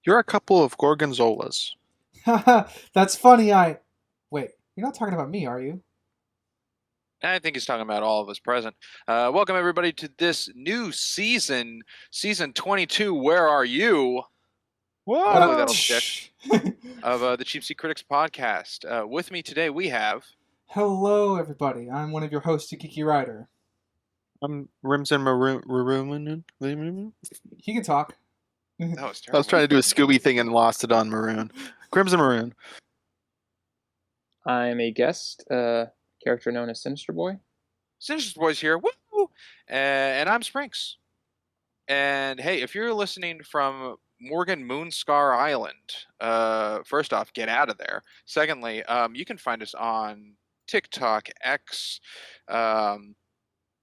You're a couple of gorgonzolas. That's funny. Wait. You're not talking about me, are you? I think he's talking about all of us present. Welcome everybody to this new season, season 22. Where are you? Hopefully that'll Whoa! stick. Of the Cheap Seat Critics podcast. With me today we have. Hello, everybody. I'm one of your hosts, Kiki Ryder. I'm Rimson Maroon. He can talk. That was I was terrible. trying to do a Scooby thing and lost it on Maroon. Crimson Maroon. I'm a guest, character known as Sinister Boy. Sinister Boys here. Woo! And I'm Sprinks. And hey, if you're listening from Morgan Moonscar Island, first off, get out of there. Secondly, you can find us on TikTok, X, um,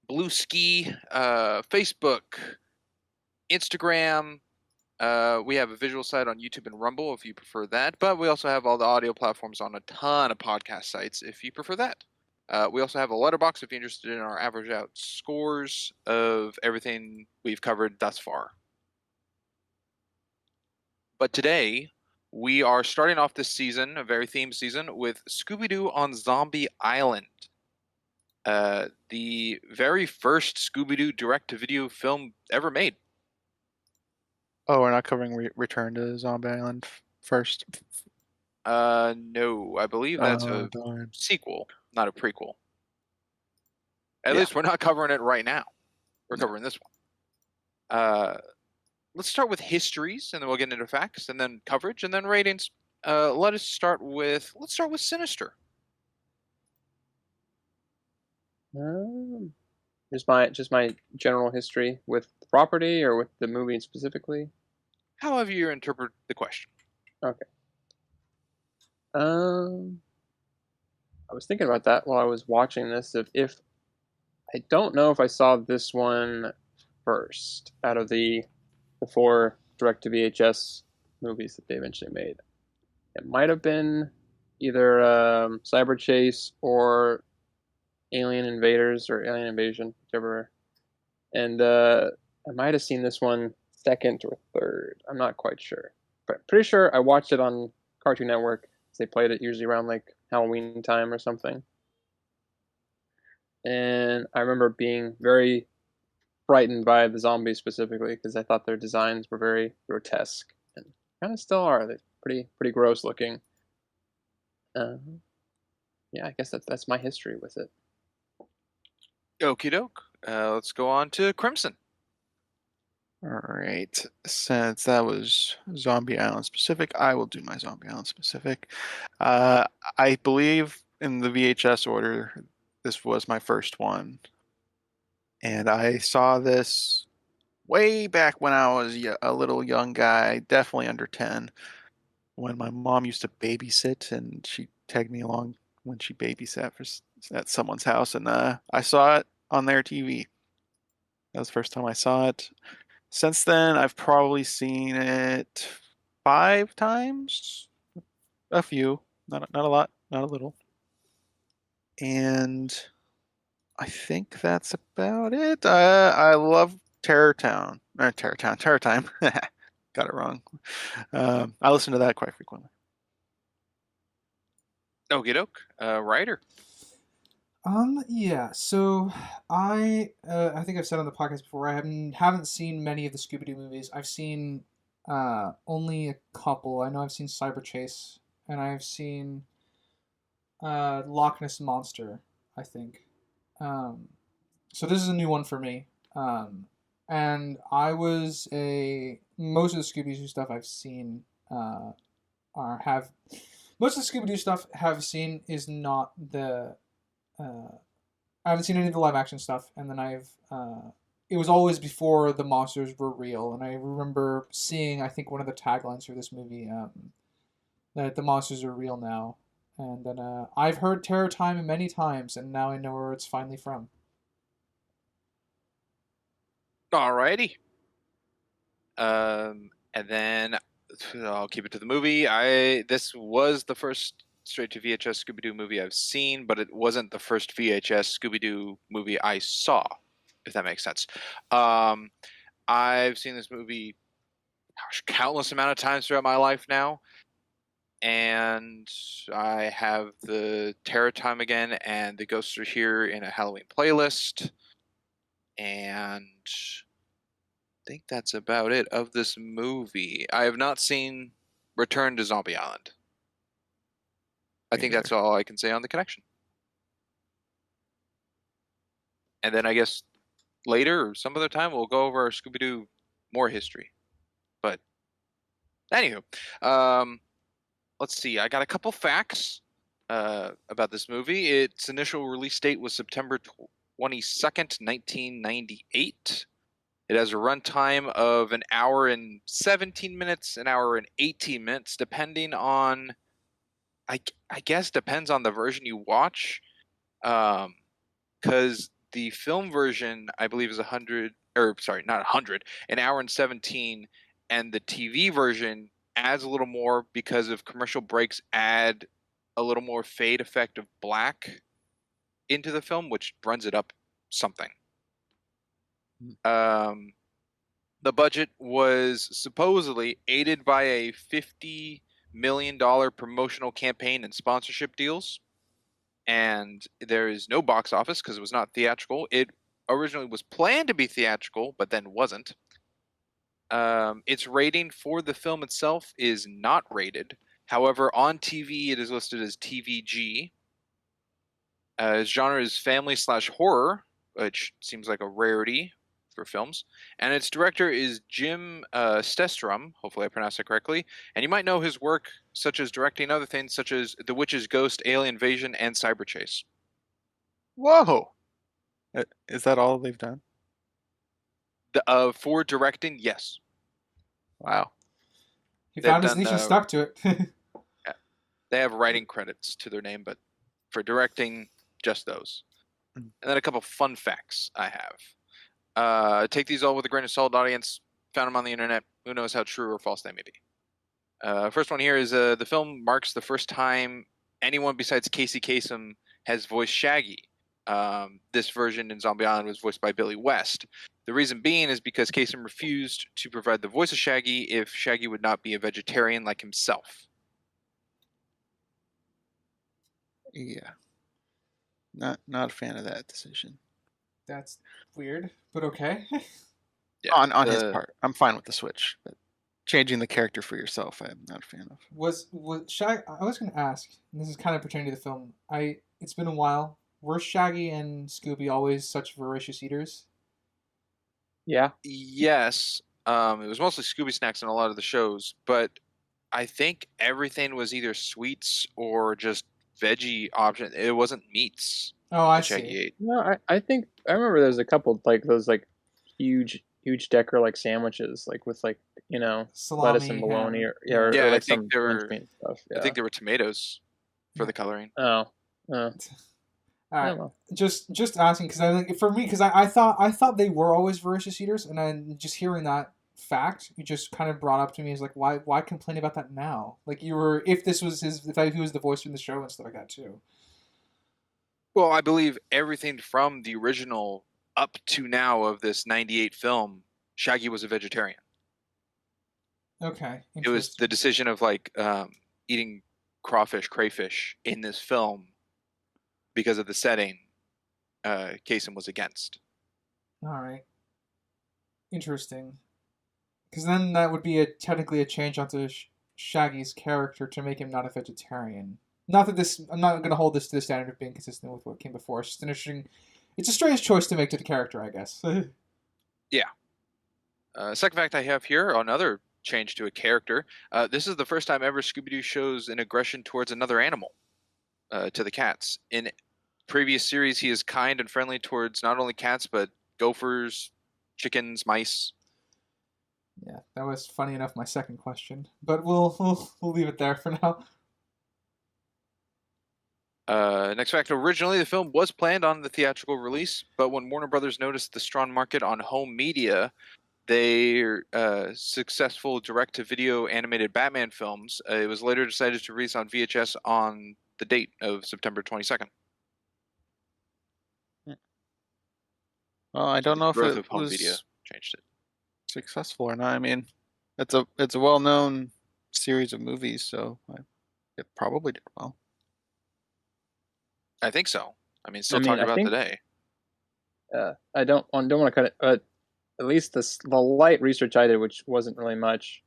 Blue Ski, Facebook, Instagram. We have a visual site on YouTube and Rumble if you prefer that, but we also have all the audio platforms on a ton of podcast sites if you prefer that. We also have a letterbox if you're interested in our average out scores of everything we've covered thus far. But today, we are starting off this season, a very themed season, with Scooby-Doo on Zombie Island. The very first Scooby-Doo direct-to-video film ever made. Oh, we're not covering Return to Zombie Island first. No, I believe that's Oh, a darn. sequel, not a prequel. At Yeah. least we're not covering it right now. We're No. covering this one. Let's start with histories, and then we'll get into facts, and then coverage, and then ratings. Let's start with Sinister. Um, just my general history with the property or with the movie specifically. However you interpret the question. Okay. Um, I was thinking about that while I was watching this. If I don't know if I saw this one first out of the four direct to VHS movies that they eventually made. It might have been either Cyber Chase or Alien Invaders or Alien Invasion, whichever. And I might have seen this one second or third. I'm not quite sure, but pretty sure I watched it on Cartoon Network. They played it usually around like Halloween time or something. And I remember being very frightened by the zombies specifically because I thought their designs were very grotesque and kind of still are. They're pretty gross looking. Uh, yeah, I guess that's my history with it. Okie doke. Let's go on to Crimson. All right. Since that was Zombie Island specific, I will do my Zombie Island specific. Uh, I believe in the VHS order, this was my first one. And I saw this way back when I was a little young guy, definitely under 10, when my mom used to babysit and she tagged me along when she babysat at someone's house. And I saw it on their TV. That was the first time I saw it. Since then, I've probably seen it 5 times. A few, not a lot, not a little. And I think that's about it. I love Terror Town. Terror Town, Terror Time. Got it wrong. I listen to that quite frequently. Okie doke. Ryder. Yeah. So I think I've said on the podcast before I haven't seen many of the Scooby Doo movies. I've seen only a couple. I know I've seen Cyber Chase and I've seen Loch Ness Monster. I think. Um, so this is a new one for me. And I was a most of the Scooby Doo stuff I've seen are have most of the Scooby Doo stuff have seen is not the I haven't seen any of the live action stuff, and then it was always before the monsters were real, and I remember seeing I think one of the taglines for this movie that the monsters are real now, and then I've heard Terror Time many times, and now I know where it's finally from. Alrighty. And then I'll keep it to the movie. This was the first straight to VHS Scooby-Doo movie I've seen, but it wasn't the first VHS Scooby-Doo movie I saw, if that makes sense. I've seen this movie countless amount of times throughout my life now. And I have the Terror Time again, and the Ghosts Are Here in a Halloween playlist. And I think that's about it of this movie. I have not seen Return to Zombie Island. I think that's all I can say on the connection. And then I guess later or some other time we'll go over our Scooby-Doo more history. But anywho, let's see. I got a couple facts about this movie. Its initial release date was September 22nd, 1998. It has a runtime of an hour and 17 minutes, an hour and 18 minutes, depending on, I guess depends on the version you watch. Because the film version, I believe, is 100, or sorry, not 100, an hour and 17, and the TV version adds a little more because of commercial breaks add a little more fade effect of black into the film, which runs it up something. The budget was supposedly aided by a $50 million promotional campaign and sponsorship deals. And there is no box office because it was not theatrical. It originally was planned to be theatrical, but then wasn't. Its rating for the film itself is not rated. However, on TV, it is listed as TVG. Its genre is family/horror, which seems like a rarity for films. And its director is Jim Stestrom. Hopefully I pronounced that correctly. And you might know his work such as directing other things such as The Witch's Ghost, Alien Invasion, and Cyber Chase. Whoa! Is that all they've done? For directing, yes. Wow. He found his niche and stuck to it. Yeah. They have writing credits to their name, but for directing, just those. And then a couple fun facts I have. Take these all with a grain of salt, audience. Found them on the internet. Who knows how true or false they may be. First one here is the film marks the first time anyone besides Casey Kasem has voiced Shaggy. This version in Zombie Island was voiced by Billy West. The reason being is because Kasem refused to provide the voice of Shaggy if Shaggy would not be a vegetarian like himself. Yeah. Not a fan of that decision. That's weird, but okay. Yeah, on his part. I'm fine with the switch, but changing the character for yourself, I'm not a fan of. Was Shaggy? I was going to ask, and this is kind of pertaining to the film. It's been a while. Were Shaggy and Scooby always such voracious eaters? Yeah. Yes. It was mostly Scooby snacks in a lot of the shows, but I think everything was either sweets or just veggie option. It wasn't meats. Oh, I Shaggy see. ate. No, I think I remember there's a couple like those like huge decker like sandwiches like with like Salami, lettuce and bologna ham. or Yeah, I like think some there were. mincemeat stuff. I think there were tomatoes for the coloring. Oh. All I right, don't know. just asking because I think for me because I thought they were always voracious eaters, and then just hearing that fact, you just kind of brought up to me as like why complain about that now? Like you were if this was if he was the voice in the show and stuff like that too. Well, I believe everything from the original up to now of this '98 film, Shaggy was a vegetarian. Okay, It was the decision of like eating crayfish in this film because of the setting. Kasem was against. All right, interesting. Because then that would be technically a change onto Shaggy's character to make him not a vegetarian. Not that this, I'm not going to hold this to the standard of being consistent with what came before. It's just an interesting, it's a strange choice to make to the character, I guess. Yeah. Second fact I have here, another change to a character. This is the first time ever Scooby-Doo shows an aggression towards another animal, to the cats. In previous series, he is kind and friendly towards not only cats, but gophers, chickens, mice. Yeah, that was funny enough. My second question, but we'll leave it there for now. Next fact, originally the film was planned on the theatrical release, but when Warner Brothers noticed the strong market on home media, their successful direct-to-video animated Batman films, it was later decided to release on VHS on the date of September 22nd. Well, I don't know if Growth it of home was media changed it. successful or not. I mean, it's a well-known series of movies, so it probably did well. I think so. I mean, I still mean, talking I about think today. I don't want to cut it, but at least the light research I did, which wasn't really much,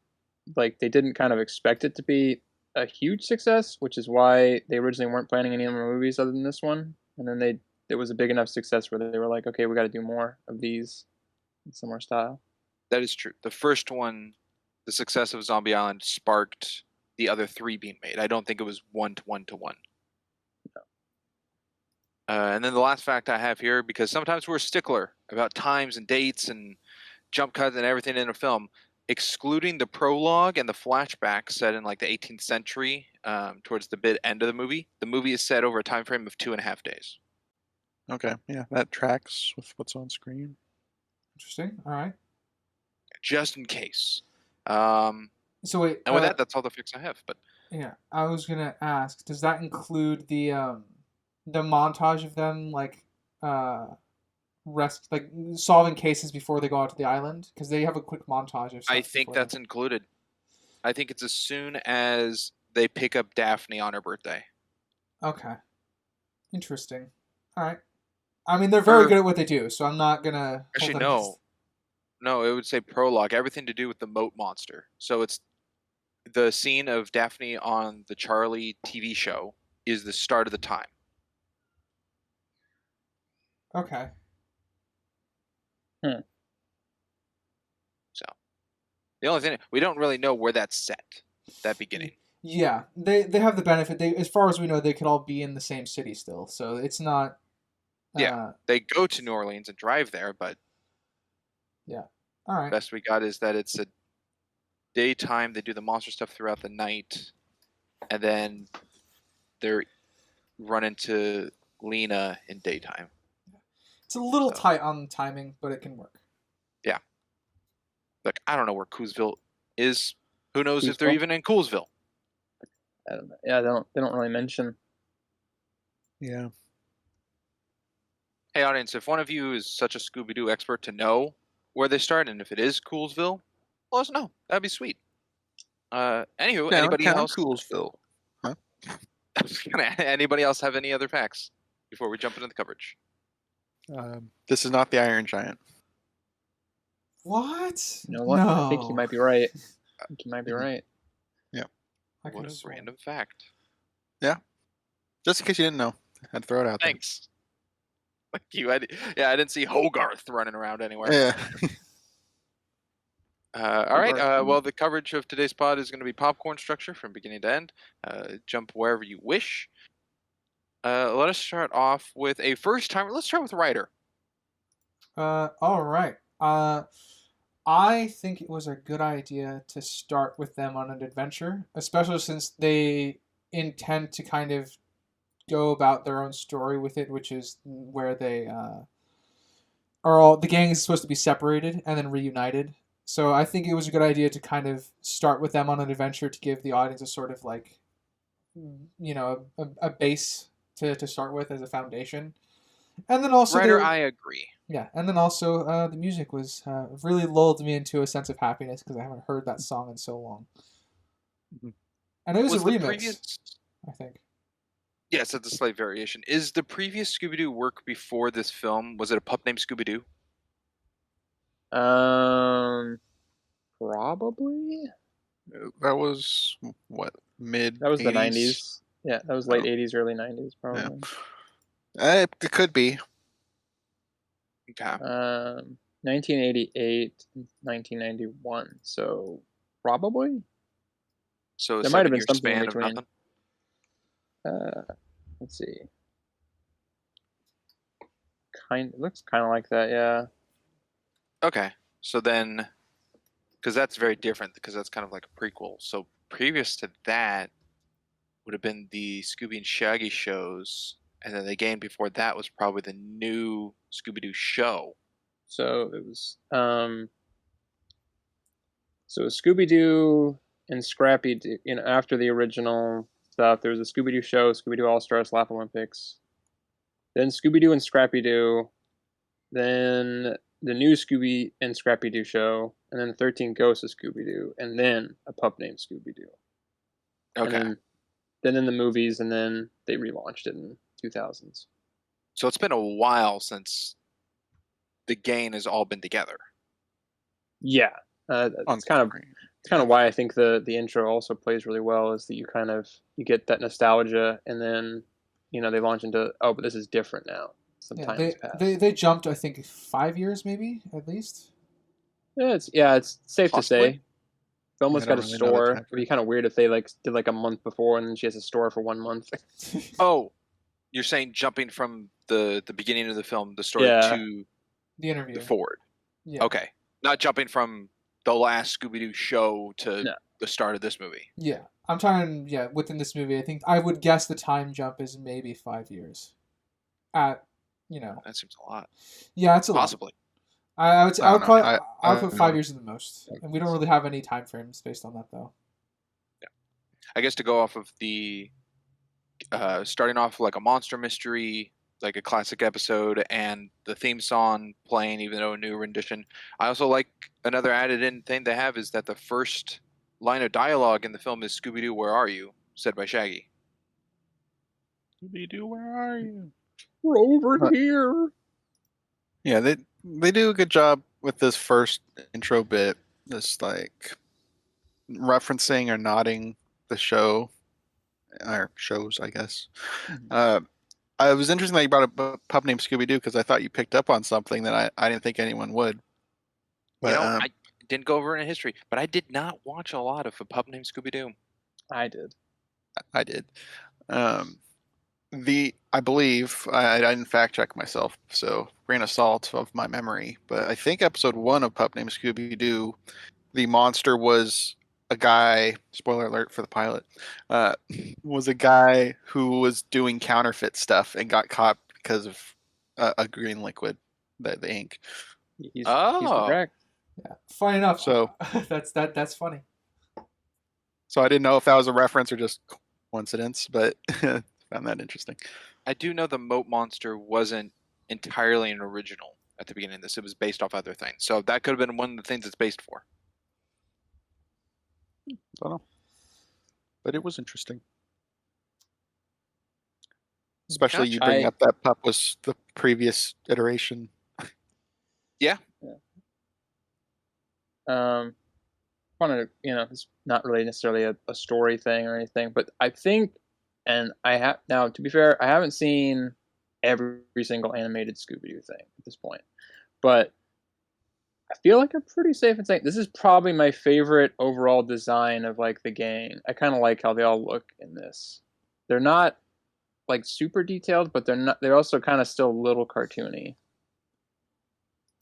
like they didn't kind of expect it to be a huge success, which is why they originally weren't planning any more movies other than this one. And then it was a big enough success where they were like, okay, we got to do more of these in similar style. That is true. The first one, the success of Zombie Island sparked the other three being made. I don't think it was one to one to one. And then the last fact I have here, because sometimes we're a stickler about times and dates and jump cuts and everything in a film, excluding the prologue and the flashback set in like the 18th century, towards the bit end of the movie is set over a time frame of 2.5 days. Okay, yeah, that tracks with what's on screen. Interesting. All right. Just in case. So wait. And with that, that's all the facts I have. But Yeah, I was gonna ask, does that include the montage of them like like solving cases before they go out to the island? Because they have a quick montage of stuff. I think before that's included. I think it's as soon as they pick up Daphne on her birthday. Okay. Interesting. All right. I mean, they're very good at what they do, so I'm not gonna. Actually, no. No, it would say prologue. Everything to do with the moat monster. So it's the scene of Daphne on the Charlie TV show is the start of the time. Okay. So the only thing we don't really know where that's set, that beginning. Yeah, they have the benefit. They, as far as we know, they could all be in the same city still, so it's not. Yeah, they go to New Orleans and drive there, but yeah. All right. Best we got is that it's a daytime. They do the monster stuff throughout the night, and then they're run into Lena in daytime. It's a little tight on timing, but it can work. Yeah. Like, I don't know where Coolsville is. Who knows if they're even in Coolsville? I don't know. Yeah, they don't really mention. Yeah. Hey, audience, if one of you is such a Scooby-Doo expert to know where they start, and if it is Coolsville, let us know. That'd be sweet. Anywho, anybody else? Coolsville. Huh? Anybody else have any other facts before we jump into the coverage? This is not the Iron Giant. What? You know what? No. I think you might be right. I think you might be right. Yeah. What a random fact. Yeah. Just in case you didn't know, I'd throw it out there. Thanks. Like you, I didn't see Hogarth running around anywhere. Yeah. All right. Well, the coverage of today's pod is going to be popcorn structure from beginning to end. Jump wherever you wish. Let us start off with a first timer. Let's start with Ryder. All right. I think it was a good idea to start with them on an adventure, especially since they intend to kind of go about their own story with it, which is where they the gang is supposed to be separated and then reunited. So I think it was a good idea to kind of start with them on an adventure to give the audience a sort of like, a base to start with as a foundation. And then also Ryder, I agree. Yeah, and then also the music was really lulled me into a sense of happiness because I haven't heard that song in so long. Mm-hmm. And it was a remix, I think. Yes, it's a slight variation. Is the previous Scooby-Doo work before this film, was it a pup named Scooby-Doo? Probably. That was what, mid? That was 80s? the 90s. Yeah, that was late 80s, early 90s, probably. Yeah. It could be. Okay. 1988, 1991. So probably. So there might have been something something in of between. nothing. Let's see. It looks kind of like that, yeah. Okay, so then, because that's very different, because that's kind of like a prequel. So previous to that would have been the Scooby and Shaggy shows, and then the game before that was probably the new Scooby-Doo show. So it was Scooby-Doo and Scrappy. After the original stuff, there was a Scooby-Doo show, Scooby-Doo All-Stars, Laugh Olympics. Then Scooby-Doo and Scrappy-Doo. Then the new Scooby and Scrappy Doo show, and then 13 Ghosts of Scooby Doo, and then a pup named Scooby Doo. Okay. And then in the movies, and then they relaunched it in 2000s. So it's been a while since the gang has all been together. Yeah, it's kind of why I think the intro also plays really well, is that you get that nostalgia, and then they launch into, oh, but this is different now. Some time has passed. They jumped, I think, 5 years maybe at least. Yeah, it's safe Possibly. to say. Velma's got a really know the store. time It'd be kind of weird if they did a month before, and then she has a store for 1 month. Oh, you're saying jumping from the beginning of the film, the story, Yeah. to The interview. the forward. Yeah. Okay, not jumping from the last Scooby-Doo show to No. the start of this movie. Yeah. I'm talking, within this movie, I think I would guess the time jump is maybe 5 years. That seems a lot. Yeah, it's a lot. Possibly. I would say, I I would don't probably know. I would I put don't 5 know. years in the most, and we don't really have any time frames based on that though. I guess to go off of the starting off like a monster mystery, like a classic episode, and the theme song playing, even though a new rendition. I also like another added in thing they have is that the first line of dialogue in the film is "Scooby-Doo, where are you?" said by Shaggy. Scooby-Doo, where are you? We're over Huh. here. Yeah, they do a good job with this first intro bit, this like referencing or nodding the show or shows, I guess. I was interesting that you brought up a pup named Scooby-Doo because I thought you picked up on something that I didn't think anyone would. But I didn't go over in history, but I did not watch a lot of A Pup Named Scooby-Doo. I did. I did. I believe I didn't fact check myself, so grain of salt of my memory. But I think episode 1 of Pup Named Scooby-Doo, the monster was a guy. Spoiler alert for the pilot. Was a guy who was doing counterfeit stuff and got caught because of a green liquid, the ink. He's Oh. correct. Yeah. Funny enough. So- that's funny. So I didn't know if that was a reference or just coincidence, but found that interesting. I do know the Moat Monster wasn't entirely an original at the beginning of this. It was based off other things. So that could have been one of the things it's based for. Don't know. But it was interesting. Especially you bring up that pup was the previous iteration. Wanted to, it's not really necessarily a story thing or anything, but I think, and I have now, to be fair, I haven't seen every single animated Scooby-Doo thing at this point, but I feel like I'm pretty safe in saying this is probably my favorite overall design of like the gang. I kind of like how they all look in this. They're not like super detailed, but they're also kind of still a little cartoony.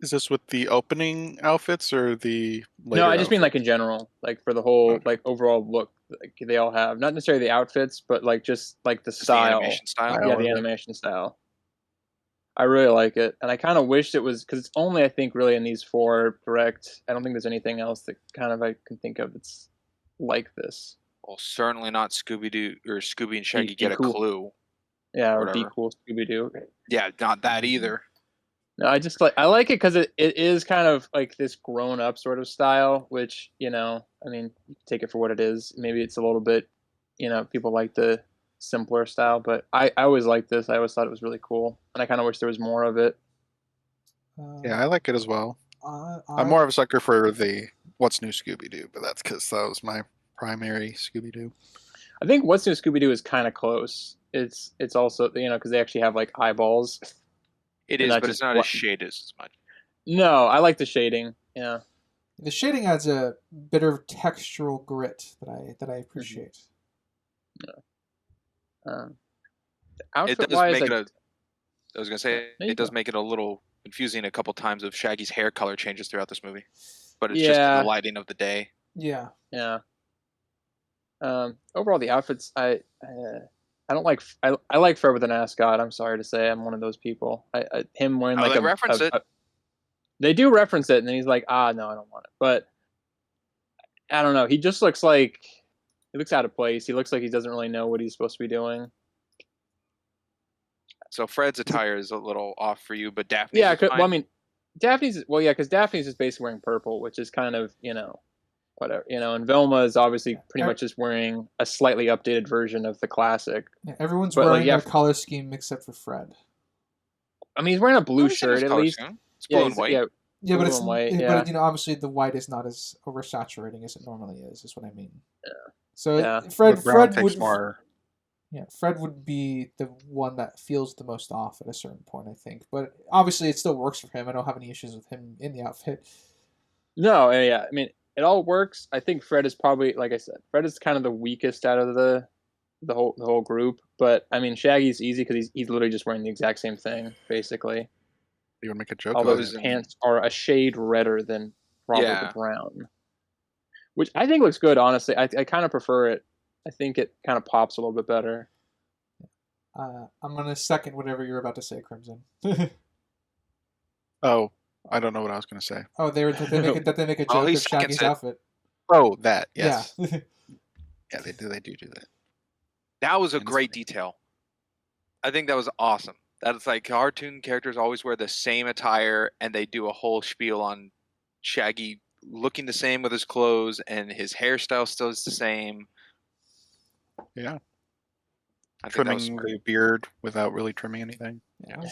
Is this with the opening outfits or the later No, I just mean like outfits? in general, like for the whole Okay. like overall look like they all have. Not necessarily the outfits, but like just like the Just the style. animation style. Yeah, the animation style. I really like it, and I kind of wished it was, because it's only, I think, really in these 4 direct. I don't think there's anything else that kind of I can think of that's like this. Well, certainly not Scooby-Doo or Scooby and Shaggy Be Get a cool. Clue. Yeah, or Be Whatever. Cool Scooby-Doo. Yeah, not that either. No, I like it because it is kind of like this grown up sort of style, which, I mean, you can take it for what it is. Maybe it's a little bit, people like the simpler style, but I always liked this. I always thought it was really cool, and I kind of wish there was more of it. Yeah, I like it as well. I'm I'm more of a sucker for the What's New Scooby-Doo, but that's because that was my primary Scooby-Doo. I think What's New Scooby-Doo is kind of close. It's also, because they actually have like eyeballs. It And is, not but just it's not what- as shaded as much. No, I like the shading. Yeah. The shading adds a bit of textural grit that I appreciate. The It outfit does wise, make it I was gonna say There you it does go. make it a little confusing a couple times of Shaggy's hair color changes throughout this movie, but it's just Yeah. the lighting of the day. Yeah. yeah. Overall, the outfits, I don't like. I like Fred with an ascot. I'm sorry to say, I'm one of those people. Him wearing Oh, like they reference it. They do reference it, and then he's like, no, I don't want it. But I don't know. He just looks like he looks out of place. He looks like he doesn't really know what he's supposed to be doing. So Fred's attire is a little off for you, but Daphne's Yeah, is fine. well, I mean, Daphne's well, yeah, because Daphne's just basically wearing purple, which is kind of whatever, and Velma is obviously pretty much just wearing a slightly updated version of the classic. Yeah, everyone's But wearing a color scheme except for Fred. I mean, he's wearing a blue I've seen his shirt at color least. scheme. It's blue and white. Yeah, but blue it's and white, but obviously the white is not as oversaturating as it normally is. Is what I mean. Yeah. So Yeah. Fred takes would more. Yeah, Fred would be the one that feels the most off at a certain point, I think. But obviously, it still works for him. I don't have any issues with him in the outfit. No, yeah, I mean, it all works. I think Fred is probably, like I said, Fred is kind of the weakest out of the whole group. But I mean, Shaggy's easy because he's literally just wearing the exact same thing, basically. You would make a joke. Although about his it. pants are a shade redder than Robert Yeah. the Brown, which I think looks good. Honestly, I kind of prefer it. I think it kind of pops a little bit better. I'm gonna second whatever you're about to say, Crimson. Oh, I don't know what I was going to say. Oh, that they make a Oh, joke he of Shaggy's seconds it. outfit. Oh, that yes. Yeah. Yeah, they do that. That was a And it's great funny. detail. I think that was awesome. That it's like cartoon characters always wear the same attire, and they do a whole spiel on Shaggy looking the same with his clothes, and his hairstyle still is the same. Yeah, I think that was trimming great. the beard without really trimming anything. Yeah.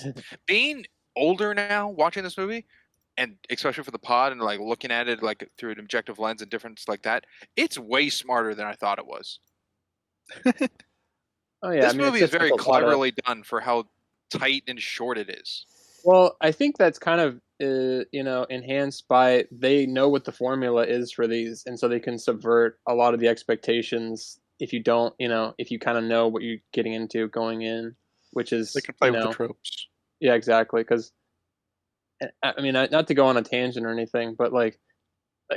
Being older now, watching this movie, and especially for the pod, and like looking at it like through an objective lens and difference like that, it's way smarter than I thought it was. Oh yeah, This I mean, movie it's is very just a lot of- cleverly done for how tight and short it is. Well, I think that's kind of enhanced by they know what the formula is for these, and so they can subvert a lot of the expectations if you don't, if you kind of know what you're getting into going in, which is They can play with the tropes. Yeah, exactly. Because I mean, not to go on a tangent or anything, but like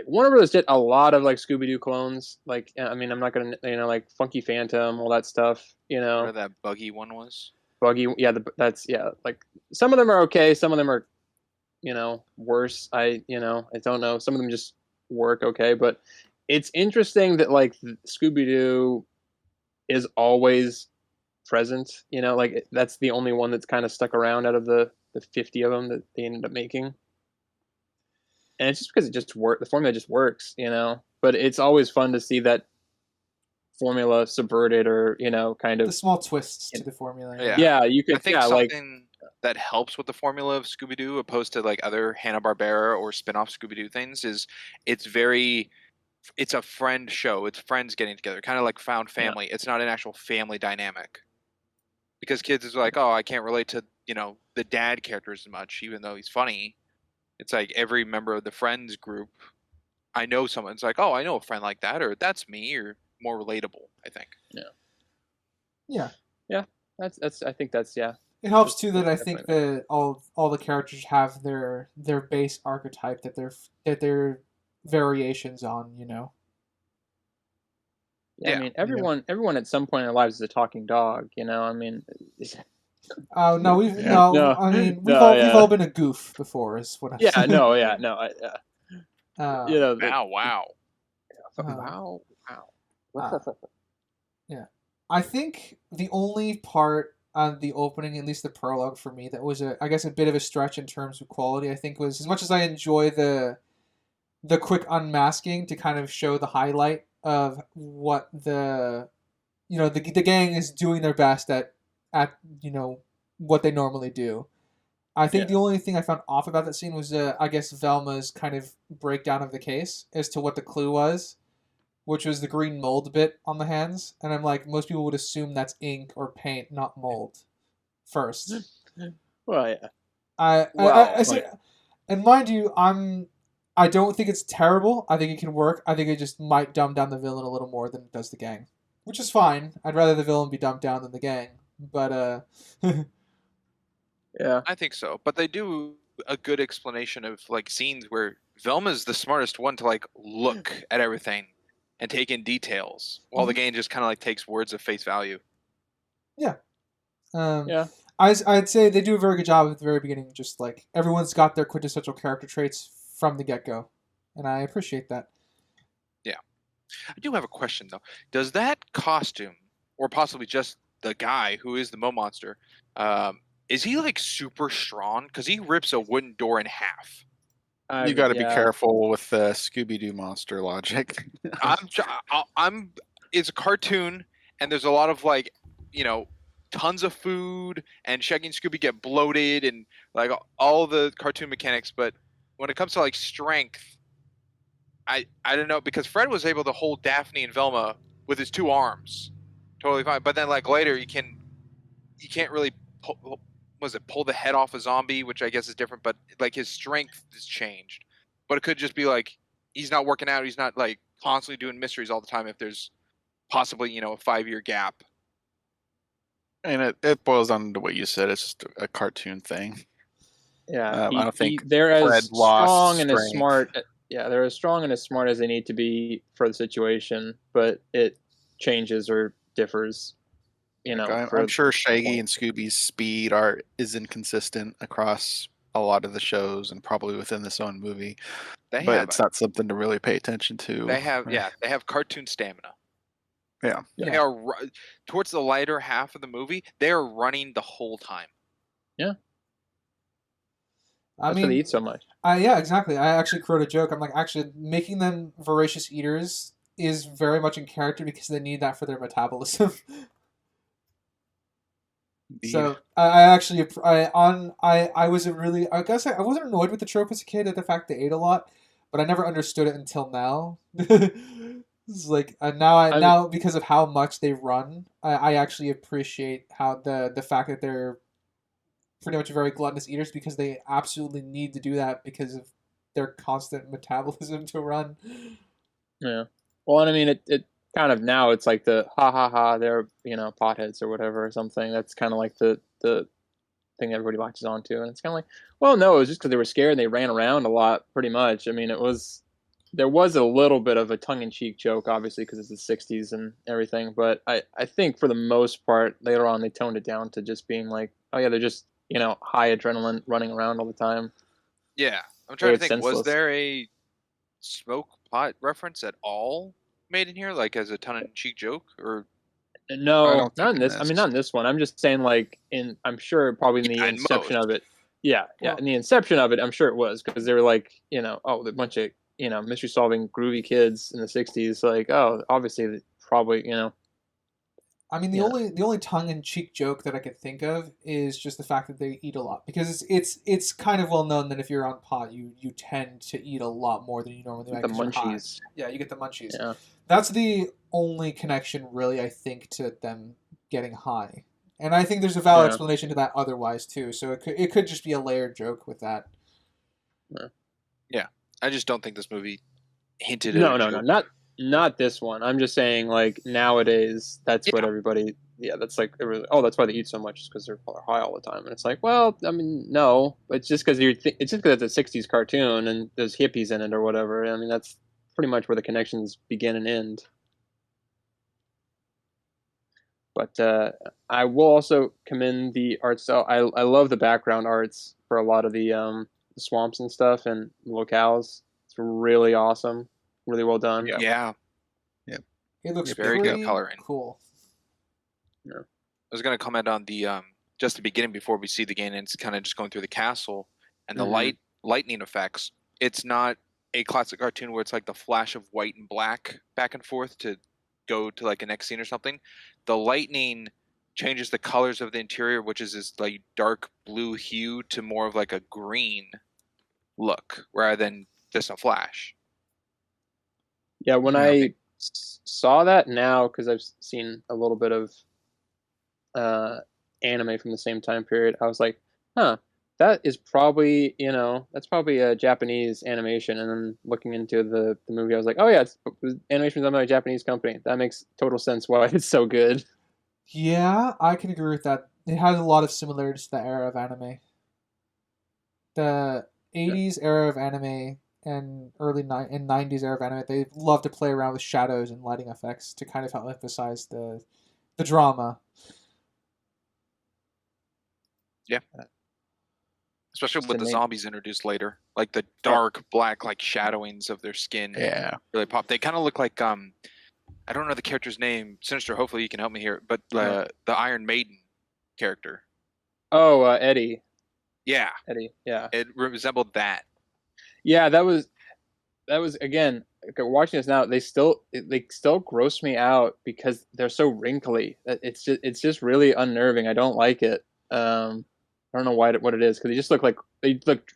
Warner Brothers did a lot of like Scooby-Doo clones. Like, I mean, I'm not gonna, like Funky Phantom, all that stuff. Whatever that buggy one was. Buggy, yeah, like some of them are okay, some of them are, worse. I don't know. Some of them just work okay, but it's interesting that like Scooby-Doo is always present. Like that's the only one that's kind of stuck around out of the 50 of them that they ended up making. And it's just because it just works. The formula just works, But it's always fun to see that formula subverted or kind of the small twists to the formula. Yeah, you could. I think yeah, something that helps with the formula of Scooby-Doo, opposed to like other Hanna-Barbera or spin-off Scooby-Doo things, is it's a friend show. It's friends getting together, kind of like Found Family. Yeah. It's not an actual family dynamic, because kids is like, oh, I can't relate to the dad characters as much, even though he's funny. It's like every member of the Friends group, I know someone's like, oh, I know a friend like that, or that's me, or more relatable, I think. Yeah. That's. I think that's It helps too that I think that all the characters have their base archetype that they're variations on. Yeah, I mean, everyone at some point in their lives is a talking dog. I mean. Oh no, we've no. I mean, we've all been a goof before, is what I'm saying. Yeah, no, yeah, no, wow. Yeah, I think the only part on the opening, at least the prologue for me, that was I guess a bit of a stretch in terms of quality. I think was, as much as I enjoy the quick unmasking to kind of show the highlight of what the gang is doing their best at what they normally do. I think the only thing I found off about that scene was I guess Velma's kind of breakdown of the case as to what the clue was, which was the green mold bit on the hands, and I'm like, most people would assume that's ink or paint, not mold. First, well, yeah. I say, and mind you, I don't think it's terrible. I think it can work. I think it just might dumb down the villain a little more than it does the gang, which is fine. I'd rather the villain be dumbed down than the gang. But yeah, I think so. But they do a good explanation of like scenes where Velma's the smartest one to like look at everything and take in details, while the gang just kind of like takes words of face value. Yeah. Yeah. I'd say they do a very good job at the very beginning. Just like everyone's got their quintessential character traits from the get-go, and I appreciate that. Yeah. I do have a question though. Does that costume, or possibly just the guy who is the Mo Monster, is he like super strong? Because he rips a wooden door in half. You got to be Yeah. careful with the Scooby-Doo monster logic. I'm. It's a cartoon, and there's a lot of like, you know, tons of food, and Shaggy and Scooby get bloated, and like all the cartoon mechanics. But when it comes to like strength, I don't know, because Fred was able to hold Daphne and Velma with his two arms, totally fine. But then like later, you can't really pull the head off a zombie, which I guess is different. But like his strength has changed. But it could just be like he's not working out. He's not like constantly doing mysteries all the time. If there's possibly a 5-year gap. And it boils down to what you said. It's just a cartoon thing. Yeah, I don't think they're Fred as lost strong and as strength. smart. Yeah, they're as strong and as smart as they need to be for the situation, but it changes or differs. I'm sure Shaggy and Scooby's speed is inconsistent across a lot of the shows and probably within this own movie. But it's not something to really pay attention to. They have cartoon stamina. Yeah. They are towards the lighter half of the movie. They are running the whole time. Yeah. I That's mean, why they eat so much. Yeah, exactly. I actually wrote a joke. I'm like, actually, making them voracious eaters is very much in character because they need that for their metabolism. So I actually I wasn't really, I guess I wasn't annoyed with the trope as a kid at the fact they ate a lot, but I never understood it until now. It's like now because of how much they run, I actually appreciate how the fact that they're pretty much very gluttonous eaters because they absolutely need to do that because of their constant metabolism to run. Yeah. Well, and I mean, it kind of now it's like the ha ha ha, they're potheads or whatever or something. That's kind of like the thing everybody latches onto, and it's kind of like, well, no, it was just because they were scared and they ran around a lot, pretty much. I mean, there was a little bit of a tongue in cheek joke, obviously, because it's the '60s and everything, but I think for the most part later on they toned it down to just being like, oh yeah, they're just high adrenaline running around all the time. Yeah, I'm trying to think. Senseless. Was there a smoke pot reference at all made in here, like as a tongue-in-cheek joke, or no, not in this. I mean, not in this one. I'm just saying, like, I'm sure probably in the inception of it. Yeah, yeah. In the inception of it, I'm sure it was because they were like, oh, a bunch of mystery solving groovy kids in the '60s. Like, oh, obviously, probably, I mean, the only tongue in cheek joke that I could think of is just the fact that they eat a lot because it's kind of well known that if you're on pot, you tend to eat a lot more than you normally might. The munchies. Yeah, you get the munchies. Yeah. That's the only connection, really, I think, to them getting high, and I think there's a valid explanation to that otherwise too. So it could just be a layered joke with that. Yeah, I just don't think this movie hinted at. No, not this one. I'm just saying, like, nowadays, that's what everybody. Yeah, that's like, that's why they eat so much, is because they're high all the time. And it's like, well, I mean, no, it's just because it's just because it's a '60s cartoon and there's hippies in it or whatever. I mean, that's pretty much where the connections begin and end. But I will also commend the art style. I love the background arts for a lot of the swamps and stuff and locales. It's really awesome. Really well done. Yeah. It looks very good coloring. Cool. Yeah. I was going to comment on the just the beginning before we see the game, and it's kind of just going through the castle and the lightning effects. It's not a classic cartoon where it's like the flash of white and black back and forth to go to like a next scene or something. The lightning changes the colors of the interior, which is this like dark blue hue to more of like a green look rather than just a flash. Yeah, when I saw that now, because I've seen a little bit of anime from the same time period, I was like, huh, that is probably, that's probably a Japanese animation. And then looking into the movie, I was like, oh yeah, it's animation done by a Japanese company. That makes total sense why it's so good. Yeah, I can agree with that. It has a lot of similarities to the era of anime. The 80s era of anime and early 90s era of anime, they love to play around with shadows and lighting effects to kind of help emphasize the drama. Yeah. Especially with the zombies introduced later. Like the dark black like shadowings of their skin. Yeah. Really pop. They kind of look like I don't know the character's name. Sinister, hopefully you can help me here, but the Iron Maiden character. Oh, Eddie. Yeah, Eddie. Yeah. it resembled that. Yeah, that was again, okay, watching this now, they still gross me out because they're so wrinkly. It's just really unnerving. I don't like it. I don't know what it is, because they look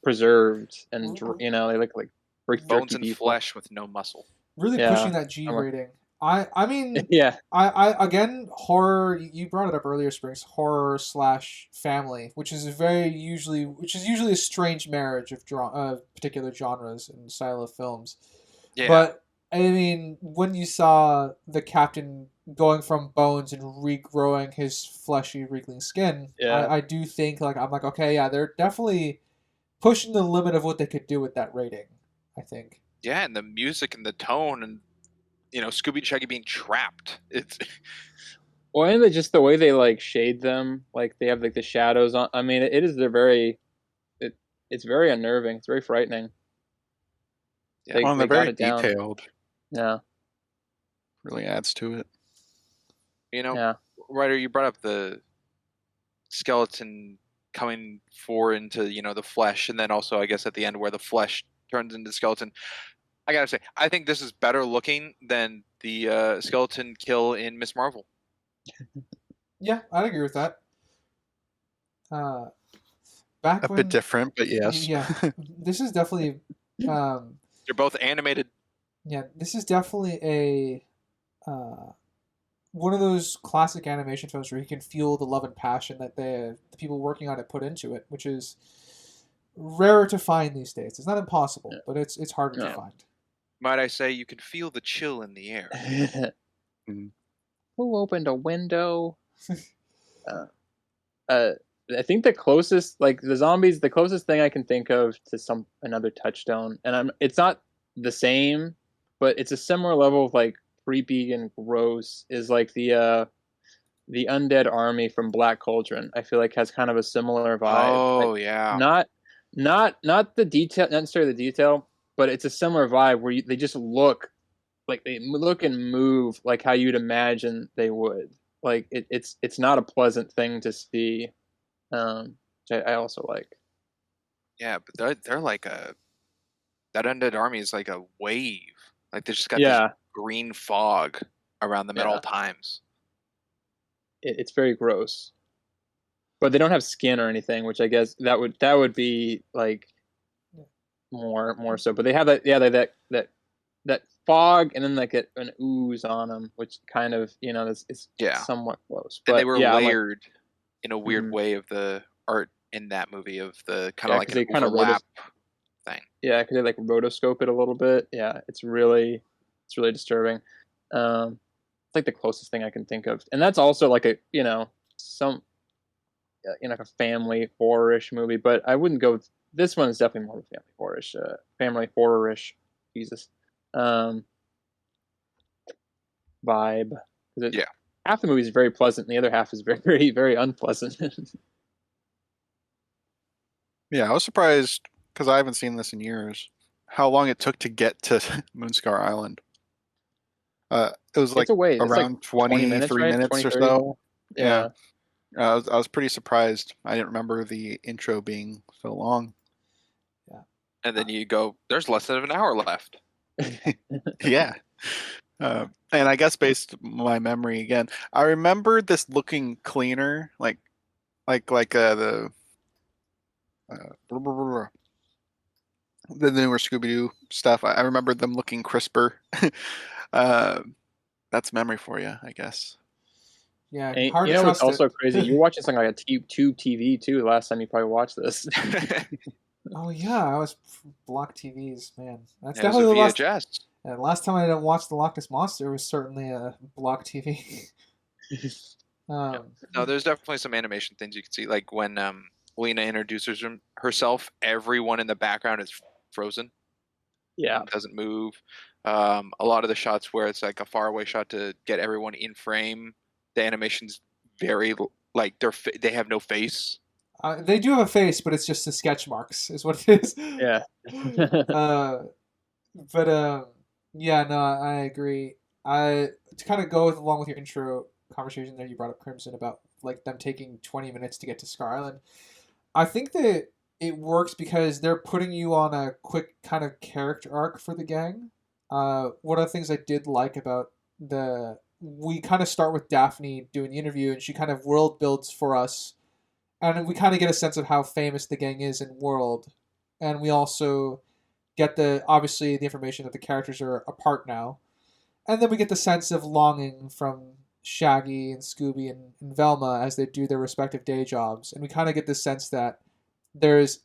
preserved, and they look like very Bones jerky and people. flesh with no muscle. Really Yeah. pushing that G rating. I mean, Yeah. I again, horror. You brought it up earlier, Springs. Horror slash family, which is usually a strange marriage of particular genres and style of films. Yeah, But I mean, when you saw the captain going from bones and regrowing his fleshy, wrinkling skin, Yeah. I do think I'm like, okay, yeah, they're definitely pushing the limit of what they could do with that rating. I think. yeah, and the music and the tone, and Scooby and Shaggy being trapped. It's Well, and just the way they like shade them, like they have like the shadows on. I mean, it is they're very it it's very unnerving. It's very frightening. Yeah. They Well, and they they're got very it down. detailed. Yeah. Really adds to it. Yeah. Ryder, you brought up the skeleton coming forward into the flesh, and then also I guess at the end where the flesh turns into skeleton. I gotta say, I think this is better looking than the skeleton kill in Miss Marvel. Yeah, I'd agree with that. Uh, back A bit when, different, but yes. yeah, this is definitely, um, They're both animated. yeah, this is definitely a one of those classic animation films where you can feel the love and passion that the people working on it put into it, which is rarer to find these days. It's not impossible, but it's harder to No. find. Might I say, you can feel the chill in the air. Who opened a window? uh, I think the closest, like the zombies, the closest thing I can think of to another Touchstone, and it's not the same, but it's a similar level of like creepy and gross. Is like the undead army from Black Cauldron. I feel like has kind of a similar vibe. Oh yeah, Not the detail, not necessarily the detail, but it's a similar vibe where they just look like they look and move like how you'd imagine they would. Like it's not a pleasant thing to see, which I also like. yeah, but they're like that undead army is like a wave. Like they just got this Yeah, green fog around them at all yeah, times. it's very gross. But they don't have skin or anything, which I guess that would be like more so. But they have that fog, and then like an ooze on them, which kind of is Yeah, somewhat close. and they But were yeah, I'm like, layered in a weird way of the art in that movie of the kind of yeah, like because an they kind of overlap thing. yeah, because they like rotoscope it a little bit. Yeah, it's really disturbing. It's like the closest thing I can think of, and that's also like a some like a family horror-ish movie, but I wouldn't go. This one is definitely more of a family horror-ish. Jesus, um, vibe. 'Cause Yeah. half the movie is very pleasant, and the other half is very, very, very unpleasant. Yeah, I was surprised because I haven't seen this in years. How long it took to get to Moonscar Island? It was like It's a ways. It's like around 20 minutes, 23 right? minutes 20, or 30. so. Yeah, Yeah. I was pretty surprised. I didn't remember the intro being so long. And then you go, there's less than an hour left. Yeah. And I guess based my memory again, I remember this looking cleaner, the the newer Scooby-Doo stuff. I remember them looking crisper. uh, that's memory for you, I guess. Yeah, And hard you to know what's trust also it. crazy? You're watching something like a tube TV too. Last time you probably watched this. Oh yeah, I was block TVs, man. That's It was a definitely the last. VHS. Last time I didn't watch the Loch Ness Monster was certainly a block TV. um, No, there's definitely some animation things you can see, like when Lena introduces herself, everyone in the background is frozen. Yeah. Doesn't move. A lot of the shots where it's like a faraway shot to get everyone in frame, the animation's very like they have no face. they do have a face, but it's just the sketch marks, is what it is. Yeah. uh, but yeah, no, I agree. To kind of go along with your intro conversation there, you brought up Crimson about like them taking 20 minutes to get to Scar Island. I think that it works because they're putting you on a quick kind of character arc for the gang. One of the things I did like about we kind of start with Daphne doing the interview, and she kind of world builds for us, and we kind of get a sense of how famous the gang is in world, and we also get obviously the information that the characters are apart now, and then we get the sense of longing from Shaggy and Scooby and Velma as they do their respective day jobs, and we kind of get the sense that there's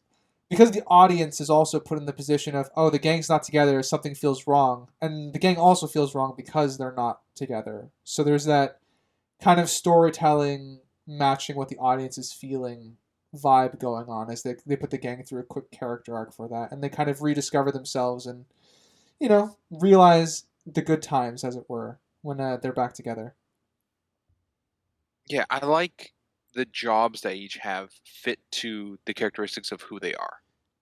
because the audience is also put in the position of, oh, the gang's not together, something feels wrong, and the gang also feels wrong because they're not together. So there's that kind of storytelling matching what the audience is feeling vibe going on as they put the gang through a quick character arc for that, and they kind of rediscover themselves and realize the good times, as it were, when they're back together. Yeah, I like the jobs they each have fit to the characteristics of who they are.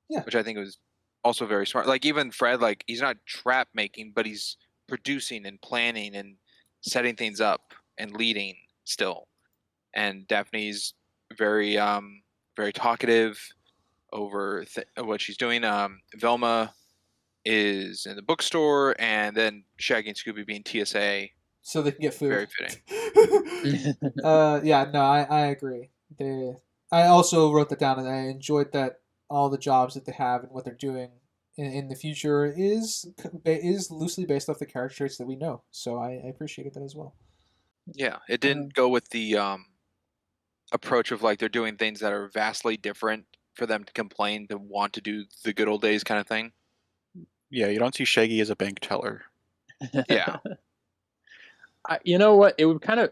Yeah. Which I think was also very smart. Like even Fred, like he's not trap making, but he's producing and planning and setting things up and leading still. And Daphne's very very talkative over what she's doing. Velma is in the bookstore, and then Shaggy and Scooby being TSA. So they can get food. Very fitting. Yeah, no, I agree. I also wrote that down, and I enjoyed that all the jobs that they have and what they're doing in the future is loosely based off the character traits that we know. So I appreciated that as well. Yeah, it didn't go with the approach of like they're doing things that are vastly different for them to complain to want to do the good old days kind of thing. Yeah, you don't see Shaggy as a bank teller. Yeah. You know what? It would kind of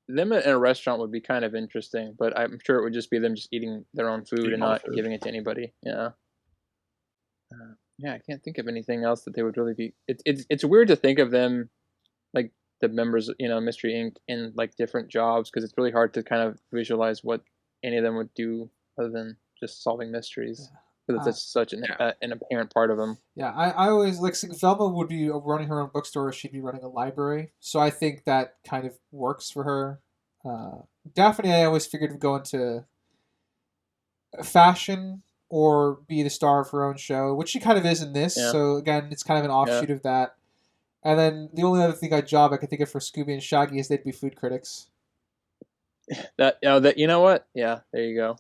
them in a restaurant would be kind of interesting, but I'm sure it would just be them just eating their own food and not giving it to anybody. Yeah. Yeah, I can't think of anything else that they would really be. It's weird to think of them like the members, Mystery Inc. in like different jobs because it's really hard to kind of visualize what any of them would do other than just solving mysteries. Because that's such an apparent part of them. Yeah, I always like Velma would be running her own bookstore. She'd be running a library, so I think that kind of works for her. Daphne, I always figured would go into fashion or be the star of her own show, which she kind of is in this. Yeah. So again, it's kind of an offshoot of that. And then the only other I could think of for Scooby and Shaggy is they'd be food critics. You know what? Yeah, there you go.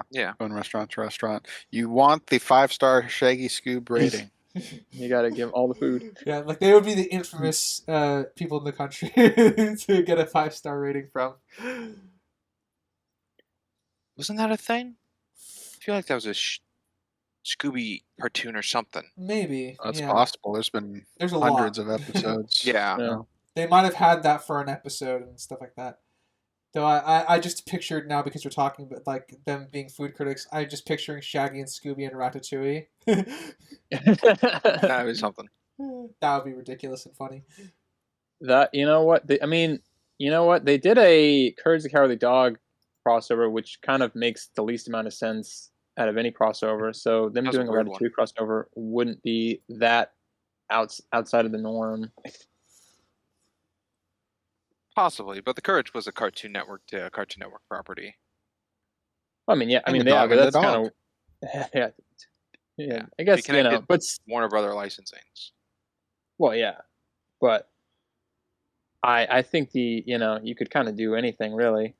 Yeah. Going restaurant to restaurant. You want the 5-star Shaggy Scoob rating. You got to give all the food. Yeah, like they would be the infamous people in the country to get a 5-star rating from. Wasn't that a thing? I feel like that was a Scooby cartoon or something. Maybe. That's possible. There's hundreds of episodes. Yeah. They might have had that for an episode and stuff like that. Though I just pictured now, because we're talking about like them being food critics, I just picturing Shaggy and Scooby and Ratatouille. That would be something. That would be ridiculous and funny. You know what? They did a Courage the Cowardly Dog crossover, which kind of makes the least amount of sense out of any crossover. So them doing a Ratatouille crossover wouldn't be that outside of the norm. Possibly, but the Courage was a Cartoon Network property. I mean, yeah, but that's kind of yeah. I guess but Warner Brother licensings. Well, yeah, but I think you could kind of do anything really.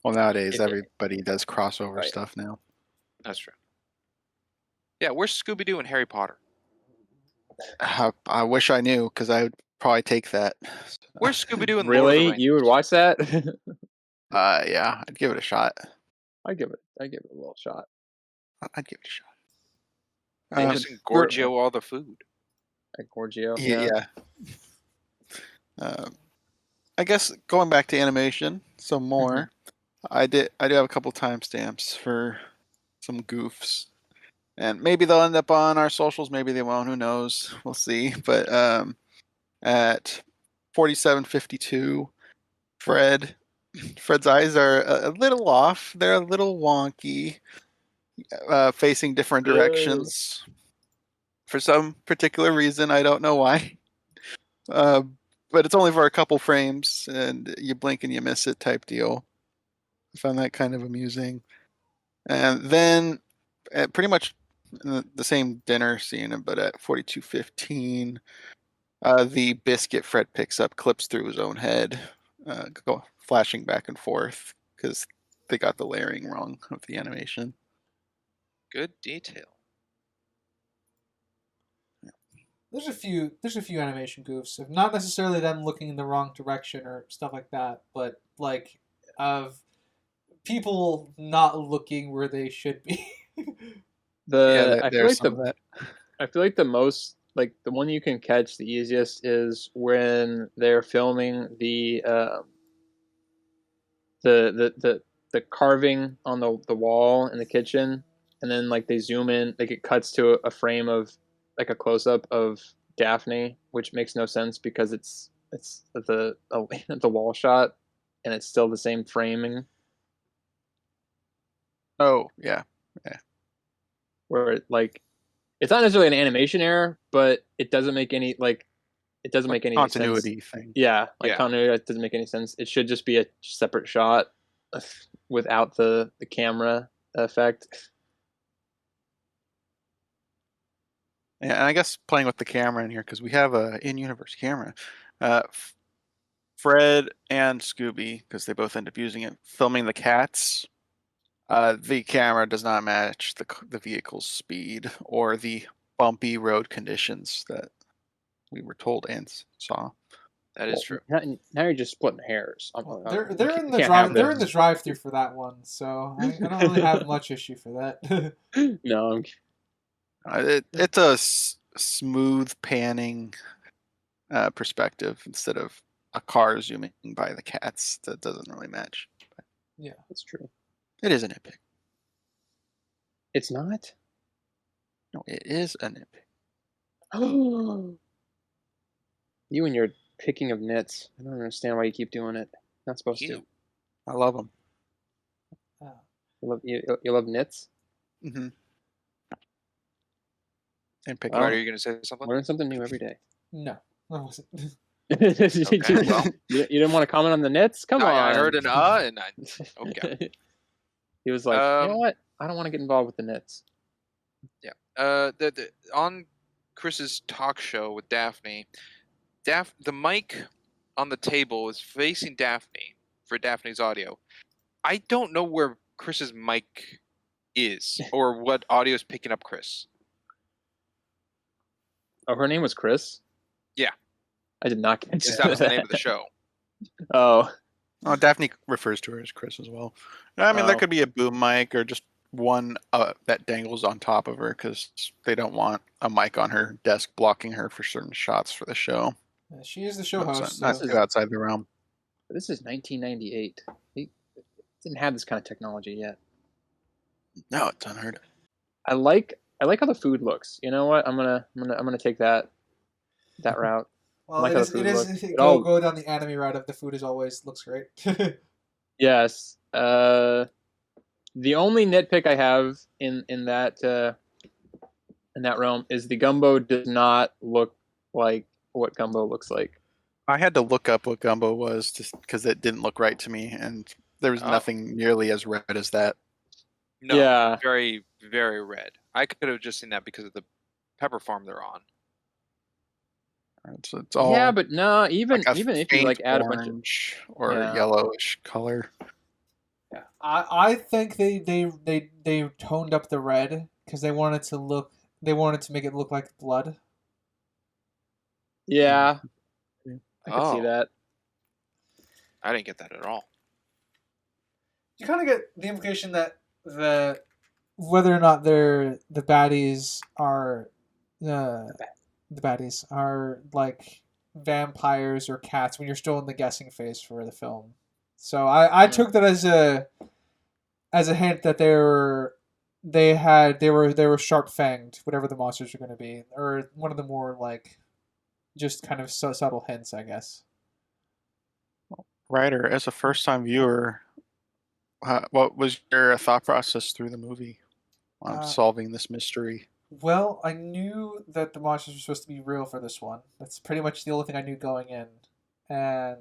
Well, nowadays everybody does crossover stuff now. That's true. Yeah, where's Scooby-Doo and Harry Potter? I wish I knew, because I would probably take that. Where's Scooby-Doo and really? Lord of the Rings? You would watch that? Yeah, I'd give it a shot. I'd give it a little shot. I'd give it a shot. They just Gorgio all the food. Like Gorgio. Yeah. I guess going back to animation some more. I do have a couple timestamps for some goofs. And maybe they'll end up on our socials, maybe they won't, who knows. We'll see. But at 47:52, Fred's eyes are a little off. They're a little wonky, facing different directions for some particular reason. I don't know why. but it's only for a couple frames, and you blink and you miss it type deal. I found that kind of amusing. And then, pretty much the same dinner scene, but at 42:15, the biscuit Fred picks up clips through his own head, flashing back and forth because they got the layering wrong of the animation. Good detail. There's a few animation goofs, of not necessarily them looking in the wrong direction or stuff like that, but like of people not looking where they should be. I feel there's like some of that. I feel like the most like the one you can catch the easiest is when they're filming the carving on the wall in the kitchen, and then like they zoom in, like it cuts to a frame of like a close up of Daphne, which makes no sense because it's the the wall shot, and it's still the same framing. Oh yeah, Where like it's not necessarily an animation error, but it doesn't make any it doesn't make any continuity sense. thing. Yeah, like Yeah. continuity doesn't make any sense. It should just be a separate shot without the camera effect. Yeah, and I guess playing with the camera in here because we have a in-universe camera. Fred and Scooby, because they both end up using it, filming the cats. The camera does not match the vehicle's speed or the bumpy road conditions that we were told and saw. That is true. Now you're just splitting hairs. Well, You they're in the can't have they're in the this. drive-through for that one, so I don't really have much issue for that. No, It's a smooth panning perspective instead of a car zooming by the cats. That doesn't really match. Yeah, that's true. It is a nitpick. It's not. No, it is a nitpick. You and your picking of nits. I don't understand why you keep doing it. Not supposed You to. know. I love them. You love nits? Mm-hmm. And pick Well, Ryder, are you going to say something? learn something new every day. no, I wasn't. Okay, well. You didn't want to comment on the nits? Come on. I heard an and I okay. He was like, you know Um, what? I don't want to get involved with the nits. On Chris's talk show with Daphne, the mic on the table is facing Daphne for Daphne's audio. I don't know where Chris's mic is or what audio is picking up Chris. Oh, her name was Chris? Yeah. I did not catch That was the name of the show. Oh. Oh, Daphne refers to her as Chris as well. I mean, there could be a boom mic or just one that dangles on top of her because they don't want a mic on her desk blocking her for certain shots for the show. She is the show host. Not So. too outside the realm. This is 1998. They didn't have this kind of technology yet. No, it's unheard of. I like how the food looks. You know what? I'm gonna take that route. Well, like it how is. the It food is. looks. Go down the anime route of the food is always looks great. Yes. The only nitpick I have in that realm is the gumbo does not look like what gumbo looks like. I had to look up what gumbo was just because it didn't look right to me, and there was nothing nearly as red as that. No, Yeah. very, very red. I could have just seen that because of the pepper farm they're on. It's all Yeah, but no, even like if you like add a bunch of orange or yellowish color. Yeah, I think they toned up the red because they wanted to make it look like blood. Yeah. I could see that. I didn't get that at all. You kind of get the implication that whether or not the baddies are the baddies are like vampires or cats when you're still in the guessing phase for the film. So I took that as a hint that they were sharp fanged, whatever the monsters are going to be, or one of the more like just kind of subtle hints, I guess. Ryder, as a first-time viewer, what was your thought process through the movie on solving this mystery? Well, I knew that the monsters were supposed to be real for this one. That's pretty much the only thing I knew going in. and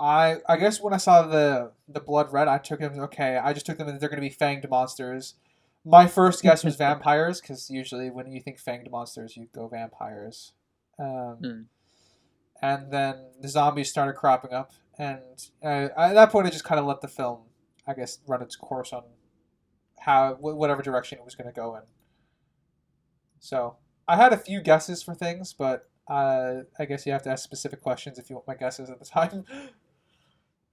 I guess when I saw the blood red, I took them. Okay, I just took them that they're going to be fanged monsters. My first guess was vampires because usually when you think fanged monsters, you go vampires. Hmm. And then the zombies started cropping up, and at that point, I just kind of let the film, I guess, run its course on whatever direction it was going to go in. So I had a few guesses for things, but I guess you have to ask specific questions if you want my guesses at the time.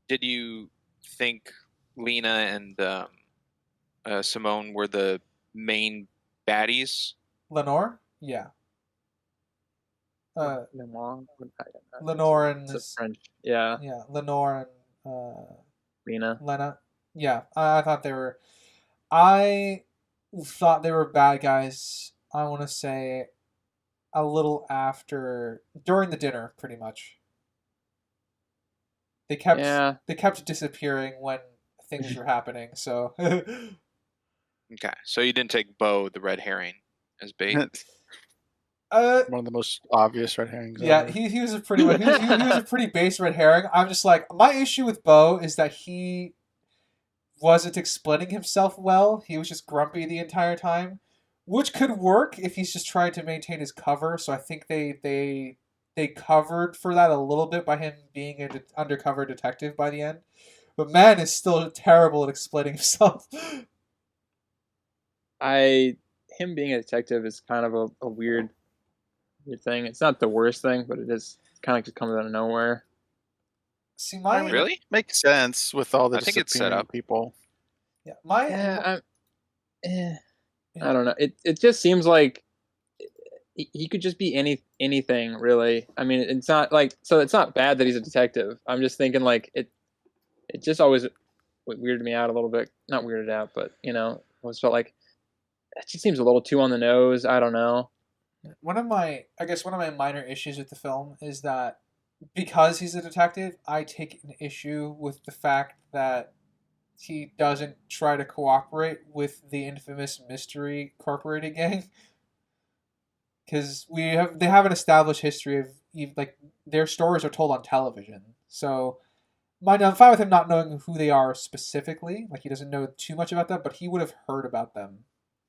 Did you think Lena and Simone were the main baddies? Lenore, yeah. Lenore and It's French. Yeah, yeah, Lenore and Lena. Lena. Yeah, I thought they were. I thought they were bad guys. I want to say a little after during the dinner, pretty much. They kept Yeah. they kept disappearing when things were happening. So Okay, so you didn't take Bo, the red herring, as bait. One of the most obvious red herrings yeah, ever. he was a pretty he was a pretty base red herring. I'm just like my issue with Bo is that he wasn't explaining himself well. He was just grumpy the entire time, which could work if he's just trying to maintain his cover. So I think they covered for that a little bit by him being an undercover detective by the end. But man is still terrible at explaining himself. Him being a detective is kind of a weird thing. It's not the worst thing, but it is kind of just comes out of nowhere. See, I mean, Really? it makes sense with all the I think it's set disappearing up. people. yeah, I don't know. It just seems like he could just be anything really. I mean, it's not like so. It's not bad that he's a detective. I'm just thinking like it just always weirded me out a little bit. Not weirded out, but always felt like it just seems a little too on the nose. I don't know. one of my minor issues with the film is that because he's a detective, I take an issue with the fact that he doesn't try to cooperate with the infamous Mystery Incorporated gang. Because they have an established history of like their stories are told on television. So I'm fine with him not knowing who they are specifically. Like he doesn't know too much about them, but he would have heard about them.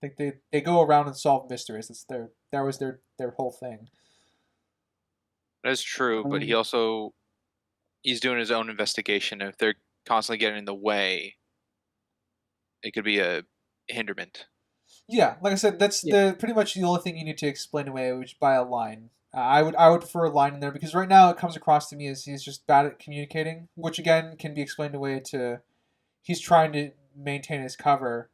Like they go around and solve mysteries. That was their whole thing. That is true, but he's doing his own investigation. If they're constantly getting in the way, it could be a hinderment. Yeah, like I said, that's the pretty much the only thing you need to explain away, which by a line. I would prefer a line in there because right now it comes across to me as he's just bad at communicating, which again can be explained away to he's trying to maintain his cover,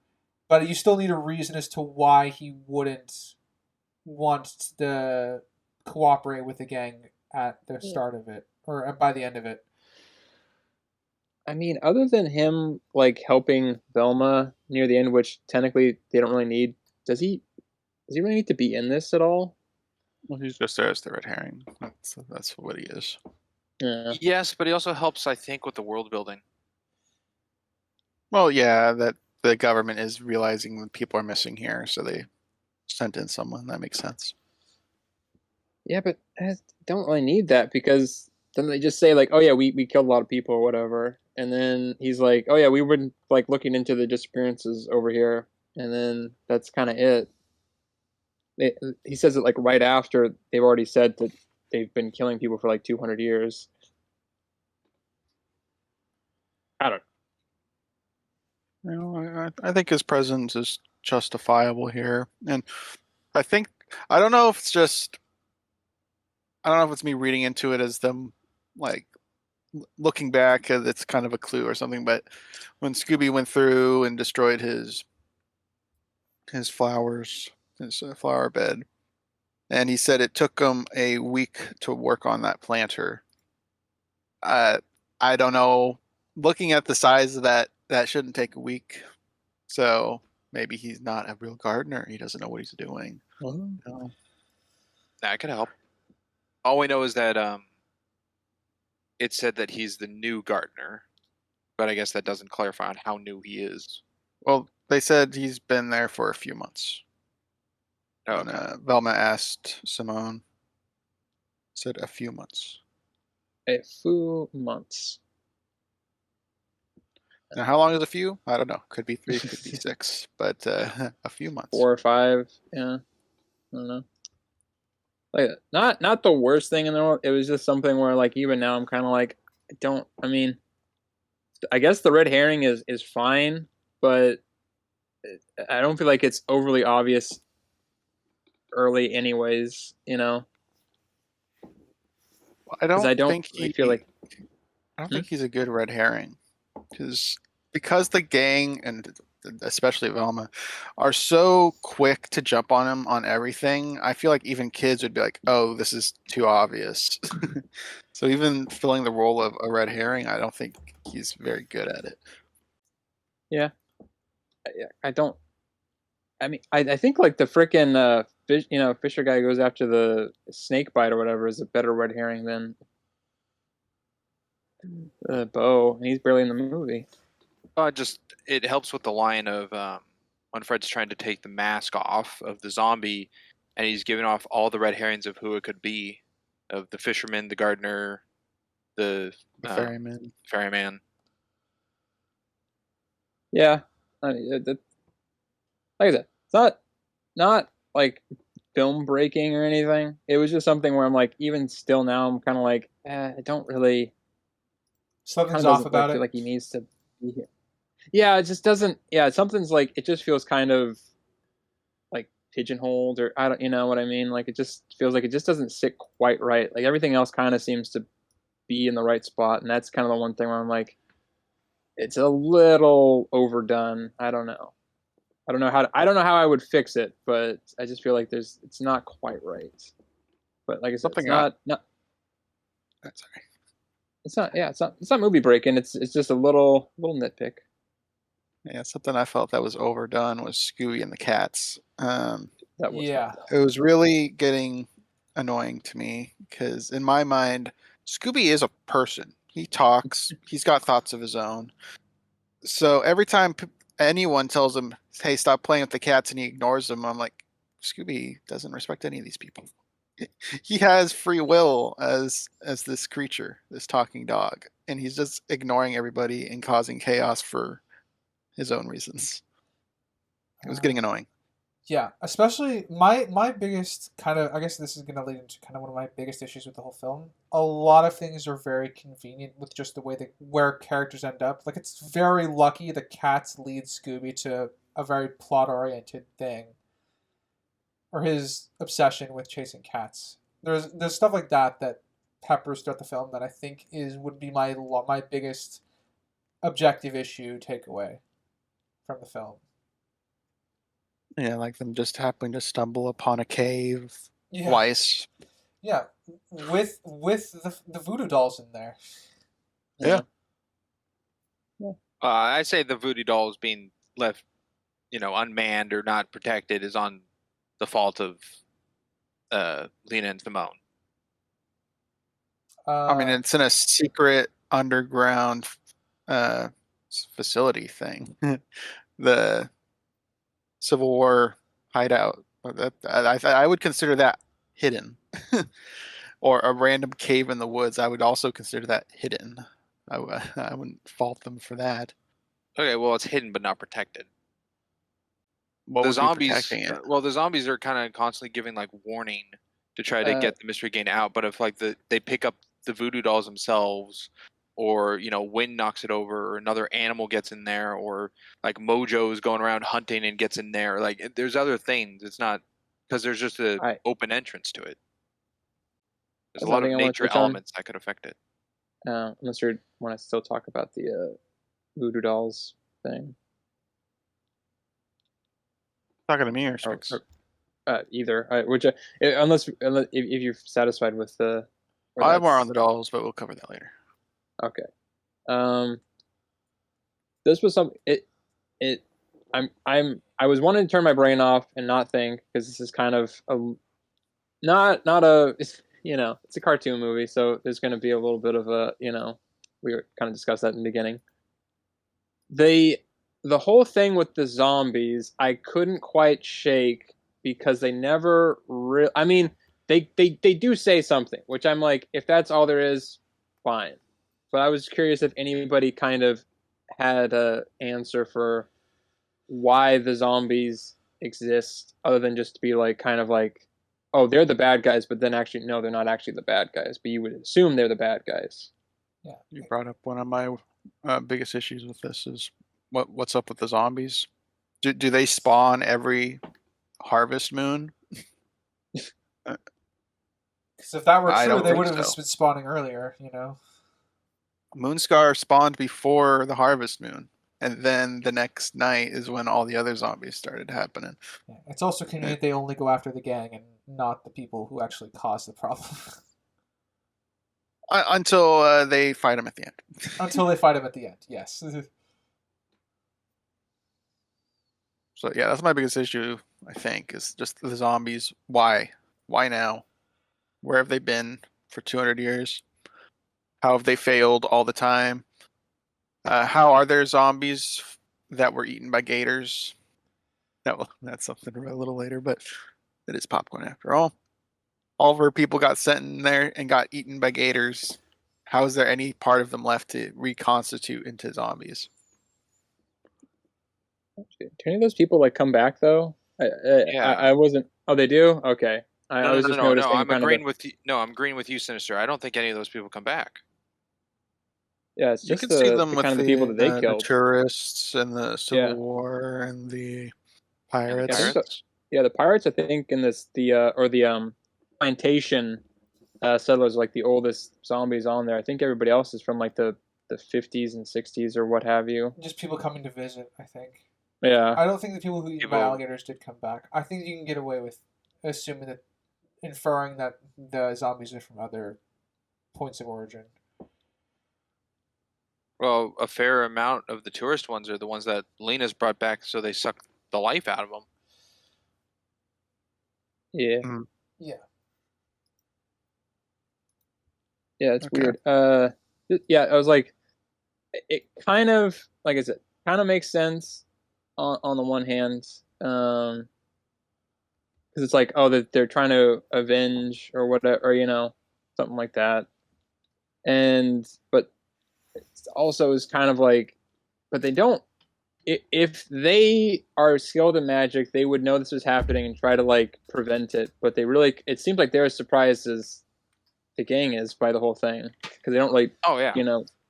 but you still need a reason as to why he wouldn't want to cooperate with the gang at the start of it or by the end of it. I mean, other than him like helping Velma near the end, which technically they don't really need, does he really need to be in this at all? Well, he's just there as the red herring. That's what he is. Yeah. Yes, but he also helps, I think, with the world building. Well, yeah, that the government is realizing that people are missing here, so they sent in someone. That makes sense. Yeah, but I don't really need that because then they just say like, "Oh yeah, we killed a lot of people or whatever," and then he's like, "Oh yeah, we were like looking into the disappearances over here," and then that's kind of it. He says it like right after they've already said that they've been killing people for like 200 years. I don't. I think his presence is justifiable here, and I think I don't know if it's just I don't know if it's me reading into it as them like looking back, it's kind of a clue or something. But when Scooby went through and destroyed his flowers, his flower bed, and he said it took him a week to work on that planter. Uh, I don't know. Looking at the size of that shouldn't take a week. So maybe he's not a real gardener. He doesn't know what he's doing. No. That could help. All we know is that it said that he's the new gardener, but I guess that doesn't clarify on how new he is. Well, they said he's been there for a few months. Oh, And, okay. Velma asked Simone. Said a few months. A few months. Now, how long is a few? I don't know. Could be 3, could be 6, but a few months. 4 or 5. Yeah, I don't know. Like, not the worst thing in the world. It was just something where, like, even now I'm kind of like, I don't. I mean, I guess the red herring is fine, but I don't feel like it's overly obvious early, anyways. You know, I because I don't don't think really feel like. I don't think he's a good red herring because the gang and especially Velma are so quick to jump on him on everything. I feel like even kids would be like, "Oh, this is too obvious." So even filling the role of a red herring, I don't think he's very good at it. Yeah, I don't. I mean, I think like the frickin' fish, Fisher guy goes after the snake bite or whatever is a better red herring than Bo, and he's barely in the movie. Just it helps with the line of when Fred's trying to take the mask off of the zombie, and he's giving off all the red herrings of who it could be, of the fisherman, the gardener, the The ferryman. ferryman. Yeah, I mean, like I said, it's not like film breaking or anything. It was just something where I'm like, even still now, I'm kind of like, I don't really. Something's Kind of off doesn't like about feel it. like he needs to be here. Yeah, it just doesn't. Yeah, something's like it just feels kind of like pigeonholed, or I don't, you know what I mean? Like it just feels like it just doesn't sit quite right. Like everything else kind of seems to be in the right spot, and that's kind of the one thing where I'm like, it's a little overdone. I don't know. I don't know how I would fix it, but I just feel like it's not quite right. But like I said, Something I, sorry. it's not movie breaking. It's just a little nitpick. Yeah, something I felt that was overdone was Scooby and the cats. That was Yeah. It was really getting annoying to me because in my mind, Scooby is a person. He talks. He's got thoughts of his own. So every time anyone tells him, "Hey, stop playing with the cats," and he ignores them, I'm like, Scooby doesn't respect any of these people. He has free will as this creature, this talking dog, and he's just ignoring everybody and causing chaos for his own reasons. It was getting annoying. Yeah, especially my biggest kind of, I guess this is going to lead into kind of one of my biggest issues with the whole film. A lot of things are very convenient with just the way that where characters end up. Like it's very lucky the cats lead Scooby to a very plot oriented thing, or his obsession with chasing cats. There's stuff like that that peppers throughout the film that I think is would be my biggest objective issue takeaway from the film. Yeah, like them just happening to stumble upon a cave Yeah, twice. yeah, with the voodoo dolls in there. Yeah. I say the voodoo dolls being left, unmanned or not protected is on the fault of Lena and Simone. I mean, it's in a secret underground uh, facility thing. The Civil War hideout. I would consider that hidden. Or a random cave in the woods. I would also consider that hidden. I wouldn't fault them for that. Okay, well, it's hidden but not protected. What The would be zombies, protecting it? well, the zombies are kind of constantly giving like warning to try to get the mystery game out. But if like they pick up the voodoo dolls themselves, or wind knocks it over, or another animal gets in there, or like Mojo is going around hunting and gets in there, like there's other things. It's not because there's just a open entrance to it. There's a lot of Nothing I want to nature touch on. elements that could affect it. Unless you want to still talk about the voodoo dolls thing. Talking to me or Spix? Either. Unless if you're satisfied with the. I have more on the dolls, but we'll cover that later. Okay. This was some I was wanting to turn my brain off and not think, because this is kind of not a it's a cartoon movie, so there's going to be a little bit of a we kind of discussed that in the beginning. The whole thing with the zombies I couldn't quite shake, because they never I mean they do say something, which I'm like, if that's all there is, fine. But I was curious if anybody kind of had a answer for why the zombies exist, other than just to be like kind of like, oh, they're the bad guys, but then actually no, they're not actually the bad guys, but you would assume they're the bad guys. Yeah. You brought up one of my biggest issues with this is what's up with the zombies? Do they spawn every harvest moon? Because if that were I true, don't they think would have so. been spawning earlier. Moonscar spawned before the harvest moon, and then the next night is when all the other zombies started happening. Yeah. It's also convenient they only go after the gang and not the people who actually caused the problem. Until they fight him at the end. Until they fight him at the end, yes. So yeah, that's my biggest issue, I think, is just the zombies. Why? Why now? Where have they been for 200 years? How have they failed all the time? How are there zombies that were eaten by gators? That's something a little later, but it is popcorn after all. All of our people got sent in there and got eaten by gators. How is there any part of them left to reconstitute into zombies? Do any of those people like come back though? Yeah. I wasn't. Oh, they do. Okay. I No, was no, just no, no, noticing. no. I'm kind agreeing of with you. No, I'm agreeing with you, Sinister. I don't think any of those people come back. yeah, it's You just can see them the with kind of the people that they the killed. tourists and the Civil Yeah, War and the And the I think pirates. so. pirates. Yeah, the pirates. I think in this the plantation settlers, like the oldest zombies on there. I think everybody else is from like the 50s and 60s or what have you. Just people coming to visit, I think. Yeah. I don't think the people who eat by People- alligators did come back. I think you can get away with assuming that, inferring that the zombies are from other points of origin. Well, a fair amount of the tourist ones are the ones that Lena's brought back, so they suck the life out of them. Yeah. Yeah. Yeah, it's Okay. weird. Yeah, I was like, it kind of, like I said, kind of makes sense on the one hand, because it's like, oh, that they're trying to avenge or whatever, or something like that, but it also is kind of like, but they don't. If they are skilled in magic, they would know this was happening and try to like prevent it. But it seems like they're as surprised as the gang is by the whole thing because they don't like, Oh yeah.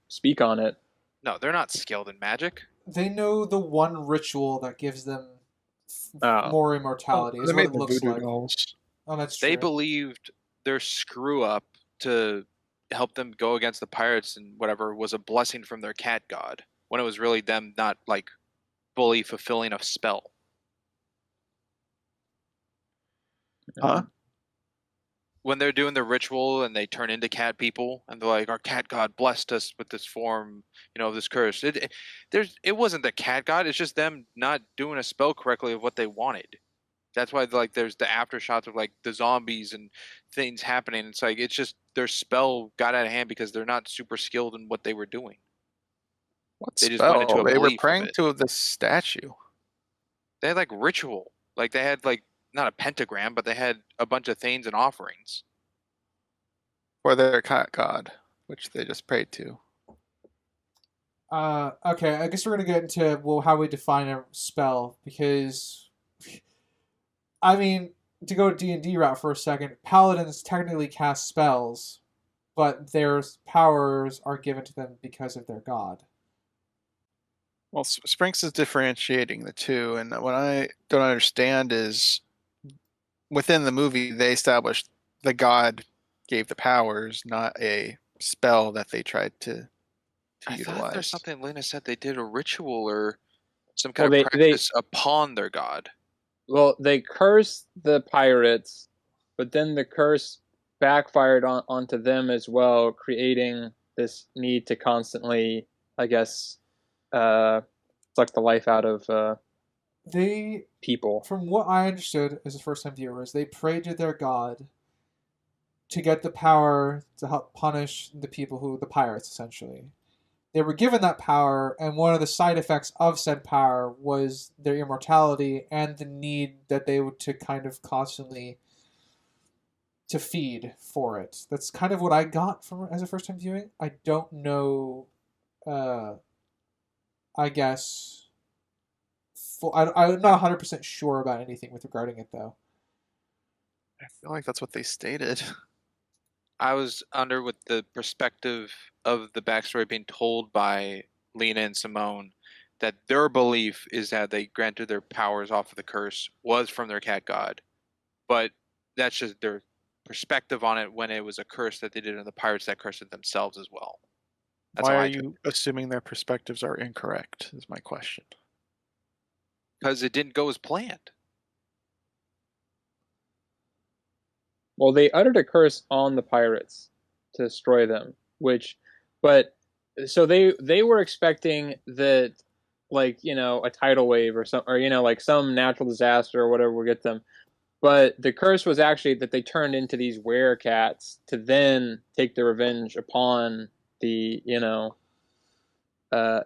speak on it. No, they're not skilled in magic. They know the one ritual that gives them Oh. more immortality. They Is what made it the looks voodoo like. dolls. Oh, that's true. They believed their screw up to help them go against the pirates and whatever was a blessing from their cat god, when it was really them not like fully fulfilling a spell. Huh? When they're doing the ritual and they turn into cat people and they're like, our cat god blessed us with this form, this curse. It wasn't the cat god. It's just them not doing a spell correctly of what they wanted. That's why like there's the aftershots of like the zombies and things happening. It's like it's just their spell got out of hand because they're not super skilled in what they were doing. What They just went into spell? a They were belief of praying it. to the statue. They had like ritual. Like they had like not a pentagram, but they had a bunch of things and offerings. For their cat god, which they just prayed to. Okay, I guess we're gonna get into how we define a spell, because I mean, to go D&D route for a second, paladins technically cast spells, but their powers are given to them because of their god. Well, Sprinks is differentiating the two, and what I don't understand is within the movie they established the god gave the powers, not a spell that they tried to I thought utilize. there's something Lena said they did a ritual or some Well, kind of practice upon their god. Well, they cursed the pirates, but then the curse backfired onto them as well, creating this need to constantly, I guess, suck the life out of They, people. from what I understood as a first-time viewers, they prayed to their god to get the power to help punish the people the pirates, essentially. They were given that power, and one of the side effects of said power was their immortality and the need that they would to kind of constantly to feed for it. That's kind of what I got from as a first time viewing. I don't know. Uh, I guess. I'm not 100% sure about anything with regarding it though. I feel like that's what they stated. I was under with the perspective of the backstory being told by Lena and Simone that their belief is that they granted their powers off of the curse was from their cat god, but that's just their perspective on it when it was a curse that they did in the pirates that cursed it themselves as well. That's Why how are I took you assuming their perspectives are incorrect? Is my question. because it didn't go as planned. Well, they uttered a curse on the pirates to destroy them, but so they were expecting that, like, a tidal wave or some, or like some natural disaster or whatever will get them. But the curse was actually that they turned into these werecats to then take their revenge upon the,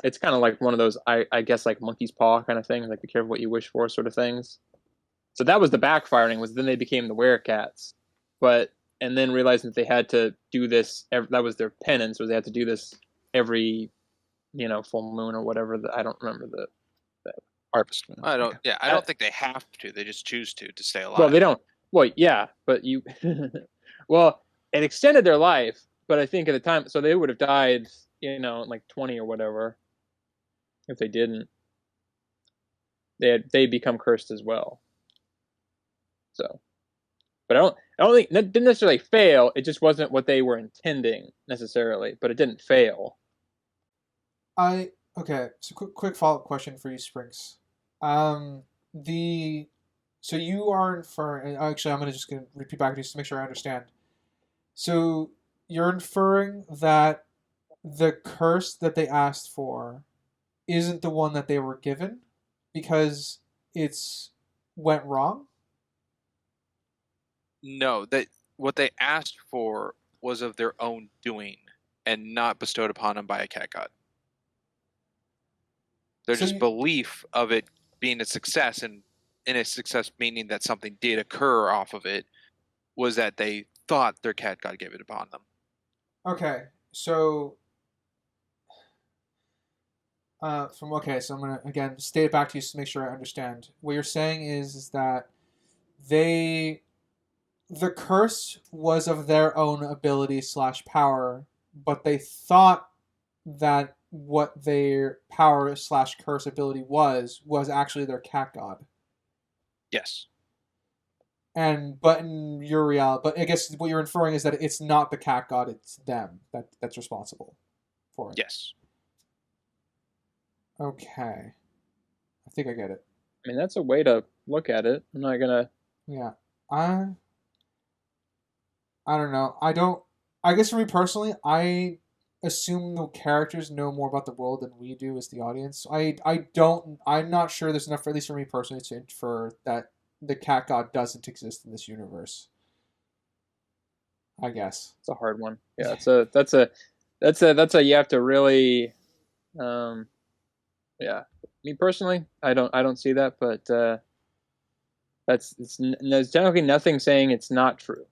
it's kind of like one of those, I guess, like monkey's paw kind of thing, like be careful what you wish for sort of things. So that was the backfiring, was then they became the werecats. And then realizing that they had to do this, that was their penance, was they had to do this every, full moon or whatever. I don't remember the Harvest Moon. I don't. Okay. Yeah, I don't think they have to. They just choose to stay alive. Well, they don't. Well, yeah, but you. Well, it extended their life, but I think at the time, so they would have died, like 20 or whatever, if they didn't. They become cursed as well. So, but I don't think it didn't necessarily fail. It just wasn't what they were intending necessarily, but it didn't fail. Okay. So quick follow up question for you, Springs. The so you are inferring. Actually, I'm gonna repeat back to you just to make sure I understand. So you're inferring that the curse that they asked for isn't the one that they were given because it's went wrong. No, that what they asked for was of their own doing and not bestowed upon them by a cat god. Their So just you, belief of it being a success, and in a success meaning that something did occur off of it, was that they thought their cat god gave it upon them. okay. So so I'm gonna again state it back to you to make sure I understand. What you're saying is that they the curse was of their own ability slash power, but they thought that what their power slash curse ability was actually their cat god. Yes. And but in your reality, but I guess what you're inferring is that it's not the cat god, it's them that's responsible for it. Yes. Okay, I think I get it. I mean, that's a way to look at it. I'm not gonna. Yeah, I I don't know. I don't. I guess for me personally, I assume the characters know more about the world than we do as the audience. I don't. I'm not sure there's enough, at least for me personally, to infer that the cat god doesn't exist in this universe. I guess. It's a hard one. Yeah, that's a you have to really, yeah. Me personally, I don't see that, but there's generally nothing saying it's not true.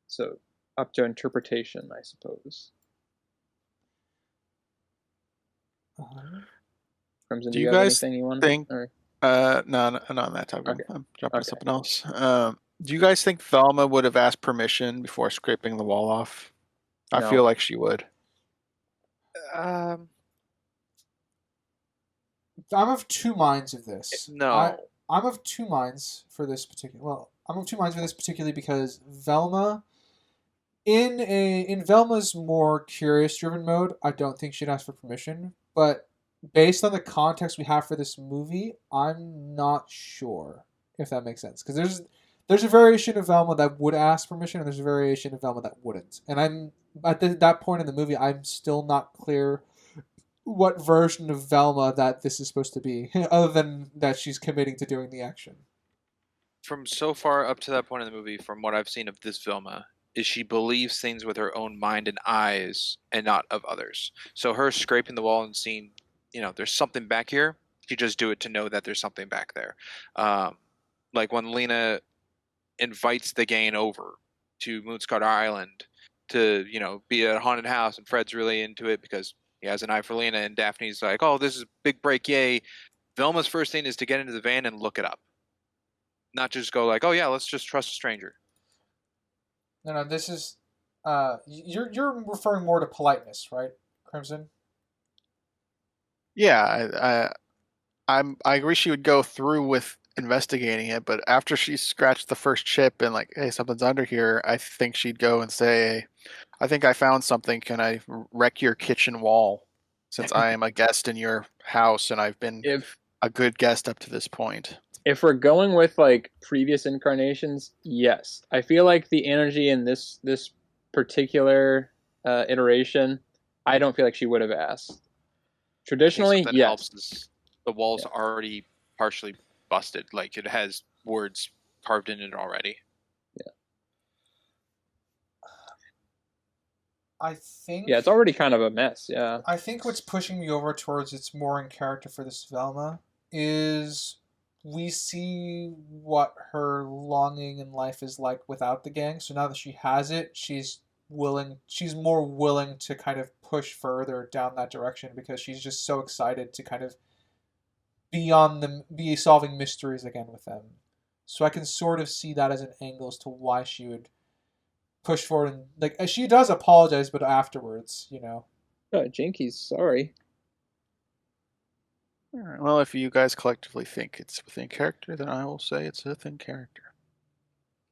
So up to interpretation, I suppose. Crimson, Do do you you have guys anything you want? think? Or? No, not on that topic. Okay. I'm jumping to Okay. something else. Do you guys think Velma would have asked permission before scraping the wall off? I No. feel like she would. I'm of two minds of this. No. I'm of two minds for this particular. Well, I'm of two minds for this particularly because Velma, in Velma's more curious driven mode, I don't think she'd ask for permission. But based on the context we have for this movie, I'm not sure if that makes sense because there's a variation of Velma that would ask permission and there's a variation of Velma that wouldn't. And I'm at that point in the movie, I'm still not clear what version of Velma that this is supposed to be, other than that she's committing to doing the action. From so far up to that point in the movie, from what I've seen of this Vilma, is she believes things with her own mind and eyes and not of others. So her scraping the wall and seeing, there's something back here, she just do it to know that there's something back there. Like when Lena invites the gang over to Moonscar Island to, be at a haunted house, and Fred's really into it because he has an eye for Lena, and Daphne's like, "Oh, this is a big break, yay!" Velma's first thing is to get into the van and look it up, not just go like, "Oh yeah, let's just trust a stranger." No, this is you're referring more to politeness, right, Crimson? Yeah, I agree she would go through with investigating it, but after she scratched the first chip and like, hey, something's under here, I think she'd go and say, I think I found something. Can I wreck your kitchen wall? Since I am a guest in your house and I've been If a good guest up to this point. if we're going with like previous incarnations, yes, I feel like the energy in this particular iteration, I don't feel like she would have asked. I think Traditionally, something yes. helps is the wall's already partially busted. Like it has words carved in it already. I think. Yeah, it's already kind of a mess. Yeah. I think what's pushing me over towards it's more in character for this Velma is we see what her longing in life is like without the gang. So now that she has it, she's more willing to kind of push further down that direction because she's just so excited to kind of be solving mysteries again with them. So I can sort of see that as an angle as to why she would push forward and like she does apologize, but afterwards, Oh, Jinkies, sorry. All right, well, if you guys collectively think it's within character, then I will say it's within character.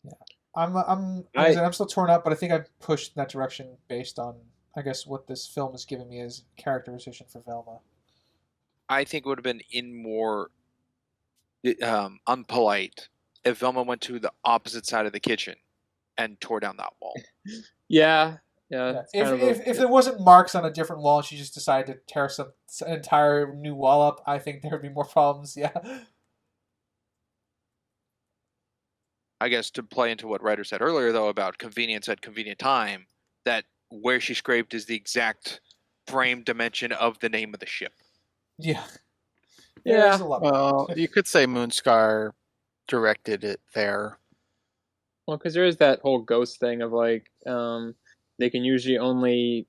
Yeah, I'm still torn up, but I think I pushed in that direction based on I guess what this film has given me as characterization for Velma. I think it would have been more unpolite if Velma went to the opposite side of the kitchen and tore down that wall. Yeah. Yeah. If there wasn't marks on a different wall, and she just decided to tear an entire new wall up, I think there would be more problems. Yeah. I guess to play into what Ryder said earlier, though, about convenience at convenient time, that where she scraped is the exact frame dimension of the name of the ship. Yeah. Yeah. Well, you could say Moonscar directed it there. Well, because there is that whole ghost thing of like, they can usually only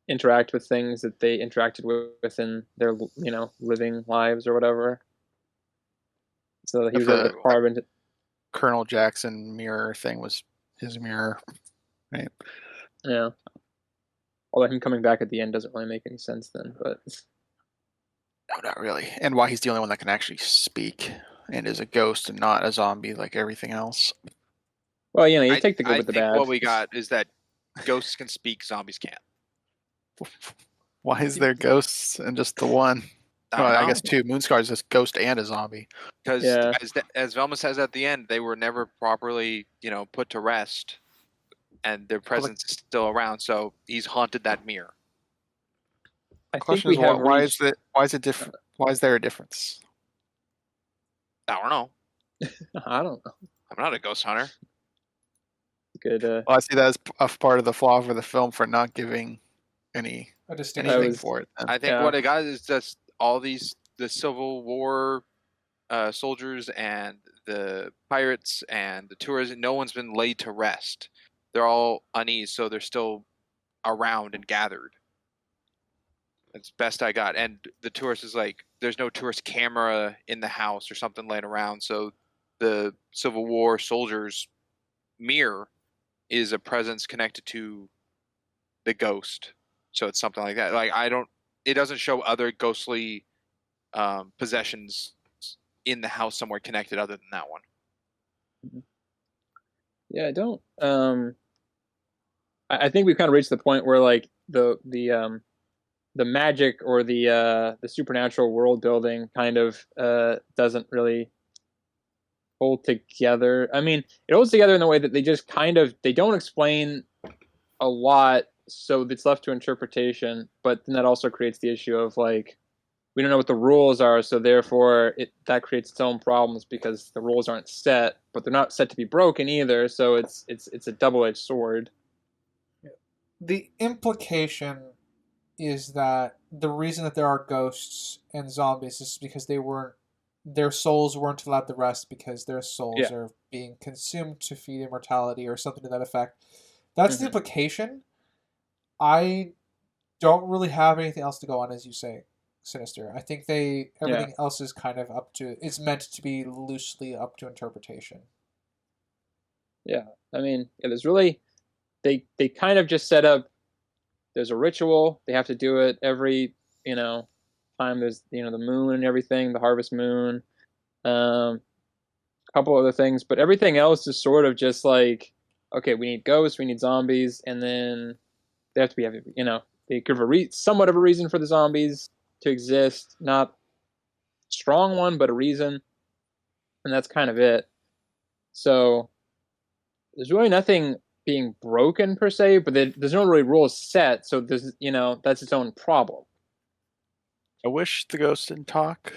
interact with things that they interacted with in their, living lives or whatever. So he was able to carve into. Colonel Jackson mirror thing was his mirror, right? Yeah. Although him coming back at the end doesn't really make any sense then, but. No, not really. And why he's the only one that can actually speak and is a ghost and not a zombie like everything else. Well, you take the good with the bad. I think what we got is that ghosts can speak, zombies can't. Why is there ghosts and just the one? I guess two. Moonscar is just ghost and a zombie. Because as Velma says at the end, they were never properly, put to rest, and their presence is still around. So he's haunted that mirror. The question is, why is it different? Why is there a difference? I don't know. I don't know. I'm not a ghost hunter. Good. Well, I see that as a part of the flaw for the film for not giving anything for it. Then. I think what it got is just all the Civil War soldiers and the pirates and the tourists. No one's been laid to rest. They're all uneasy, so they're still around and gathered. That's best I got. And the tourist is like, there's no tourist camera in the house or something laying around. So the Civil War soldiers' mirror is a presence connected to the ghost. So it's something like that. Like it doesn't show other ghostly possessions in the house somewhere connected other than that one. Yeah, I don't. I think we've kind of reached the point where like the magic or the supernatural world building kind of doesn't really hold together. I mean, it holds together in the way that they just they don't explain a lot, so it's left to interpretation. But then that also creates the issue of like we don't know what the rules are, so therefore that creates its own problems because the rules aren't set, but they're not set to be broken either. So it's a double-edged sword. The implication is that the reason that there are ghosts and zombies is because their souls weren't allowed to rest because their souls are being consumed to feed immortality or something to that effect. That's the implication. I don't really have anything else to go on, as you say, Sinister. I think everything else is kind of it's meant to be loosely up to interpretation. Yeah, I mean, there's really, they kind of just set up, there's a ritual, they have to do it every, time there's, the moon and everything, the harvest moon, a couple other things, but everything else is sort of just like, okay, we need ghosts, we need zombies, and then they have to be, they give somewhat of a reason for the zombies to exist, not a strong one, but a reason, and that's kind of it. So there's really nothing being broken per se, but there's no really rules set, so there's, that's its own problem. I wish the ghost didn't talk,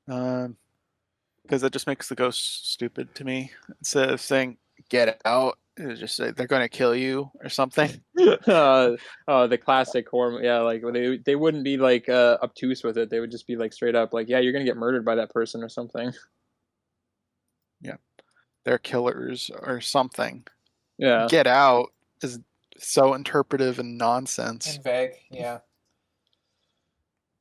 because it just makes the ghost stupid to me. Instead of saying "get out," it just say they're going to kill you or something. The classic horror, yeah, like they wouldn't be like obtuse with it. They would just be like straight up, like, yeah, you're going to get murdered by that person or something. Yeah, they're killers or something. Yeah, "Get out" is so interpretive and nonsense. And vague, yeah.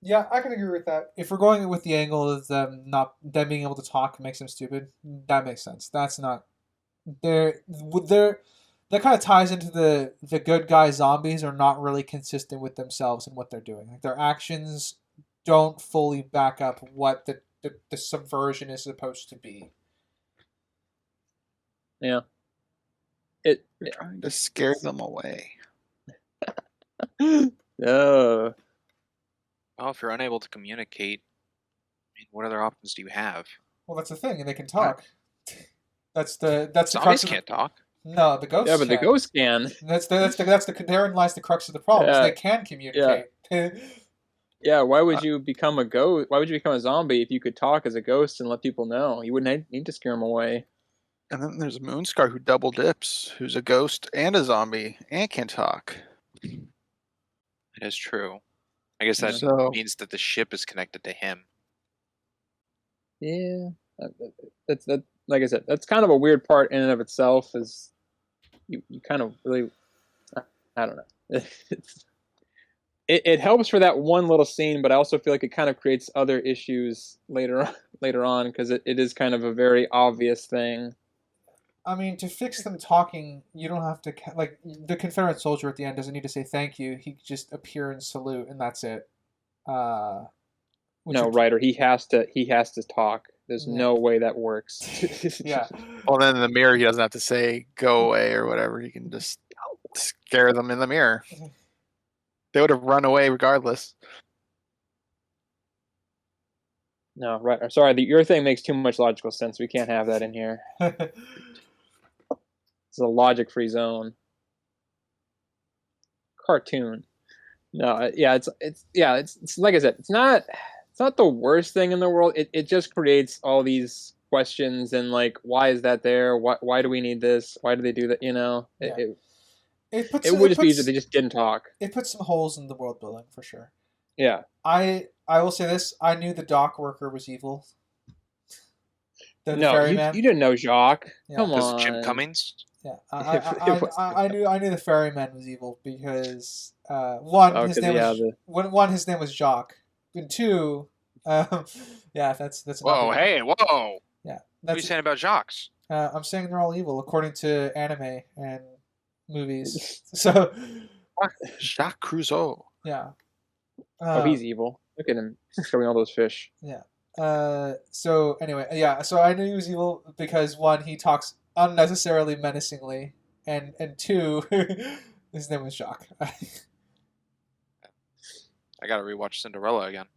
Yeah, I can agree with that. If we're going with the angle of them being able to talk makes them stupid, that makes sense. That's not that kind of ties into the good guy zombies are not really consistent with themselves and what they're doing. Like their actions don't fully back up what the subversion is supposed to be. Yeah. You're trying to scare them away. No. Well, if you're unable to communicate, I mean, what other options do you have? Well, that's the thing, and they can talk. That's the Zombies can't talk. No, the ghosts. Yeah, but can. the ghosts can. Therein lies the crux of the problem. Is they can communicate. Yeah. Why would you become a ghost? Why would you become a zombie if you could talk as a ghost and let people know? You wouldn't need to scare them away. And then there's Moonscar who double dips, who's a ghost and a zombie and can talk. It is true. I guess that means that the ship is connected to him. Yeah, that's like I said, that's kind of a weird part in and of itself. Is you kind of really, I don't know. It helps for that one little scene, but I also feel like it kind of creates other issues later on because it is kind of a very obvious thing. I mean, to fix them talking, you don't have to like the Confederate soldier at the end doesn't need to say thank you. He just appear and salute, and that's it. No, right? Or he has to talk. There's no way that works. Yeah. Well, then in the mirror, he doesn't have to say "go away" or whatever. He can just scare them in the mirror. They would have run away regardless. No, right. I'm sorry. Your thing makes too much logical sense. We can't have that in here. It's a logic-free zone. Cartoon. No, yeah, it's like I said, it's not the worst thing in the world. It just creates all these questions and like, why is that there? Why do we need this? Why do they do that? It would just be easier if they just didn't talk. It puts some holes in the world building for sure. Yeah. I will say this: I knew the dock worker was evil. The ferryman. You didn't know Jacques. Yeah. Come on, Jim Cummings. Yeah, I knew the ferryman was evil because one, his name was Jacques, and two, yeah, that's. Whoa, hey, whoa! Yeah, what are you saying about Jacques? I'm saying they're all evil according to anime and movies. So, Jacques Cousteau. Yeah. He's evil. Look at him showing all those fish. Yeah. So anyway, yeah. So I knew he was evil because one, he talks unnecessarily menacingly, and two, his name was Jacques. I gotta rewatch Cinderella again.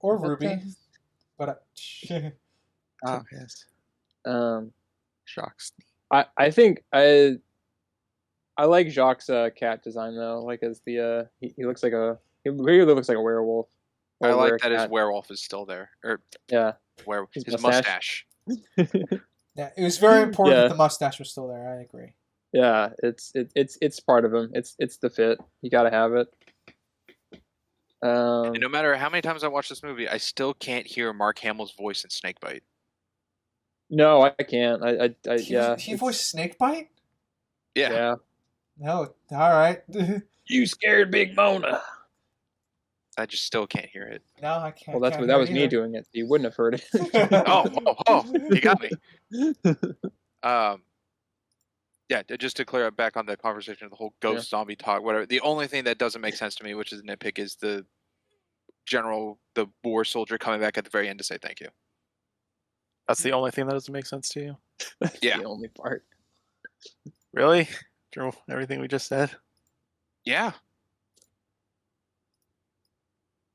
Or Ruby, but oh yes. Jacques. I think I like Jacques' cat design though. Like as the he looks like he really looks like a werewolf. I like that his werewolf is still there. His mustache. Yeah, it was very important that the mustache was still there. I agree. Yeah, it's part of him. It's the fit. You got to have it. And no matter how many times I watch this movie, I still can't hear Mark Hamill's voice in Snakebite. No, I can't. Yeah, He voiced Snakebite? Yeah. yeah. No, all right. You scared Big Mona. I just still can't hear it. No, I can't. Well, that was me doing it. You wouldn't have heard it. Oh, you got me. Yeah, just to clear up back on the conversation of the whole ghost zombie talk, whatever. The only thing that doesn't make sense to me, which is a nitpick, is the war soldier coming back at the very end to say thank you. That's the only thing that doesn't make sense to you? That's Yeah. the only part. Really? Through everything we just said? Yeah.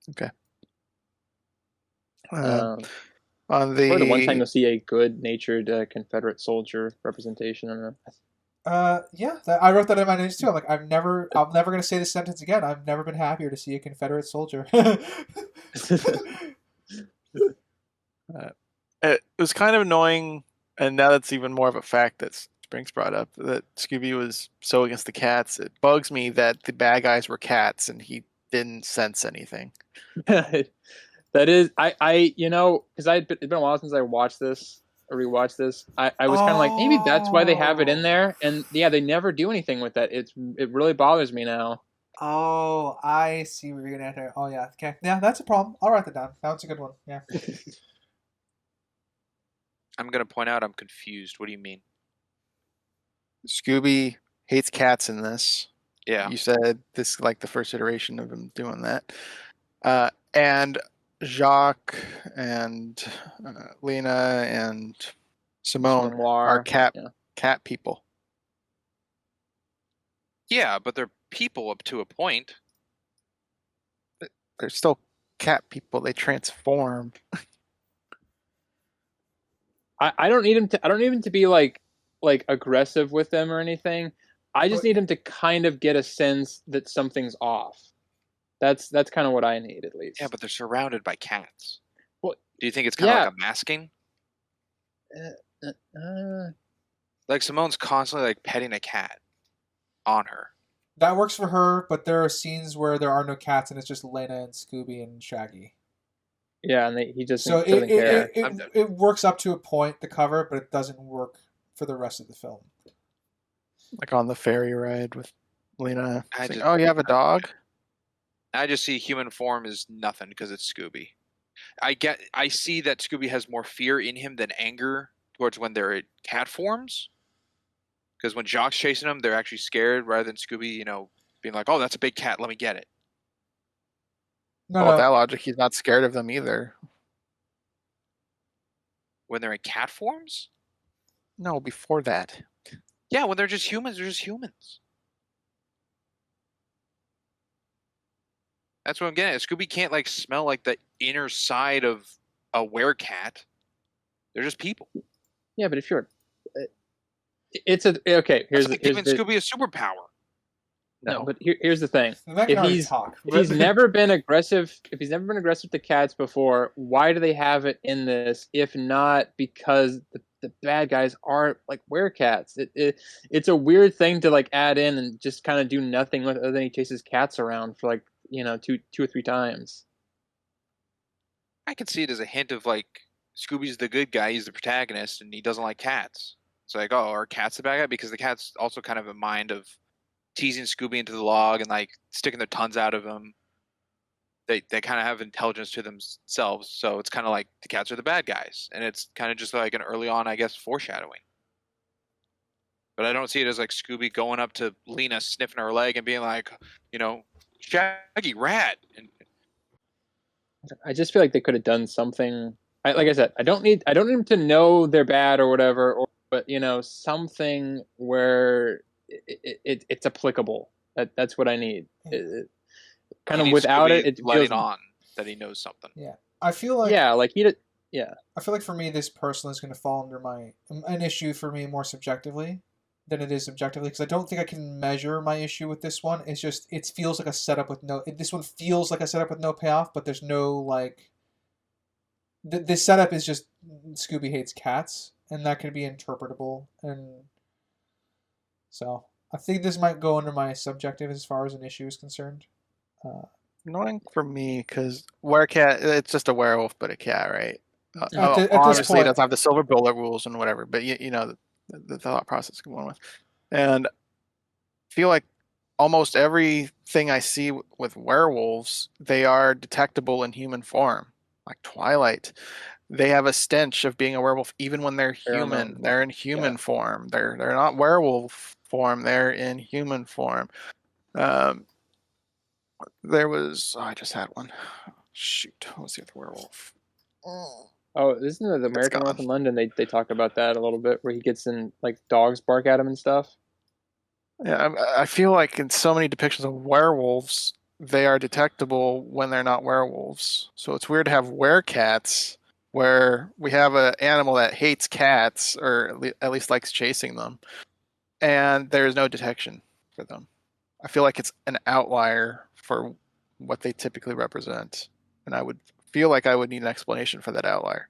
Okay. Um, On the or the one time you'll see a good-natured Confederate soldier representation. Yeah, I wrote that in my notes too. I'm like, I'm never gonna say this sentence again. I've never been happier to see a Confederate soldier. It was kind of annoying, and now that's even more of a fact that Sprinks brought up, that Scooby was so against the cats. It bugs me that the bad guys were cats and he didn't sense anything. That is, because it's been a while since I watched this or rewatched this. I was kind of like, maybe that's why they have it in there. And yeah, they never do anything with that. It really bothers me now. Oh, I see where you're gonna enter. Oh yeah, okay, yeah, that's a problem. I'll write that down. That's a good one. Yeah. I'm going to point out I'm confused. What do you mean? Scooby hates cats in this. Yeah. You said this is like the first iteration of him doing that. And Jacques and Lena and Simone are cat people. Yeah, but they're people up to a point. They're still cat people. They transform. I don't need him to. I don't need him to be like aggressive with them or anything. I just need him to kind of get a sense that something's off. That's kind of what I need, at least. Yeah, but they're surrounded by cats. Well, do you think it's kind of like a masking? Like Simone's constantly like petting a cat on her. That works for her, but there are scenes where there are no cats and it's just Lena and Scooby and Shaggy. Yeah, and he just so doesn't care. It works up to a point, the cover, but it doesn't work for the rest of the film. Like on the ferry ride with Lena. Oh, you have a dog? I just see human form as nothing because it's Scooby. I see that Scooby has more fear in him than anger towards when they're cat forms. Because when Jock's chasing them, they're actually scared rather than Scooby, being like, "Oh, that's a big cat. Let me get it." No, with that logic, he's not scared of them either. When they're in cat forms? No, before that. Yeah, when they're just humans, they're just humans. That's what I'm getting at. Scooby can't smell like the inner side of a werecat. They're just people. Yeah, but if you're, here's giving Scooby a superpower. No, but here's the thing. If he's never been aggressive, to cats before, why do they have it in this? If not because the bad guys aren't like werecats. It's a weird thing to add in and just kind of do nothing with, other than he chases cats around for 2 or 3 times. I can see it as a hint of Scooby's the good guy, he's the protagonist, and he doesn't like cats. It's like, oh, are cats the bad guy? Because the cat's also kind of a mind of teasing Scooby into the log and sticking their tongues out of him. They kind of have intelligence to themselves, so it's kind of like the cats are the bad guys, and it's kind of just like an early on, I guess, foreshadowing. But I don't see it as Scooby going up to Lena, sniffing her leg, and being like, Shaggy, rat. And I just feel like they could have done something. Like I said, I don't need them to know they're bad or whatever, but something where it's applicable. That's what I need. Kind of without Scooby it letting feels on that he knows something. Yeah, I feel like I feel like for me, this personally is going to fall under an issue for me more subjectively than it is objectively, because I don't think I can measure my issue with this one. It's just it feels like a setup with no. This one feels like a setup with no payoff, but there's no this setup is just Scooby hates cats, and that can be interpretable, and so I think this might go under my subjective as far as an issue is concerned. Annoying for me because werecat, it's just a werewolf but a cat, right? At this Obviously, it point, doesn't have the silver bullet rules and whatever, but you know the thought process going with. And I feel like almost everything I see with werewolves, they are detectable in human form. Like Twilight, they have a stench of being a werewolf even when they're human. Pheromone. They're in Yeah. human form. They're not werewolf form. They're in human form. Um, there was I just had one. Shoot, what was the other werewolf? Oh, isn't it the It's American Werewolf gone. in London? They talk about that a little bit, where he gets in like dogs bark at him and stuff. Yeah, I feel like in so many depictions of werewolves, they are detectable when they're not werewolves. So it's weird to have werecats where we have an animal that hates cats or at least likes chasing them, and there is no detection for them. I feel like it's an outlier for what they typically represent, and I would feel like I would need an explanation for that outlier.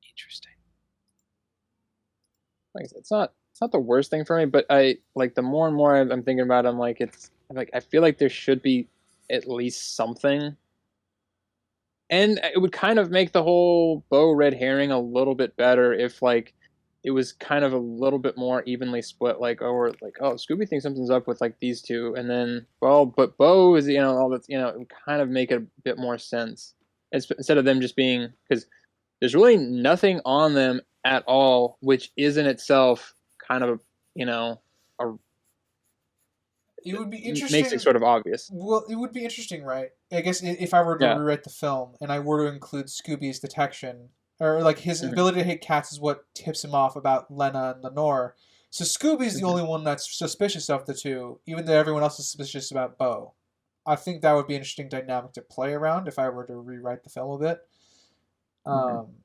Interesting. Like I said, it's not the worst thing for me, but I like the more and more I'm thinking about it, I'm like I feel like there should be at least something, and it would kind of make the whole Bo red herring a little bit better if like it was kind of a little bit more evenly split. Like or like oh Scooby thinks something's up with like these two, and then well but Bo is all that it would kind of make it a bit more sense instead of them just being because there's really nothing on them at all, which is in itself kind of a, it would be makes it interesting. sort of obvious. Well, it would be interesting, right? I guess if I were to Yeah. rewrite the film and I were to include Scooby's detection, or like his Mhm. ability to hate cats is what tips him off about Lena and Lenore. So Scooby's the Mhm. only one that's suspicious of the two, even though everyone else is suspicious about Bo. I think that would be an interesting dynamic to play around if I were to rewrite the film a bit. Mhm. Um,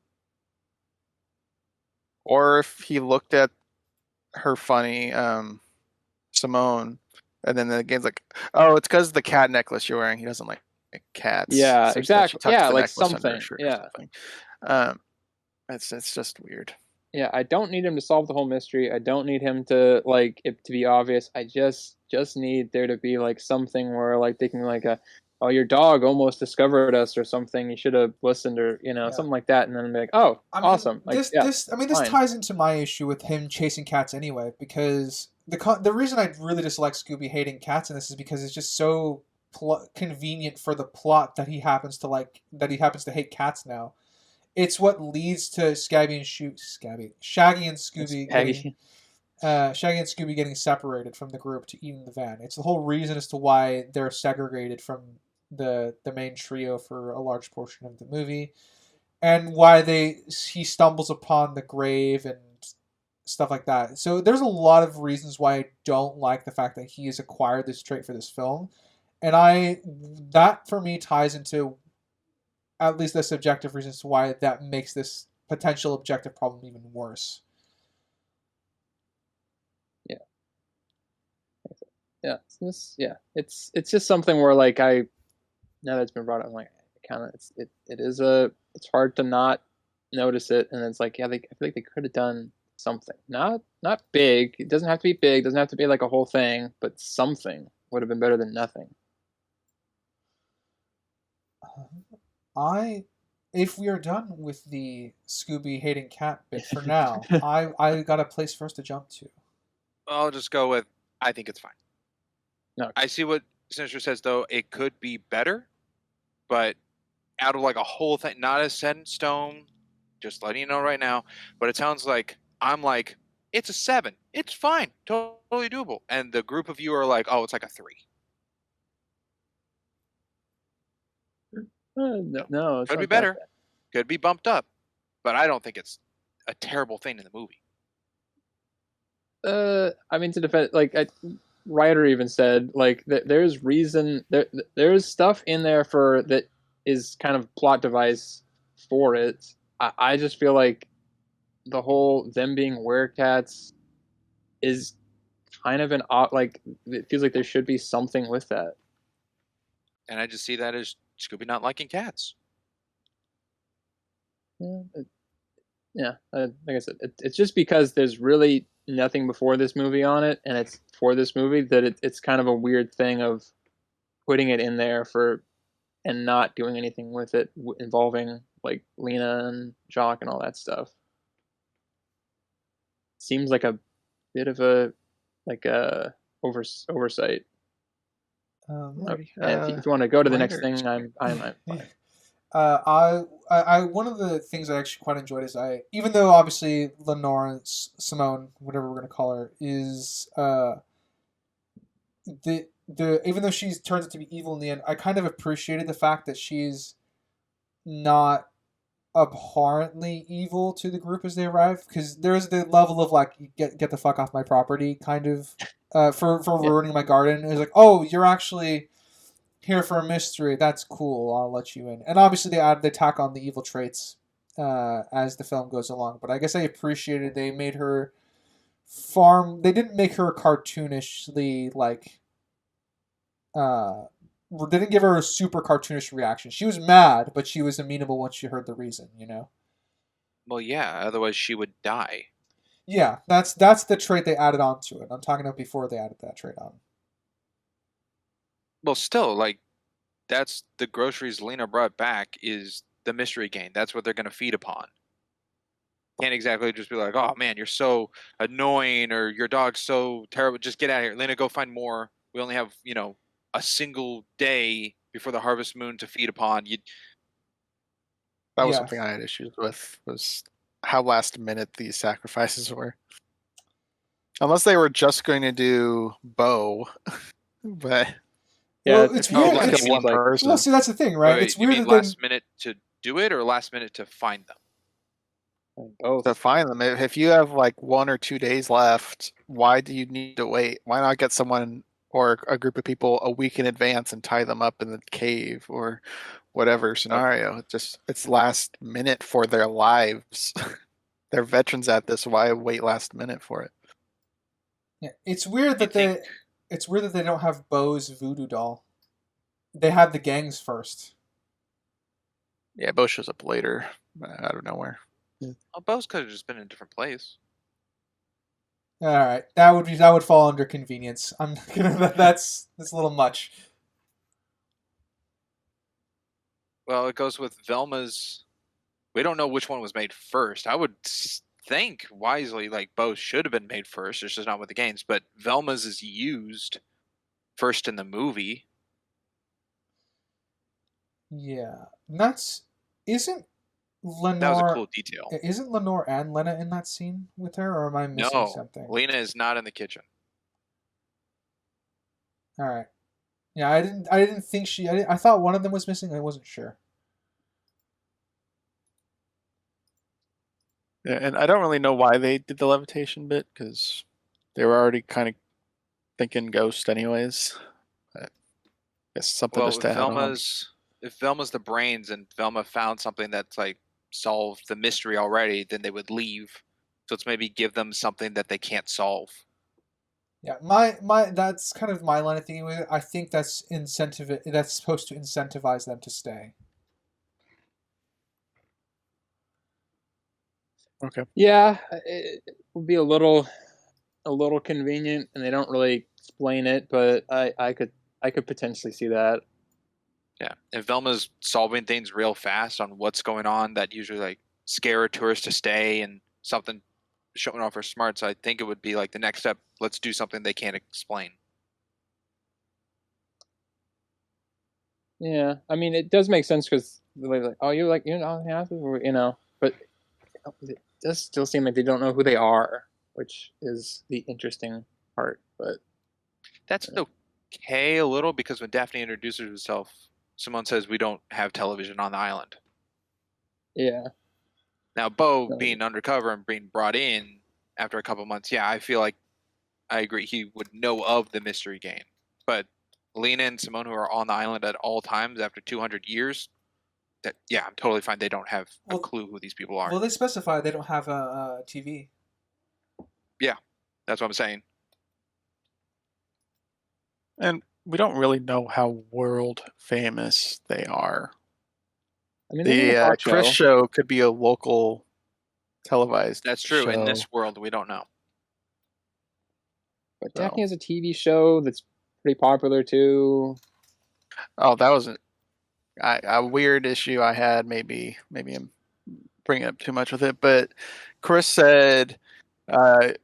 Or if he looked at her funny, Simone, and then the game's like, oh, it's because the cat necklace you're wearing. He doesn't like cats, Yeah, such that she exactly. tucks Yeah, the like necklace under her something. shirt or Yeah. something. Um, it's just weird. Yeah, I don't need him to solve the whole mystery. I don't need him to like it to be obvious. I just need there to be like something where like they can like oh your dog almost discovered us or something. You should have listened or yeah. something like that, and then be like, oh, I mean, awesome. Like yeah, this fine. ties into my issue with him chasing cats anyway, because the reason I really dislike Scooby hating cats in this is because it's just so convenient for the plot that he happens to hate cats now. It's what leads to Shaggy and It's Scooby getting Peggy. Shaggy and Scooby getting separated from the group to eat in the van. It's the whole reason as to why they're segregated from the main trio for a large portion of the movie, and why he stumbles upon the grave and stuff like that. So there's a lot of reasons why I don't like the fact that he has acquired this trait for this film, and that for me ties into at least the subjective reasons why that makes this potential objective problem even worse. Yeah. Yeah. It's just something where like I now that it's been brought up, I'm like kind of it's hard to not notice it, and it's like yeah, I feel like they could have done something, not big. It doesn't have to be big. Doesn't have to be like a whole thing, but something would have been better than nothing. I If we are done with the Scooby hating cat bit for now, I got a place for us to jump to. I'll just go with I think it's fine. No, I see what Sinister says though. It could be better, but out of like a whole thing, not as set in stone. Just letting you know right now. But it sounds like I'm like it's a 7. It's fine, totally doable. And the group of you are like, oh, it's like a 3. no, it's Could be not that better. Could be bumped up, but I don't think it's a terrible thing in the movie. bad. I mean, to defend, like, Ryder even said, like, there's reason there's stuff in there for that is kind of plot device for it. I just feel like the whole them being werecats is kind of an odd, like, it feels like there should be something with that. And I just see that as Scooby not liking cats. Yeah, like I said, it's just because there's really nothing before this movie on it, and it's for this movie that it's kind of a weird thing of putting it in there for and not doing anything with it involving like Lena and Jock and all that stuff. Seems like a bit of a like a oversight. Alrighty. And if you want to go to the next Writers. thing, I'm fine. One of the things I actually quite enjoyed is even though obviously Lenore Simone, whatever we're gonna call her, is the even though she turns out to be evil in the end, I kind of appreciated the fact that she's not abhorrently evil to the group as they arrive, because there's the level of like, get the fuck off my property kind of for ruining my garden. It's like, oh, you're actually here for a mystery. That's cool. I'll let you in. And obviously they tack on the evil traits as the film goes along. But I guess I appreciated they made her farm. They didn't make her cartoonishly like. They didn't give her a super cartoonish reaction. She was mad, but she was amenable once she heard the reason. You know. Well, yeah. Otherwise, she would die. Yeah, that's the trait they added on to it. I'm talking about before they added that trait on. Well, still, like, that's the groceries Lena brought back is the mystery game. That's what they're going to feed upon. Can't exactly just be like, oh man, you're so annoying, or your dog's so terrible. Just get out of here, Lena. Go find more. We only have, a single day before the harvest moon to feed upon. That was Yeah. something I had issues with, was how last minute these sacrifices were. Unless they were just going to do Bo, but Yeah, Well, it it's feels weird. like kill you one mean- person. Well, see, that's the thing, right? Wait, It's you weird mean that last minute to do it, or last minute to find them? both. To find them, if you have like 1 or 2 days left, why do you need to wait? Why not get someone or a group of people a week in advance and tie them up in the cave or whatever scenario? It's last minute for their lives. They're veterans at this. Why wait last minute for it? Yeah, it's weird You that think? they don't have Bo's voodoo doll. They had the gangs first. Yeah, Bo shows up later out of nowhere. Well, Bose could have just been in a different place. All right, that would fall under convenience. I'm that's a little much. Well, it goes with Velma's. We don't know which one was made first. I would think wisely, like Bose should have been made first. It's just not with the games. But Velma's is used first in the movie. Yeah, isn't Lenore. That was a cool detail. Isn't Lenore and Lena in that scene with her, or am I missing No, something? Lena is not in the kitchen. All right. Yeah, I didn't think I thought one of them was missing. I wasn't sure. Yeah, and I don't really know why they did the levitation bit, because they were already kind of thinking ghost anyways. But I guess something Well, just to add on. if Velma's the brains and Velma found something that's like solved the mystery already, then they would leave. So let's maybe give them something that they can't solve. Yeah, my that's kind of my line of thinking with it. I think that's incentive. That's supposed to incentivize them to stay. Okay. Yeah, it would be a little convenient, and they don't really explain it, but I could potentially see that. Yeah, if Velma's solving things real fast on what's going on, that usually like scare a tourist to stay and something showing off her smarts. I think it would be like the next step. Let's do something they can't explain. Yeah, I mean, it does make sense because they're like, oh, you're not happy, but it does still seem like they don't know who they are, which is the interesting part. But That's okay a little, because when Daphne introduces herself, Simone says we don't have television on the island. yeah, Now, Bo No. being undercover and being brought in after a couple months, yeah, I feel like I agree he would know of the mystery game. But Lena and Simone, who are on the island at all times after 200 years, yeah, I'm totally fine. They don't have a Well- clue who these people are. Well, they specify they don't have a TV. That's what I'm saying. And we don't really know how world famous they are. I mean, they need a The talk Chris show could be a local televised That's true. In show. this world, we don't know. but so- Daphne has a TV show that's pretty popular too. Oh, that wasn't. a weird issue I had. Maybe I'm bringing up too much with it, but Chris said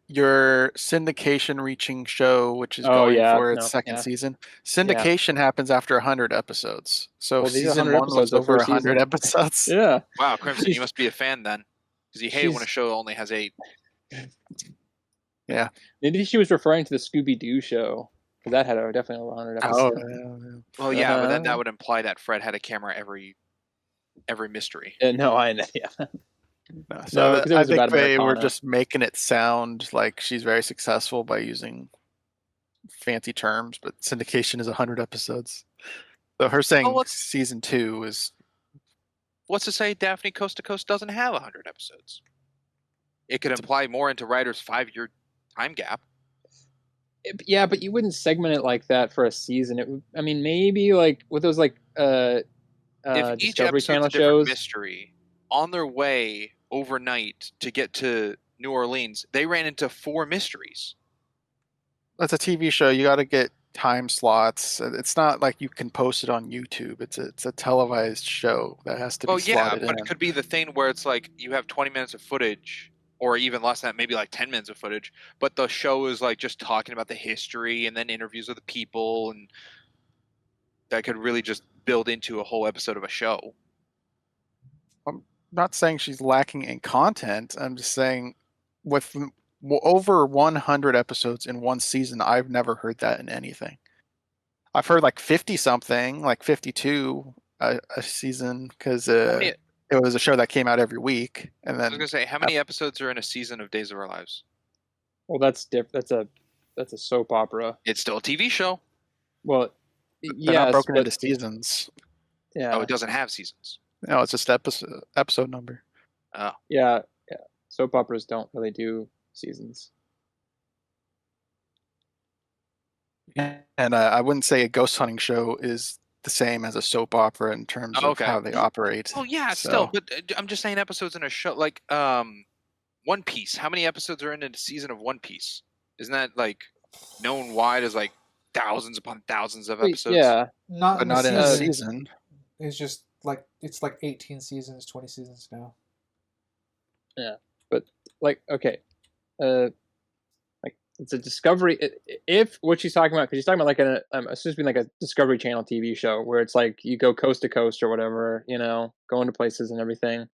your syndication reaching show, which is Oh going yeah, for its no, second yeah, season, yeah. syndication happens after 100 episodes. So Well, these are season 100 one was episodes of over first 100 season. episodes. Yeah. Wow, Crimson, you She's- must be a fan then, because you hate it when a she's show only has 8. Yeah. maybe she was referring to the Scooby-Doo show because that had definitely over 100 Oh, episodes. Well, yeah, but then that Uh-huh. would imply that Fred had a camera every mystery. No, I know. Yeah. no. So No, because it I was think about they were Americana. just making it sound like she's very successful by using fancy terms, but syndication is 100 episodes. So her Well, saying season 2 is what's to say Daphne Coast to Coast doesn't have 100 episodes? It could imply more into writer's 5-year time gap. Yeah, but you wouldn't segment it like that for a season. It would, I mean, maybe like with those like If each Discovery episode's Channel a different shows. mystery, on their way overnight to get to New Orleans, they ran into 4 mysteries. that's a TV show. You got to get time slots. It's not like you can post it on YouTube. It's a televised show that has to be Well, yeah, slotted but in. it could be the thing where it's like you have 20 minutes of footage, or even less than that, maybe like 10 minutes of footage, but the show is like just talking about the history and then interviews with the people, and that could really just build into a whole episode of a show. I'm not saying she's lacking in content. I'm just saying with over 100 episodes in one season, I've never heard that in anything. I've heard like 50 something, like 52 a season because How many, it was a show that came out every week, and I was then gonna say, how many episodes are in a season of Days of Our Lives? Well, that's different. That's a soap opera. It's still a TV show. Well, they're not yes, broken but into seasons. Oh, yeah, it doesn't have seasons. No, it's just episode number. Oh, yeah. Soap operas don't really do seasons. And I wouldn't say a ghost hunting show is the same as a soap opera in terms of okay. how they operate. Oh yeah, still, but I'm just saying episodes in a show like One Piece. How many episodes are in a season of One Piece? Isn't that like known wide as like thousands upon thousands of episodes? Yeah, Not but in not a in a season. season. It's just like it's like 18 seasons, 20 seasons now. but like okay, like it's a Discovery. If what she's talking about, because she's talking about like I'm assuming like a Discovery Channel TV show where it's like you go coast to coast or whatever, going to places and everything.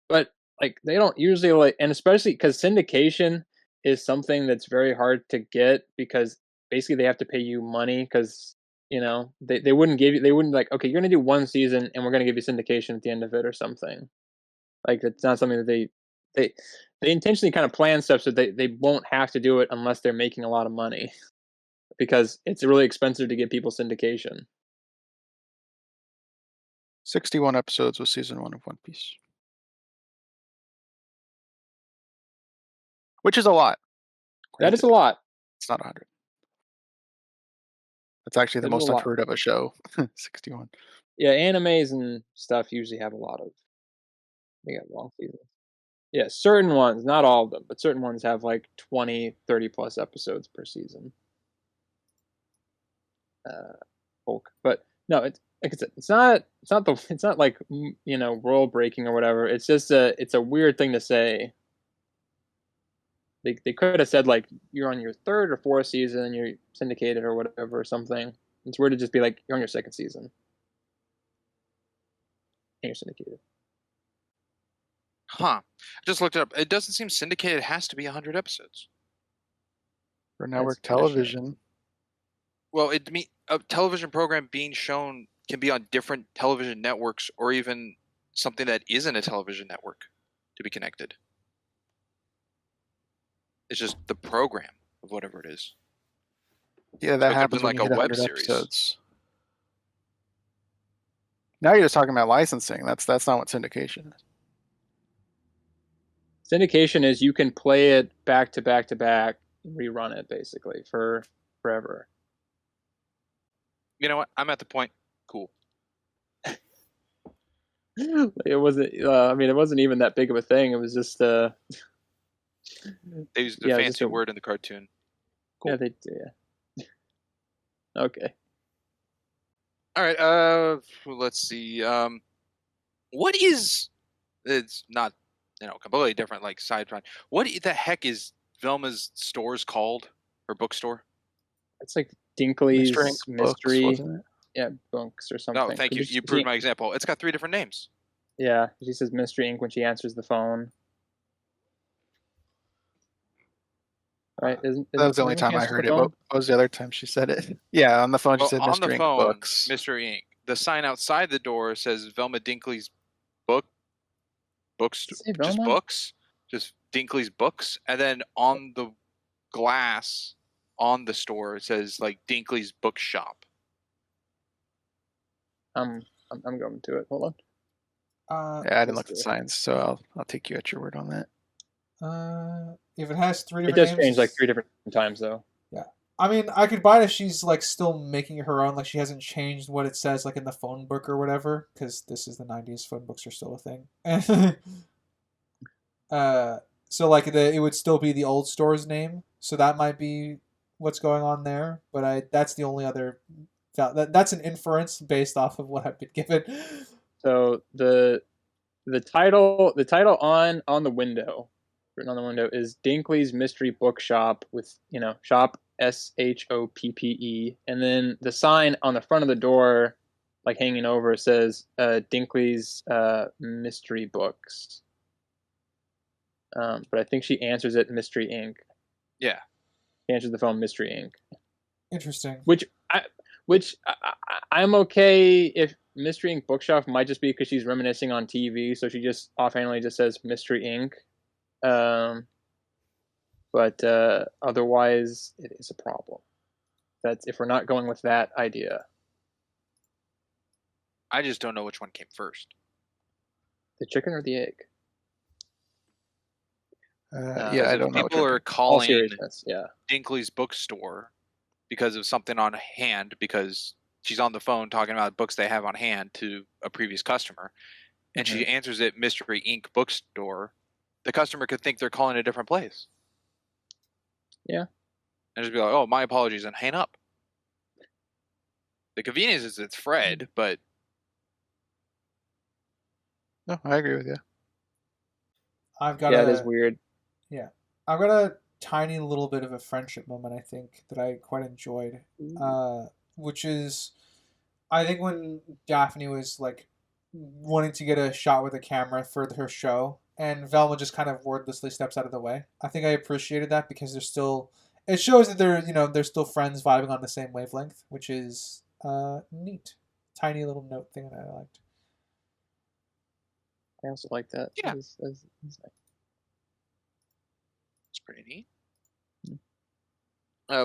But like they don't usually like, and especially because syndication is something that's very hard to get because basically they have to pay you money because they wouldn't give you, they wouldn't like, okay, you're gonna do one season and we're gonna give you syndication at the end of it or something. Like it's not something that they they intentionally kind of plan stuff so they won't have to do it unless they're making a lot of money because it's really expensive to get people syndication. 61 episodes was season 1 of One Piece, which is a lot. That is a lot. It's not 100. It's actually the It is a most I've lot. heard of a show. 61. Yeah, animes and stuff usually have a lot of. They got long seasons. Yeah, certain ones, not all of them, but certain ones have like 20, 30 plus episodes per season. Hulk, but no, it's like I said, it's not like world breaking or whatever. It's just it's a weird thing to say. They could have said like you're on your 3rd or 4th season and you're syndicated or whatever or something. It's weird to just be like you're on your 2nd season and you're syndicated. Huh. I just looked it up. It doesn't seem syndicated has to be 100 episodes. For network That's kinda television. Well, a television program being shown can be on different television networks or even something that isn't a television network to be connected. It's just the program of whatever it is. Yeah, that So it could've happens been when like you a hit web 100 series. episodes. Now you're just talking about licensing. That's not what syndication is. Syndication is you can play it back to back to back, rerun it basically for forever. You know what? I'm at the point. Cool. It wasn't. I mean, it wasn't even that big of a thing. It was just. They used a Yeah, just fancy a- word in the cartoon. Cool. Yeah, they. Yeah. Okay. All right. Let's see. What is? It's not, completely different. Like side track. What the heck is Velma's stores called? Her bookstore? It's like Mr. Ink Dinkley's books, Mystery, wasn't it? yeah, books or No, something. thank you. You proved my example. It's got 3 different names. Yeah, she says Mystery Inc. when she answers the phone. Right? That Isn't was the only something when she time I answers the heard it. What phone? was the other time she said it? Yeah, on the phone she Well, said on the Mr. Ink phone, books. Mr. Ink. The sign outside the door says Velma Dinkley's book, books, Does it say just Velma? books, just Dinkley's books, and then on the glass on the store it says like Dinkley's bookshop. I'm going to it. Hold on. Yeah, I didn't Let's look at see. signs, so I'll take you at your word on that. If it has 3 It different does names, change like 3 different times though. yeah. I mean, I could buy it if she's like still making her own, like she hasn't changed what it says like in the phone book or whatever, because this is the '90s. Phone books are still a thing. uh, so like it would still be the old store's name, so that might be what's going on there. But that's the only other that's an inference based off of what I've been given. So the title on the window, written on the window, is Dinkley's Mystery Bookshop with shop SHOPPE, and then the sign on the front of the door, like hanging over, says Dinkley's Mystery Books. But I think she answers it Mystery Inc. Yeah. She answers the phone Mystery Inc. Interesting. Which I'm okay if Mystery Inc. Bookshop might just be because she's reminiscing on TV, so she just offhandedly just says Mystery Inc. But otherwise, it is a problem. That's if we're not going with that idea. I just don't know which one came first. The chicken or the egg? Yeah, I don't know. People are All calling seriousness, yeah. Dinkley's bookstore because of something on hand, because she's on the phone talking about books they have on hand to a previous customer, and she answers it Mystery Inc. bookstore. The customer could think they're calling a different place. Yeah. And just be like, oh, my apologies, and hang up. The convenience is it's Fred, but No, I agree with you. I've got it is weird. Yeah, I've got a tiny little bit of a friendship moment I think that I quite enjoyed, which is I think when Daphne was like wanting to get a shot with a camera for her show, and Velma just kind of wordlessly steps out of the way. I think I appreciated that because they're still. It shows that they're still friends vibing on the same wavelength, which is neat. Tiny little note thing that I liked. I also like that. Yeah. That's nice. it's pretty neat.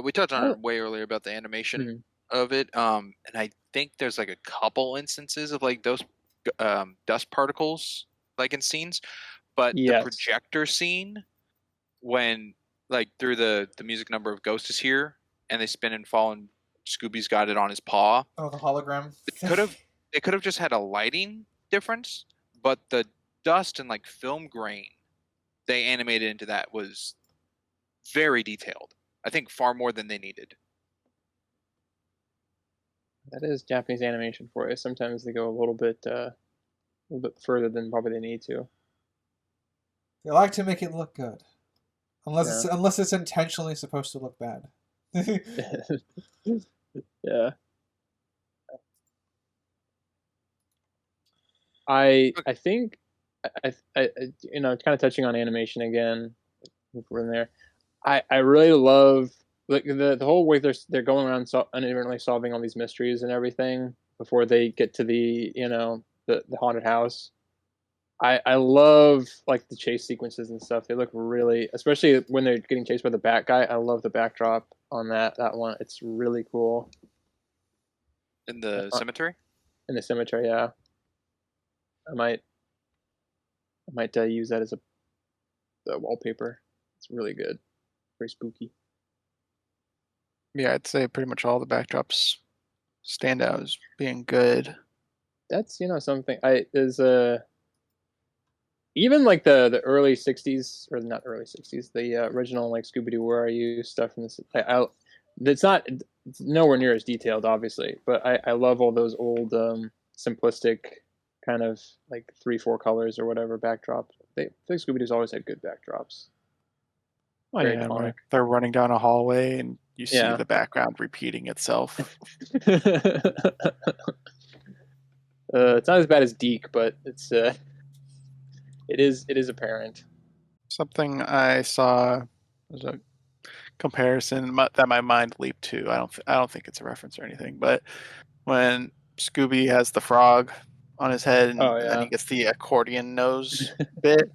We touched on it way earlier about the animation of it, and I think there's like a couple instances of like those dust particles like in scenes, but the projector scene when like through the music number of Ghost is Here and they spin and fall and Scooby's got it on his paw. Oh, the hologram. It could have just had a lighting difference, but the dust and like film grain they animated into that was very detailed. I think far more than they needed. That is Japanese animation for you. Sometimes they go a little bit further than probably they need to. They like to make it look good, unless it's intentionally supposed to look bad. Yeah. I think I kind of touching on animation again. If we're in there, I really love like the whole way they're going around uninadvertently solving all these mysteries and everything before they get to the the haunted house. I love like the chase sequences and stuff. They look really, especially when they're getting chased by the bat guy. I love the backdrop on that one. It's really cool. In the cemetery? In the cemetery, yeah. I might use that as a wallpaper. It's really good. Very spooky. Yeah, I'd say pretty much all the backdrops stand out as being good. That's something. There's even like the early '60s or not early '60s, the original like Scooby-Doo Where Are You stuff from this. It's nowhere near as detailed, obviously, but I love all those old simplistic kind of like 3-4 colors or whatever backdrop. I think Scooby-Doo's always had good backdrops. Oh Very yeah, iconic. where they're running down a hallway and you see Yeah. the background repeating itself. It's not as bad as Deke, but it is apparent. Something I saw was a comparison that my mind leaped to. I don't think it's a reference or anything, but when Scooby has the frog on his head Oh and then yeah. he gets the accordion nose bit,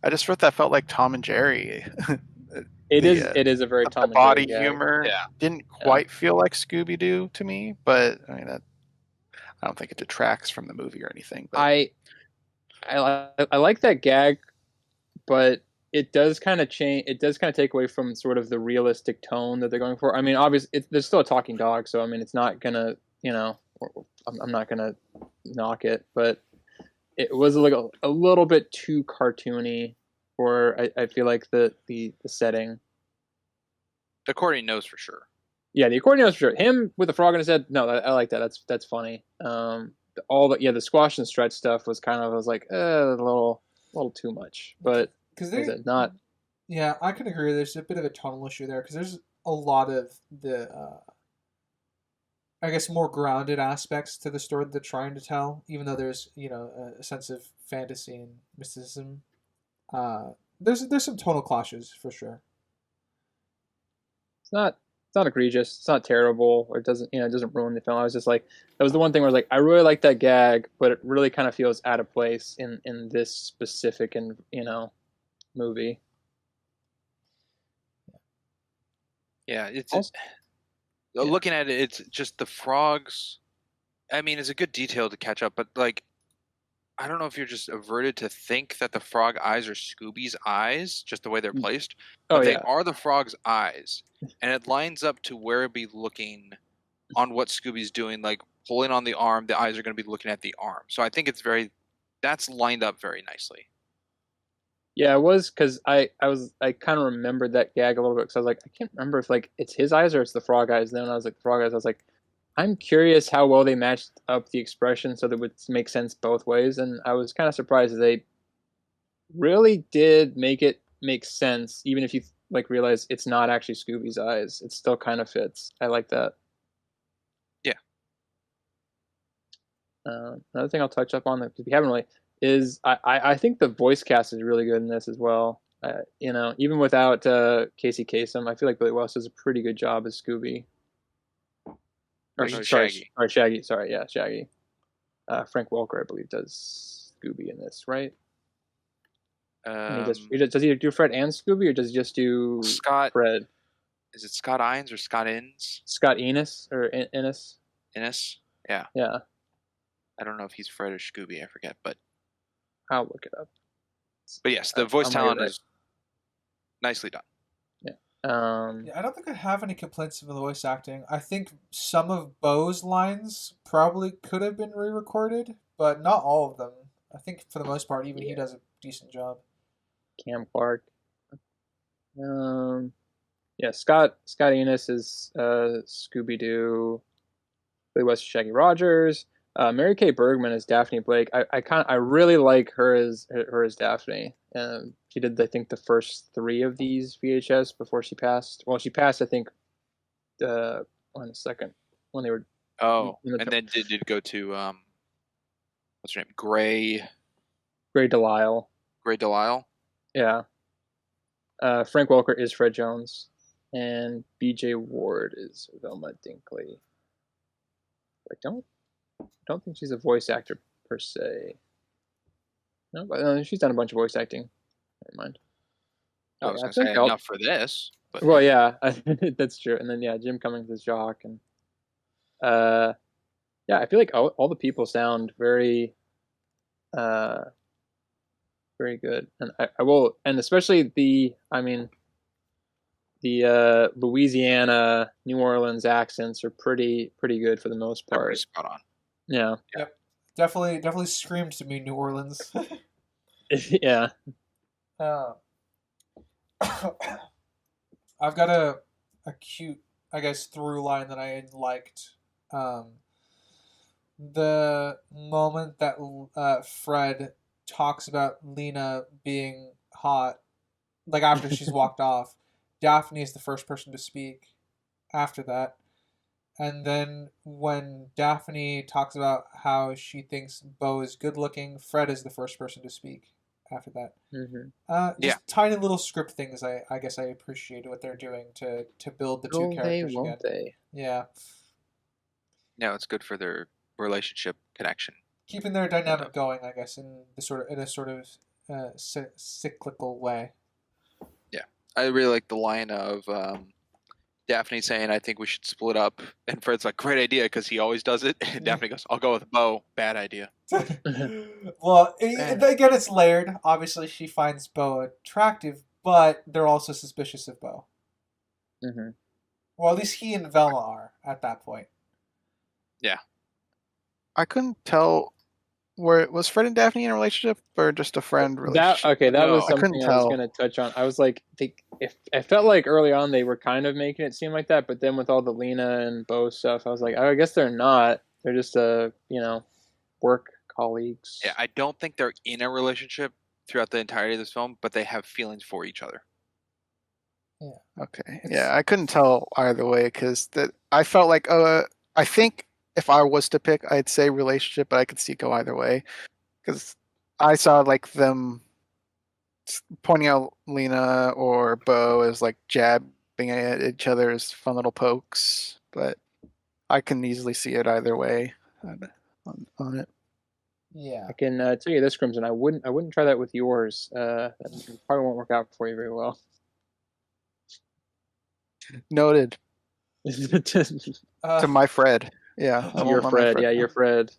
I just thought that felt like Tom and Jerry. It the is it is a very the Tom and Jerry body gag. humor Yeah. didn't Yeah. quite feel like Scooby Doo to me, but I mean I don't think it detracts from the movie or anything. But I like that gag, but it does kind of change. It does kind of take away from sort of the realistic tone that they're going for. I mean, obviously, there's still a talking dog, so I mean, it's not gonna, I'm not gonna knock it, but it was like a little bit too cartoony for I feel like the setting. The accordion knows for sure. Yeah, the accordion was for sure. Him with the frog in his head. No, I like that. That's funny. All the squash and stretch stuff was kind of, I was like a little too much, but Because is it not? Yeah, I can agree. There's a bit of a tonal issue there because there's a lot of the, I guess, more grounded aspects to the story that they're trying to tell. Even though there's a sense of fantasy and mysticism, uh, there's some tonal clashes for sure. It's not egregious. It's not terrible, or it doesn't ruin the film. I was just like, that was the one thing where like I really like that gag, but it really kind of feels out of place in this specific and movie. Yeah, it's Also, yeah. looking at it, it's just the frogs. I mean, it's a good detail to catch up, but like, I don't know if you're just averted to think that the frog eyes are Scooby's eyes, just the way they're placed, Oh but they yeah, are the frog's eyes, and it lines up to where it'd be looking on what Scooby's doing, like pulling on the arm. The eyes are going to be looking at the arm, so I think that's lined up very nicely. yeah. It was because I kind of remembered that gag a little bit because I was like, I can't remember if like it's his eyes or it's the frog eyes. Then when I was like the frog eyes, I was like, I'm curious how well they matched up the expression so that it would make sense both ways, and I was kind of surprised that they really did make it make sense, even if you like realize it's not actually Scooby's eyes. It still kind of fits. I like that. Yeah. Another thing I'll touch up on that we haven't really is I think the voice cast is really good in this as well. Even without Casey Kasem, I feel like Billy West does a pretty good job as Scooby. Or Shaggy. Shaggy. Sorry, yeah, Shaggy. Frank Welker, I believe, does Scooby in this, right? And does he do Fred and Scooby, or does he just do Scott? Fred? Is it Scott Ines or Scott Innes? Scott Enos or Innes? Innes? Yeah. Yeah, I don't know if he's Fred or Scooby. I forget, but I'll look it up. yes, the voice I'm talent right. is nicely done. Yeah. Yeah, I don't think I have any complaints with the voice acting. I think some of Bo's lines probably could have been re-recorded, but not all of them. I think for the most part, even he does a decent job. Cam Clark. Yeah, Scott Enos is Scooby-Doo. Billy West is Shaggy Rogers. Mary Kay Bergman is Daphne Blake. I really like her as Daphne. She did, I think, the first 3 of these VHS before she passed. Well, she passed, I think, on the second when they were. Oh, and then did go to what's her name? Gray Delisle. Gray Delisle. Yeah. Frank Welker is Fred Jones, and B.J. Ward is Velma Dinkley. I don't think she's a voice actor per se. No, but she's done a bunch of voice acting. Never mind. I was going to say enough for this. But well, yeah, that's true. And then Jim Cummings is Jock, and I feel like all the people sound very, very good. And I will, and especially the Louisiana, New Orleans accents are pretty good for the most part. Pretty spot on. Yeah. Yep. Definitely screams to me New Orleans. Yeah. I've got a cute I guess, through line that I liked. The moment that Fred talks about Lena being hot, like after she's walked off, Daphne is the first person to speak after that. And then when Daphne talks about how she thinks Bo is good looking, Fred is the first person to speak after that. Yeah. Just tiny little script things I guess I appreciate what they're doing to build the two Will they, characters won't again. they? Yeah. No, it's good for their relationship connection. Keeping their dynamic going, I guess, in a sort of cyclical way. Yeah, I really like the line of Daphne saying, "I think we should split up," and Fred's like, "Great idea," because he always does it. And Daphne goes, "I'll go with Bo. Bad idea." Well, again, it's layered. Obviously, she finds Bo attractive, but they're also suspicious of Bo. Well, at least he and Velma are at that point. Yeah. I couldn't tell. Was Fred and Daphne in a relationship or just a friend relationship? That No. was I couldn't something I was tell. going to touch on. I was like, if I felt like early on they were kind of making it seem like that, but then with all the Lena and Bo stuff, I was like, I guess they're not. They're just work colleagues. Yeah, I don't think they're in a relationship throughout the entirety of this film, but they have feelings for each other. Okay. Yeah, I couldn't tell either way because I felt like I think if I was to pick, I'd say relationship, but I could see it go either way because I saw like them pointing out Lena or Bo as like jabbing at each other as fun little pokes, but I can easily see it either way on it. Yeah. I can tell you this, Crimson. I wouldn't try that with yours. That probably won't work out for you very well. Noted. To my Fred. Yeah. You're Fred. Yeah, you're Fred.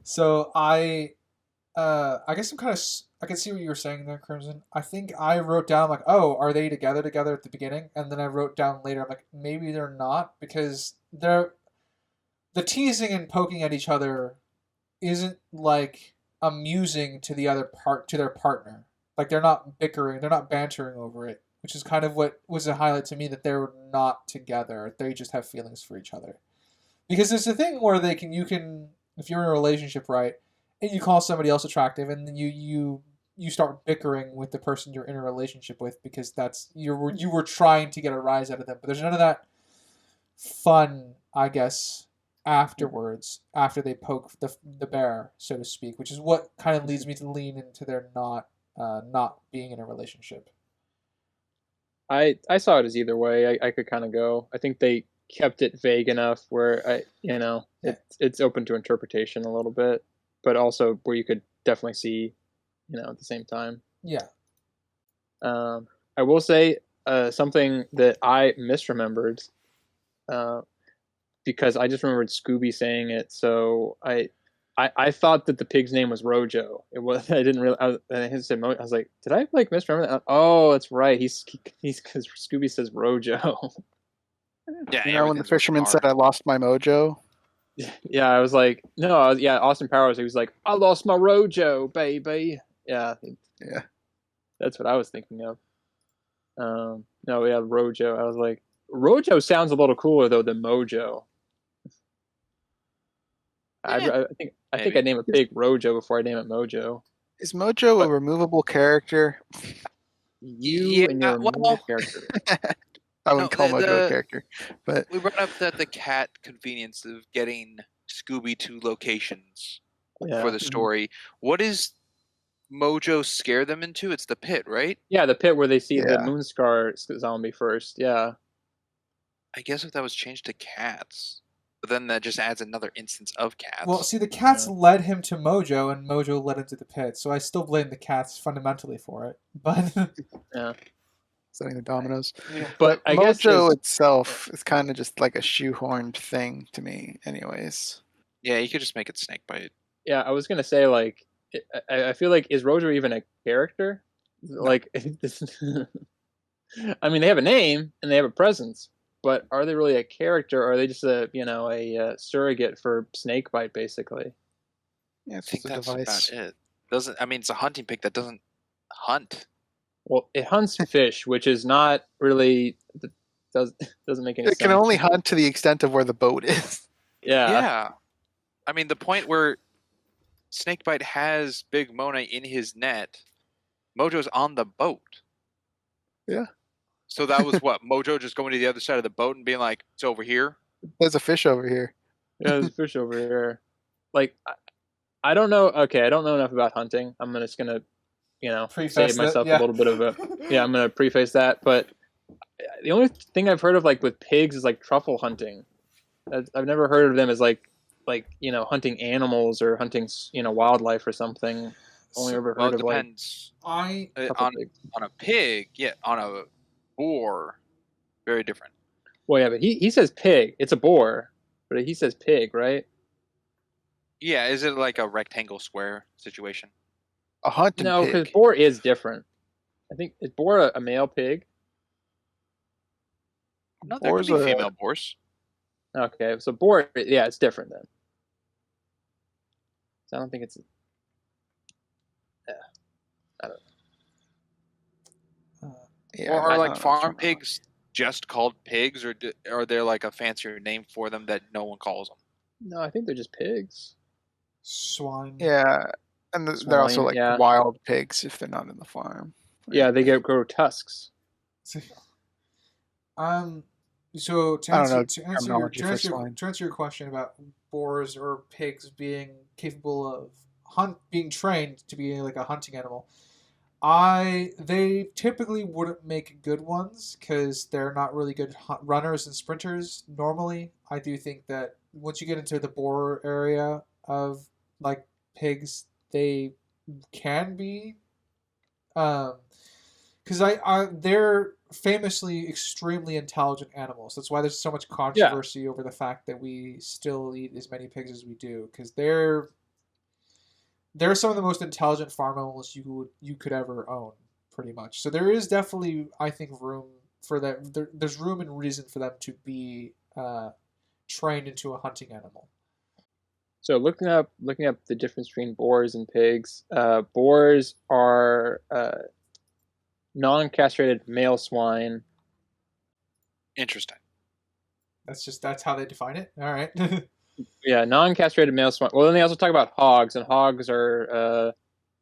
So I guess I can see what you were saying there, Crimson. I think I wrote down like, oh, are they together at the beginning? And then I wrote down later, I'm like, maybe they're not because the teasing and poking at each other isn't like amusing to their partner. Like they're not bickering, they're not bantering over it, which is kind of what was a highlight to me that they're not together. They just have feelings for each other. Because there's a thing where you can if you're in a relationship, right, and you call somebody else attractive, and then you start bickering with the person you're in a relationship with because you were trying to get a rise out of them. But there's none of that fun, I guess, afterwards after they poke the bear, so to speak, which is what kind of leads me to lean into their not being in a relationship. I saw it as either way. I could kind of go. I think they kept it vague enough where it's open to interpretation a little bit, but also where you could definitely see, at the same time. Yeah. I will say something that I misremembered because I just remembered Scooby saying it. So I thought that the pig's name was Rojo. It was. I didn't really. I was like, did I misremember that? Oh, that's right. He's because Scooby says Rojo. Yeah, when the fisherman said I lost my mojo. Yeah, I was like, no, Austin Powers. He was like, I lost my Rojo, baby. Yeah, that's what I was thinking of. No, yeah, Rojo. I was like, Rojo sounds a little cooler though than Mojo. I think I'd name a pig Rojo before I name it Mojo. Is Mojo a removable character? You and your removable character. I wouldn't call Mojo a character, but we brought up the cat convenience of getting Scooby to locations for the story. What is Mojo scare them into? It's the pit, right? Yeah, the pit where they see the Moonscar zombie first. Yeah. I guess if that was changed to cats, but then that just adds another instance of cats. Well, see, the cats led him to Mojo, and Mojo led him to the pit. So I still blame the cats fundamentally for it. But yeah. Setting the dominoes. Yeah. But I guess Mojo itself is kind of just like a shoehorned thing to me, anyways. Yeah, you could just make it Snakebite. Yeah, I was gonna say I feel like is Rojo even a character? No. Like, I mean, they have a name and they have a presence, but are they really a character? Or are they just a surrogate for Snakebite, basically? Yeah, I think that's about it. It's a hunting pig that doesn't hunt. Well, it hunts fish, which is not really doesn't make any It sense. can only hunt to the extent of where the boat is. Yeah. Yeah. I mean, the point where Snakebite has Big Mona in his net, Mojo's on the boat. Yeah. So that was what? Mojo just going to the other side of the boat and being like, it's over here? There's a fish over here. Yeah, there's a fish over here. Like, I don't know. Okay, I don't know enough about hunting. I'm just gonna, Preface save that, myself yeah. a little bit of a. Yeah, I'm gonna preface that. But the only thing I've heard of like with pigs is like truffle hunting. I've never heard of them as like hunting animals or hunting wildlife or something. Only ever Well, heard it of like depends. truffle On pigs. a pig, yeah, on a boar, very different. Well, yeah, but he says pig. It's a boar, but he says pig, right? Yeah, is it like a rectangle square situation? A hunting No, because pig. boar is different. I think is boar a male pig? No, there could Boar's be a- female boars. Okay, so boar, yeah, it's different then. So I don't think it's. Yeah, I don't know. Yeah, Or I are like don't know. farm pigs just called pigs, or are there like a fancier name for them that no one calls them? No, I think they're just pigs. Swine. Yeah, and they're also Swine, like yeah. wild pigs if they're not in the farm. Yeah, they grow tusks. So to I don't answer, know to answer, your, terminology to, for answer, swine. to answer your question about boars or pigs being capable of being trained to be like a hunting animal, they typically wouldn't make good ones because they're not really good runners and sprinters normally. I do think that once you get into the boar area of like pigs, they can be, because they're famously extremely intelligent animals. That's why there's so much controversy over the fact that we still eat as many pigs as we do, because they're some of the most intelligent farm animals you could ever own, pretty much. So there is definitely, I think, room for that. There's room and reason for them to be trained into a hunting animal. So looking up the difference between boars and pigs, boars are non-castrated male swine. Interesting. That's how they define it. All right. Yeah, non-castrated male swine. Well, then they also talk about hogs, and hogs are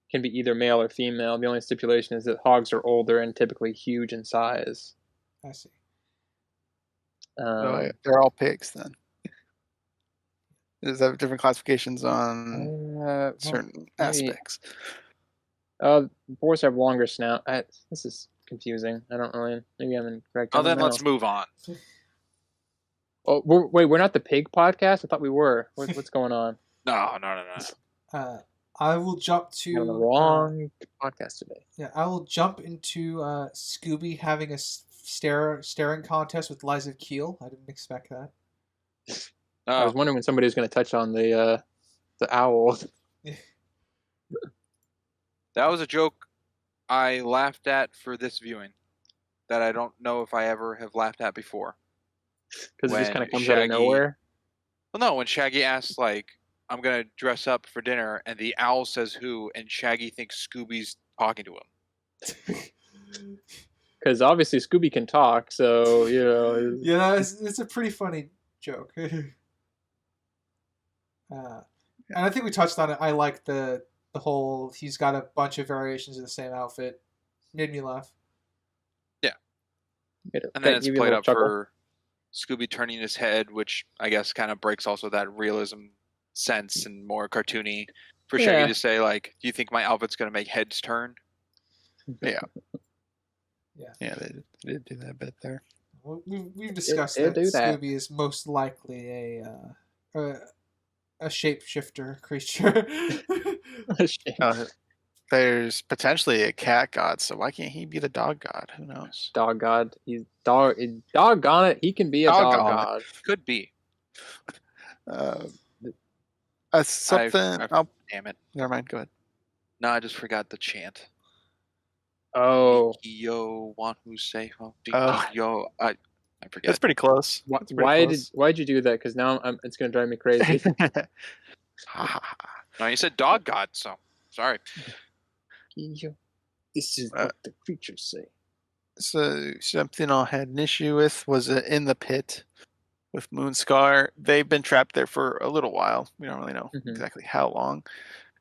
can be either male or female. The only stipulation is that hogs are older and typically huge in size. I see. So they're all pigs then. Does that have different classifications on certain aspects? Boars have longer snout. This is confusing. I don't really. Maybe I'm incorrect. Oh, then let's move on. Oh, we're not the pig podcast. I thought we were. What's going on? No. I will jump to We're on the wrong podcast today. Yeah, I will jump into Scooby having a staring contest with Liza Keel. I didn't expect that. I was wondering when somebody was going to touch on the owl. That was a joke I laughed at for this viewing that I don't know if I ever have laughed at before. Because it just kind of comes out of nowhere. Well, no, when Shaggy asks, like, I'm going to dress up for dinner, and the owl says who, and Shaggy thinks Scooby's talking to him. Because obviously Scooby can talk, so, Yeah, it's a pretty funny joke. And I think we touched on it. I like the whole, he's got a bunch of variations of the same outfit. Made me laugh. Yeah. And then it's played up for Scooby turning his head, which I guess kind of breaks also that realism sense and more cartoony for Shaggy to say, like, do you think my outfit's going to make heads turn? Yeah. Yeah, they did do that bit there. Well, we've discussed that Scooby is most likely a shapeshifter creature. There's potentially a cat god, so why can't he be the dog god? Who knows? Dog god. He's doggone it. He can be a dog god. Could be. Something. Damn it. Never mind. Go ahead. No, I just forgot the chant. Oh. Yo, one who say, yo, I forget. That's pretty close. Why'd you do that? Because now it's going to drive me crazy. No, you said dog god, so sorry. This is what the creatures say. So something I had an issue with was in the pit with Moonscar. They've been trapped there for a little while. We don't really know Mhm. exactly how long.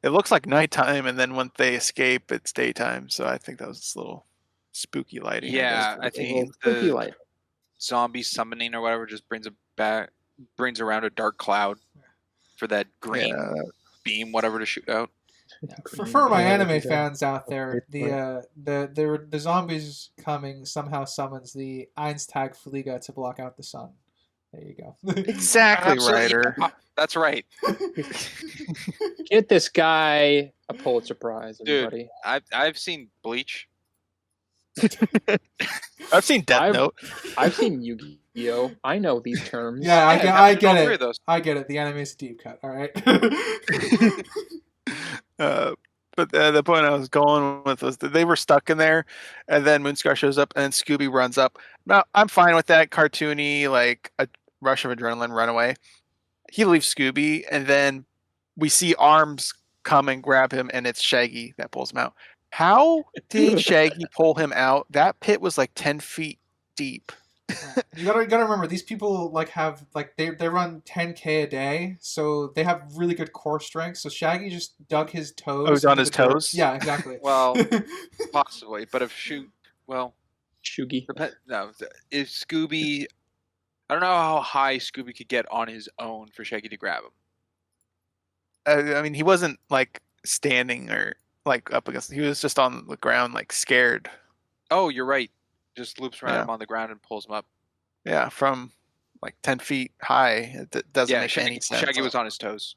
It looks like nighttime, and then when they escape, it's daytime. So I think that was a little spooky lighting, I guess, Yeah, for I the think Well, scene. spooky the light. zombie summoning or whatever just brings around a dark cloud for that green Yeah, beam, whatever, to shoot out. Yeah. For, Green for my Day, anime which is fans out a there, great point. the zombies coming somehow summons the Einstag Fliege to block out the sun. There you go. exactly, Absolutely, Ryder. yeah, that's right, Get this guy a Pulitzer Prize, dude. everybody. I've seen Bleach. I've seen Death I've Note. I've seen Yu-Gi-Oh. I know these terms. Yeah, I Yeah, get, I've I seen get all three it. of those. I get it. The anime is a deep cut. All right. uh, but the point I was going with was that they were stuck in there, and then Moonscar shows up, and Scooby runs up. Now I'm fine with that cartoony, like a rush of adrenaline, runaway. He leaves Scooby, and then we see arms come and grab him, and it's Shaggy that pulls him out. How did Shaggy pull him out? That pit was like 10 feet deep. You gotta remember these people like have like they run 10K a day, so they have really good core strength. So Shaggy just dug his Oh, toes he's on into his the dirt. toes? Yeah, exactly. Well, possibly, but well, Shugi. no, if Scooby, I don't know how high Scooby could get on his own for Shaggy to grab him. I mean, he wasn't like standing or like up against. He was just on the ground, like scared. Oh, you're right. Just loops around Yeah, him on the ground and pulls him up. yeah, from like 10 feet high. It doesn't Yeah, make any sense. Shaggy was on his toes.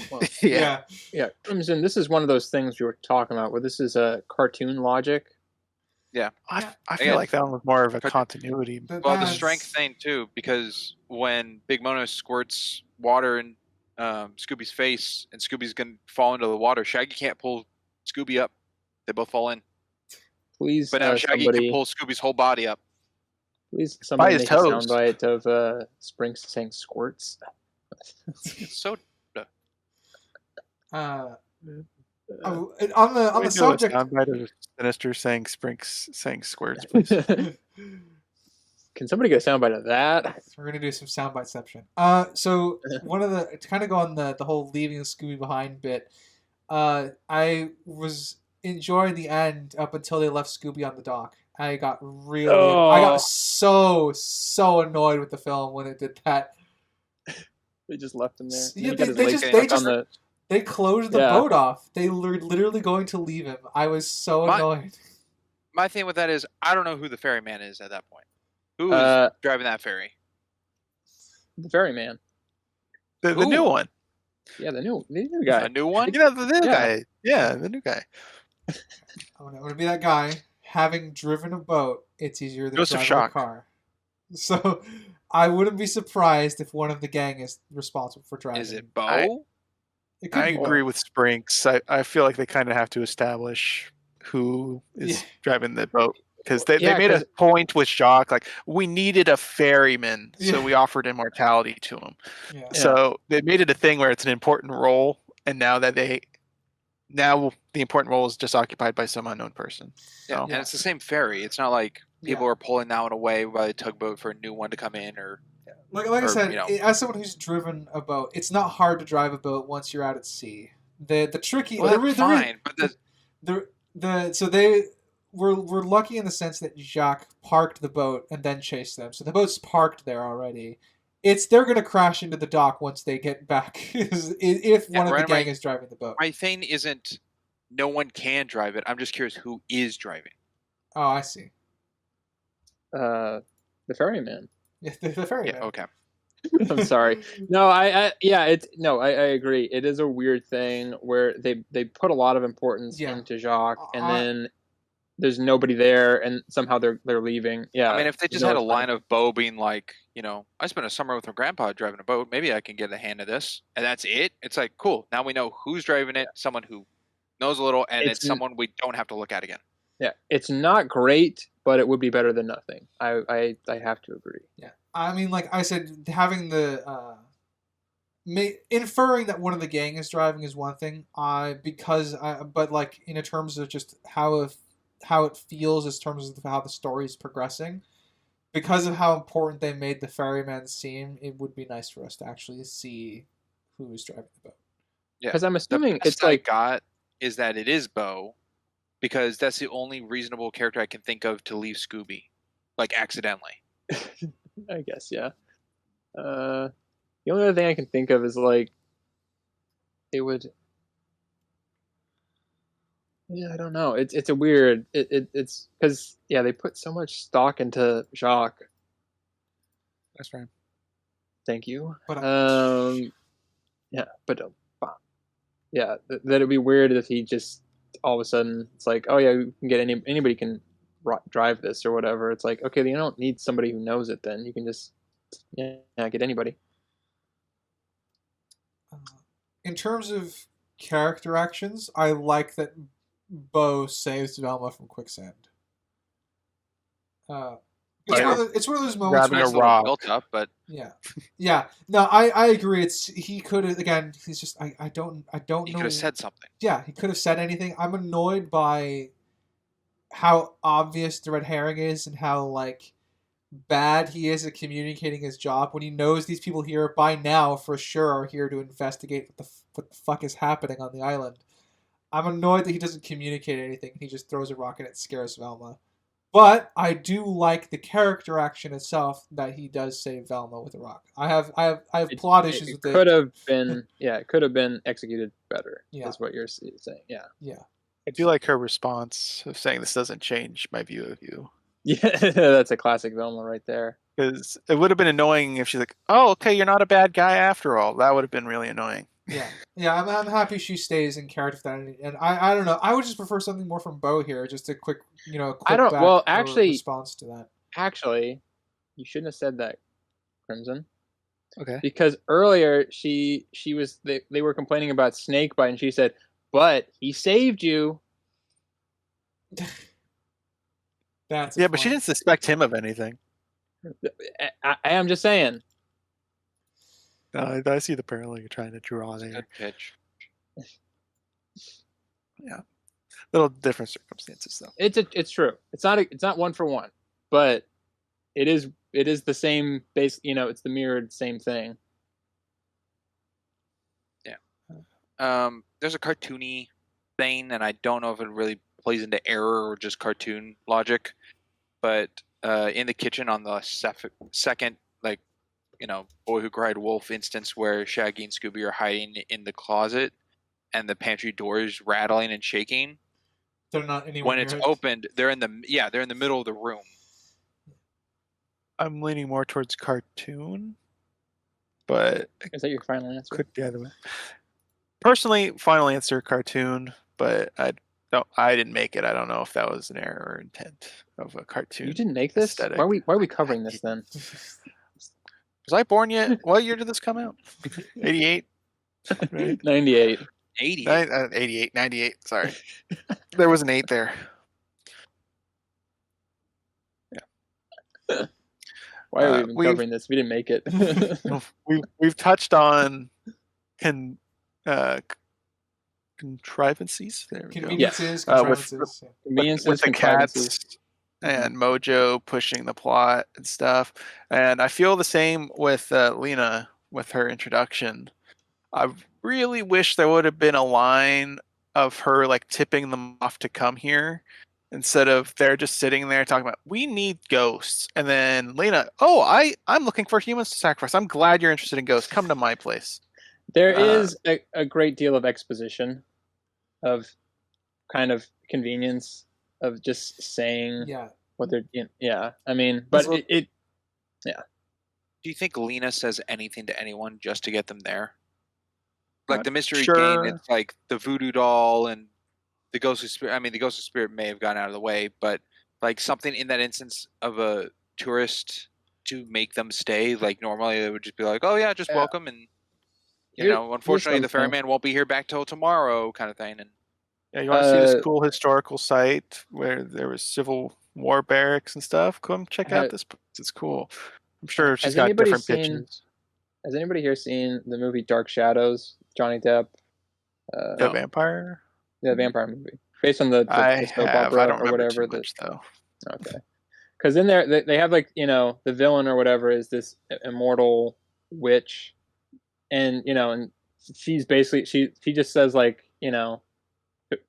Well, Yeah, yeah, Crimson. This is one of those things we were talking about, where this is a cartoon logic. Yeah. I feel Again, like that one was more of a Cartoon- continuity. Well, the strength thing too, because when Big Mono squirts water in Scooby's face, and Scooby's gonna fall into the water, Shaggy can't pull Scooby up. They both fall in. Please, But now Shaggy can pull Scooby's whole body up. please, By somebody his make a toes. soundbite of Sprinks saying squirts. So on Can the we do subject. a soundbite of Sinister saying Sprinks saying squirts, please? Can somebody get a soundbite of that? We're gonna do some soundbiteception. So one of the to kind of go on the whole leaving Scooby behind bit. I was enjoying the end up until they left Scooby on the dock. I got Oh. so annoyed with the film when it did that. They just left him there. Yeah, He got his they leg just- stuck they just- on the. They closed the Yeah. boat off. They were literally going to leave him. I was so annoyed. my thing with that is I don't know who the ferryman is at that point. Who is Uh, driving that ferry? the ferryman. The new Ooh. one. Yeah, the new guy. A new one? You know, the new Yeah. guy. Yeah, the new guy. I'm gonna be that guy. Having driven a boat, it's easier than Joseph driving a Schock. car. So I wouldn't be surprised if one of the gang is responsible for driving. Is it Bo? It could I be agree Bo. with Sprinks. I feel like they kind of have to establish who is Yeah. driving the boat. Because they Yeah, made a 'cause- point with Jacques, like, we needed a ferryman, so Yeah. we offered immortality to him. Yeah. Yeah. So they made it a thing where it's an important role, and now the important role is just occupied by some unknown person. Yeah, So and it's the same ferry. It's not like people Yeah. are pulling that one away by the tugboat for a new one to come in, or Like I or, said, you know. as someone who's driven a boat, it's not hard to drive a boat once you're out at sea. The tricky well, that's fine. But we're lucky in the sense that Jacques parked the boat and then chased them. So the boat's parked there already. They're gonna crash into the dock once they get back if one of the gang is driving the boat. my thing isn't no one can drive it. I'm just curious who is driving. Oh, I see. The ferryman. Yeah, the ferryman. Yeah, okay. I'm sorry. No, I agree. It is a weird thing where they put a lot of importance Yeah. into Jacques, and I- then there's nobody there, and somehow they're leaving. Yeah. I mean, if they just no, had a it's line fine. of Bo being like, I spent a summer with my grandpa driving a boat. Maybe I can get a hand of this, and that's it. It's like, cool. Now we know who's driving it. Someone who knows a little, and it's It's- someone we don't have to look at again. Yeah, it's not great, but it would be better than nothing. I have to agree. Yeah, I mean, like I said, having the inferring that one of the gang is driving is one thing. But like in terms of just how how it feels in terms of how the story is progressing. Because of how important they made the ferryman seem, it would be nice for us to actually see who is driving the boat. Yeah. Because I'm assuming best it's like I got is that it is Bo, because that's the only reasonable character I can think of to leave Scooby, like accidentally. I guess, yeah. The only other thing I can think of is like it would. Yeah, I don't know. It's a weird. It's because yeah, they put so much stock into Jacques. That's right. Thank you. But Yeah, but yeah, that it'd be weird if he just all of a sudden it's like, oh yeah, we can get anybody can drive this or whatever. It's like, okay, you don't need somebody who knows it. Then you can just get anybody. in terms of character actions, I like that Bo saves Velma from quicksand. It's one of those moments Grabbing where a Nice little rock. built up, but yeah. No, I agree. It's he could have again. He's just I don't he know. could have said something. Yeah, he could have said anything. I'm annoyed by how obvious the red herring is and how like bad he is at communicating his job when he knows these people here by now for sure are here to investigate what the fuck is happening on the island. I'm annoyed that he doesn't communicate anything. He just throws a rock and it scares Velma. But I do like the character action itself that he does save Velma with a rock. I have plot issues with it. it. Could have been it could have been executed better. Yeah. Is what you're saying. Yeah. Yeah. I do like her response of saying this doesn't change my view of you. Yeah, that's a classic Velma right there. Because it would have been annoying if she's like, "Oh, okay, you're not a bad guy after all." That would have been really annoying. Yeah. I'm happy she stays in character for that, and I don't know. I would just prefer something more from Bo here. Just a quick I don't. back Well, or actually, response to that. actually, you shouldn't have said that, Crimson. Okay. Because earlier she was they were complaining about Snakebite, and she said, "But he saved you." That's Yeah, but she didn't suspect him of anything. I am just saying. No, I see the parallel you're trying to draw It's a there. good pitch. Yeah, little different circumstances though. It's true. It's not one for one, but it is the same base. It's the mirrored same thing. Yeah. There's a cartoony thing, and I don't know if it really plays into error or just cartoon logic, but in the kitchen on the second, like, Boy Who Cried Wolf instance where Shaggy and Scooby are hiding in the closet and the pantry door is rattling and shaking. They're not anywhere When it's near it. opened, they're in the middle of the room. I'm leaning more towards cartoon, but Is that your final answer? could be either way. Personally, final answer cartoon, but I didn't make it. I don't know if that was an error or intent of a cartoon. You didn't make this? aesthetic. Why are we covering this then? Was I born yet? What year did this come out? 88? Right? 98. 80. 88, 98. Sorry. There was an 8 there. Why are we even covering this? We didn't make it. We've touched on contrivances. There we go. Conveniences, Yeah. contrivances. Conveniences, With the contrivances. cats and Mojo pushing the plot and stuff. And I feel the same with Lena with her introduction. I really wish there would have been a line of her like tipping them off to come here instead of they're just sitting there talking about we need ghosts. And then Lena, I'm looking for humans to sacrifice. I'm glad you're interested in ghosts. Come to my place. There is a great deal of exposition of kind of convenience of just saying what they're I mean, but it Do you think Lena says anything to anyone just to get them there? Like the mystery sure. game, it's like the voodoo doll and the ghost of spirit. I mean, the ghost of spirit may have gone out of the way, but like something in that instance of a tourist to make them stay. Like normally they would just be like, "Oh yeah, just welcome," and unfortunately the ferryman won't be here back till tomorrow, kind of thing. And yeah, you want to see this cool historical site where there was Civil War barracks and stuff? Come check out this place. It's cool. I'm sure she's got different pitches. Has anybody here seen the movie Dark Shadows? Johnny Depp. The vampire? Yeah, the vampire movie. based on the I soap have. I opera don't or remember too whatever. much though. Okay, because in there they have like the villain or whatever is this immortal witch, and and she's basically she just says like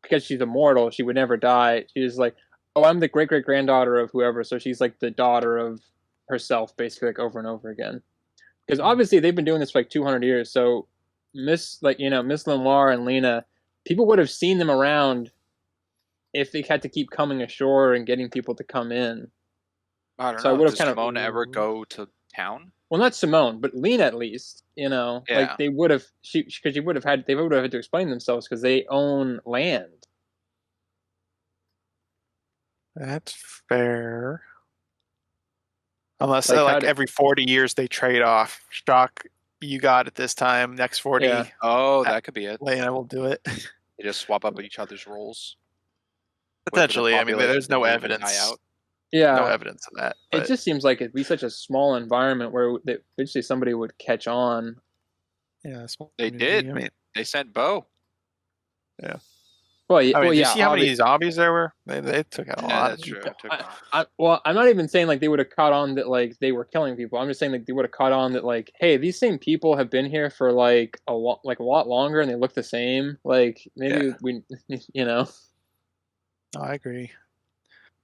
because she's immortal she would never die. She's like, oh, I'm the great great granddaughter of whoever, so she's like the daughter of herself basically, like over and over again. Because obviously they've been doing this for like 200 years, so Miss Lenoir and Lena, people would have seen them around if they had to keep coming ashore and getting people to come in. I don't So I know. would have Does kind of, Simone ever go to town? well, not Simone, but Lena at least, Yeah. like they would have, because they would have had to explain themselves because they own land. That's fair. Unless Like like every 40 years they trade off. Shock, you got it this time. Next 40, Yeah. Oh, that could be it. Lena will do it. They just swap up each other's roles. Wait for the Potentially. I mean, population there's to no move and die evidence. out. Yeah. No evidence of that. It But just seems like it'd be such a small environment where eventually somebody would catch on. yeah, small They community. did. I mean, They sent Bo. yeah. Well, I mean, well, do you yeah. see how many zombies there were? They took out a Yeah, lot. that's true. It took- Well, I'm not even saying like they would have caught on that like they were killing people. I'm just saying like they would have caught on that like, hey, these same people have been here for like a lot longer and they look the same. Like maybe we, No, I agree.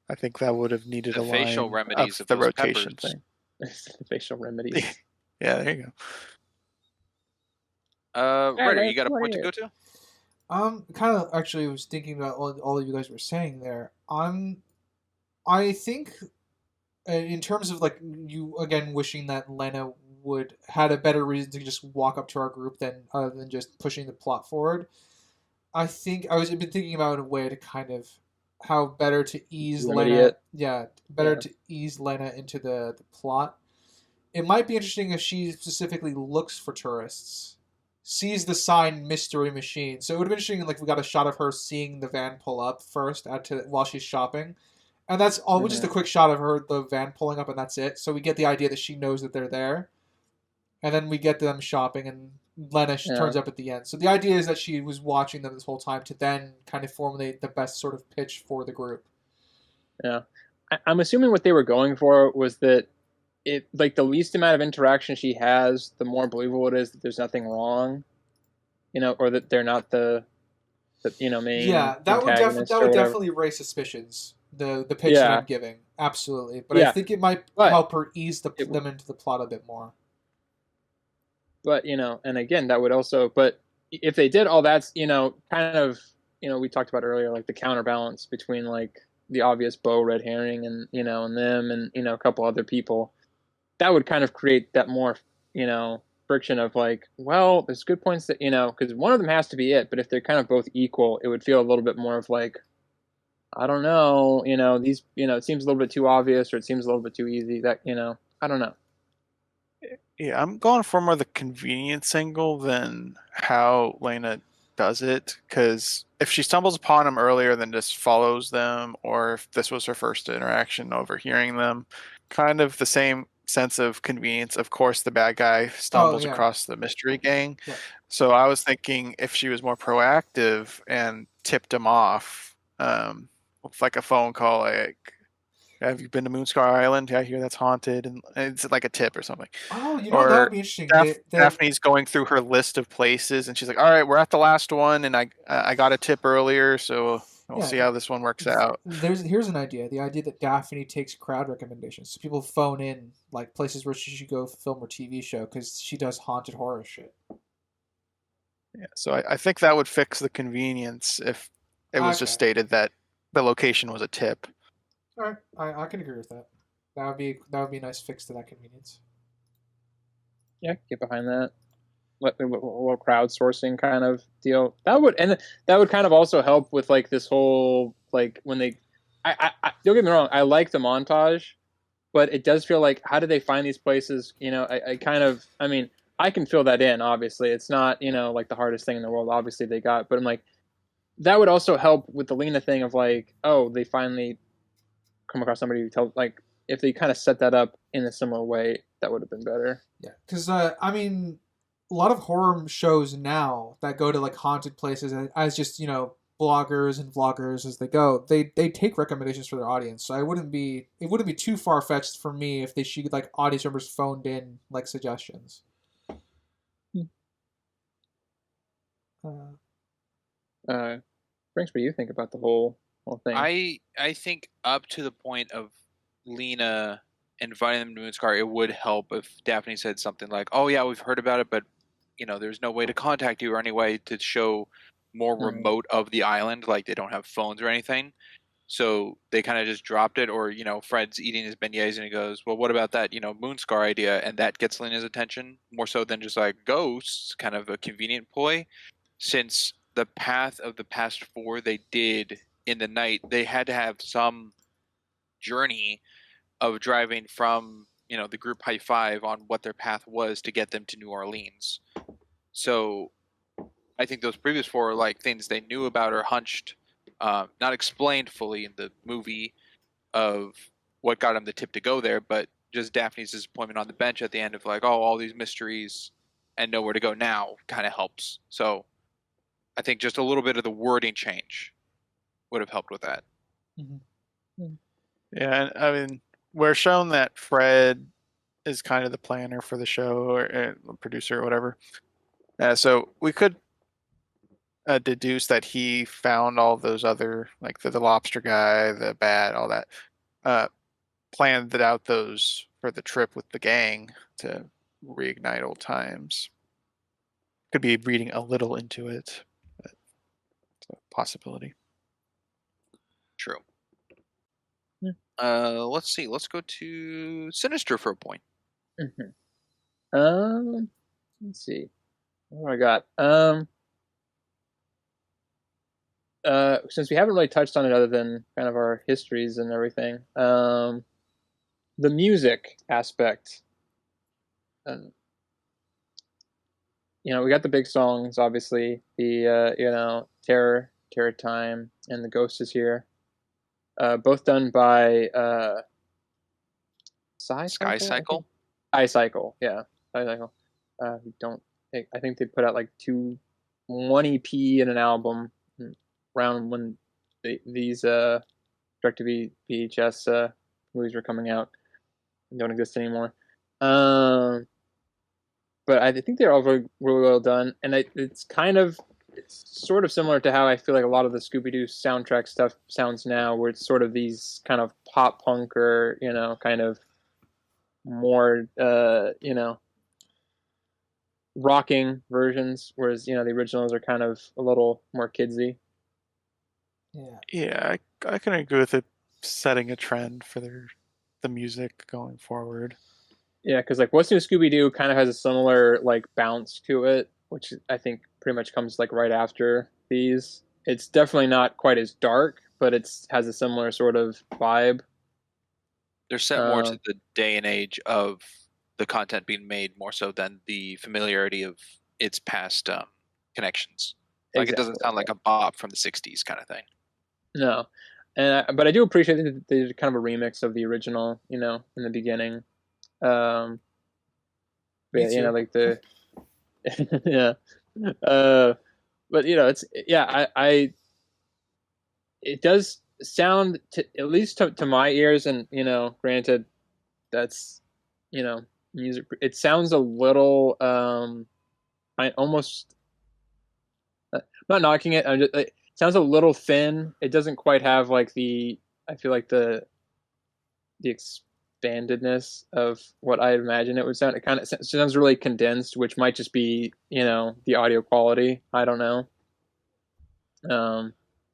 I think that would have needed The a facial line remedies of the those rotation peppers. thing. the facial remedies. Yeah, there you go. Ryder, you got a point to go to? Kind of actually was thinking about all you guys were saying there. I think, in terms of like you again wishing that Lena would had a better reason to just walk up to our group than other than just pushing the plot forward. I think I've been thinking about a way to kind of how better to ease Remedy Lena. it. Yeah, better to ease Lena into the plot. It might be interesting if she specifically looks for tourists, sees the sign "Mystery Machine." So it would have been interesting, like we got a shot of her seeing the van pull up first while she's shopping, and that's all. Just a quick shot of her, the van pulling up, and that's it. So we get the idea that she knows that they're there, and then we get them shopping, and Lena turns up at the end. So the idea is that she was watching them this whole time to then kind of formulate the best sort of pitch for the group. Yeah, I'm assuming what they were going for was that it like the least amount of interaction she has, the more believable it is that there's nothing wrong, or that they're not the main. Yeah, that would definitely raise suspicions. The pitch that I'm giving, absolutely. But I think it might help her ease them into the plot a bit more. But and again, that would also. But if they did all that's kind of we talked about earlier, like the counterbalance between like the obvious Bo red herring and and them and a couple other people, that would kind of create that more friction of like, well, there's good points that because one of them has to be it, but if they're kind of both equal, it would feel a little bit more of like, I don't know, these it seems a little bit too obvious or it seems a little bit too easy. That I don't know. Yeah, I'm going for more the convenience angle than how Lena does it, because if she stumbles upon them earlier than just follows them, or if this was her first interaction overhearing them, kind of the same sense of convenience. Of course, the bad guy stumbles across the mystery gang. Yeah. So I was thinking if she was more proactive and tipped him off, with like a phone call, like, have you been to Moonscar Island? Yeah, I hear that's haunted, and it's like a tip or something. Oh, that would be interesting. Daphne's going through her list of places, and she's like, "All right, we're at the last one, and I got a tip earlier, so we'll see how this one works out." Here's an idea: the idea that Daphne takes crowd recommendations, so people phone in like places where she should go film her TV show because she does haunted horror shit. Yeah, so I think that would fix the convenience if it was just stated that the location was a tip. All right, I can agree with that. That would be a nice fix to that convenience. Yeah, get behind that. A little crowdsourcing kind of deal. That would kind of also help with like this whole like when they. I don't get me wrong. I like the montage, but it does feel like how do they find these places? I mean, I can fill that in. Obviously, it's not like the hardest thing in the world. Obviously, they got, but I'm like, that would also help with the Lena thing of like, oh, they finally come across somebody who tells, like, if they kind of set that up in a similar way, that would have been better. Yeah, because I mean, a lot of horror shows now that go to like haunted places as just bloggers and vloggers as they go, they take recommendations for their audience. So it wouldn't be too far fetched for me if she like audience members phoned in like suggestions. Franks, what do you think about the whole thing? I think up to the point of Lena inviting them to Moonscar, it would help if Daphne said something like, "Oh yeah, we've heard about it, but there's no way to contact you or any way to show more remote of the island, like they don't have phones or anything." So they kind of just dropped it, or Fred's eating his beignets and he goes, "Well, what about that Moonscar idea?" And that gets Lena's attention more so than just like ghosts, kind of a convenient ploy, since the path of the past four they did in the night, they had to have some journey of driving from the group high five on what their path was to get them to New Orleans. So I think those previous four are like things they knew about or hunched, not explained fully in the movie of what got them the tip to go there, but just Daphne's disappointment on the bench at the end of like, oh, all these mysteries and nowhere to go now kind of helps. So I think just a little bit of the wording change would have helped with that. Mm-hmm. Yeah, and I mean, we're shown that Fred is kind of the planner for the show or producer or whatever. So we could deduce that he found all those other, like the lobster guy, the bat, all that, planned out those for the trip with the gang to reignite old times. Could be reading a little into it, but it's a possibility. True. Let's see. Let's go to Sinister for a point. Mm-hmm. Let's see. What do I got? Since we haven't really touched on it other than kind of our histories and everything, the music aspect. We got the big songs, obviously. The Terror Time, and The Ghost is Here. Both done by Sky Cycle. iCycle, yeah, iCycle. I think they put out like one EP and an album around when these direct-to-VHS movies were coming out and don't exist anymore. But I think they're all really, really well done, and it's sort of similar to how I feel like a lot of the Scooby-Doo soundtrack stuff sounds now, where it's sort of these kind of pop punk or kind of more rocking versions, whereas the originals are kind of a little more kidsy. Yeah, I can agree with it setting a trend for the music going forward. Yeah, because like What's New Scooby-Doo kind of has a similar like bounce to it, which I think pretty much comes like right after these. It's definitely not quite as dark, but has a similar sort of vibe. They're set more to the day and age of the content being made more so than the familiarity of its past connections. Like exactly. It doesn't sound like a bop from the 60s kind of thing. No. But I do appreciate that they did kind of a remix of the original, in the beginning. But yeah, like the yeah. But it's it does sound at least to my ears, and granted that's music, it sounds a little I almost I'm not knocking it, it sounds a little thin. It doesn't quite have like I feel like the expandedness of what I imagine it would sound. It kind of sounds really condensed, which might just be the audio quality. I don't know.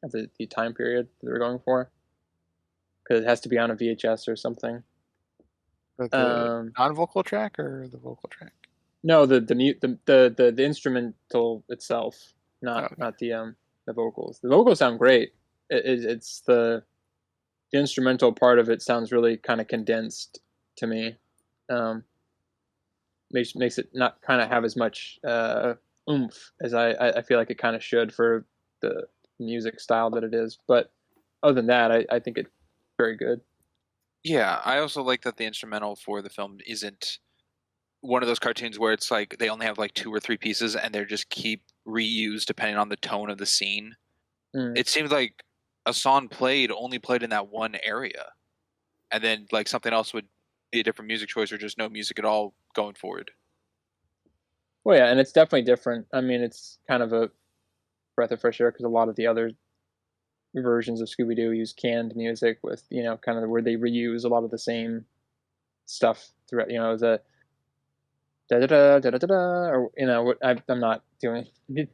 At the time period that we're going for, because it has to be on a VHS or something. For the non-vocal track or the vocal track? No, the instrumental itself, not the vocals. The vocals sound great. It's the instrumental part of it sounds really kind of condensed to me. Makes it not kind of have as much oomph as I feel like it kind of should for the music style that it is. But other than that, I think it's very good. Yeah, I also like that the instrumental for the film isn't one of those cartoons where it's like they only have like 2 or 3 pieces and they're just keep reused depending on the tone of the scene. it seemed like a song only played in that one area, and then like something else would be a different music choice, or just no music at all going forward. Well, yeah, and it's definitely different. I mean, it's kind of a breath of fresh air because a lot of the other versions of Scooby-Doo use canned music with, kind of where they reuse a lot of the same stuff throughout, the da da da da da da, or what I'm not doing, but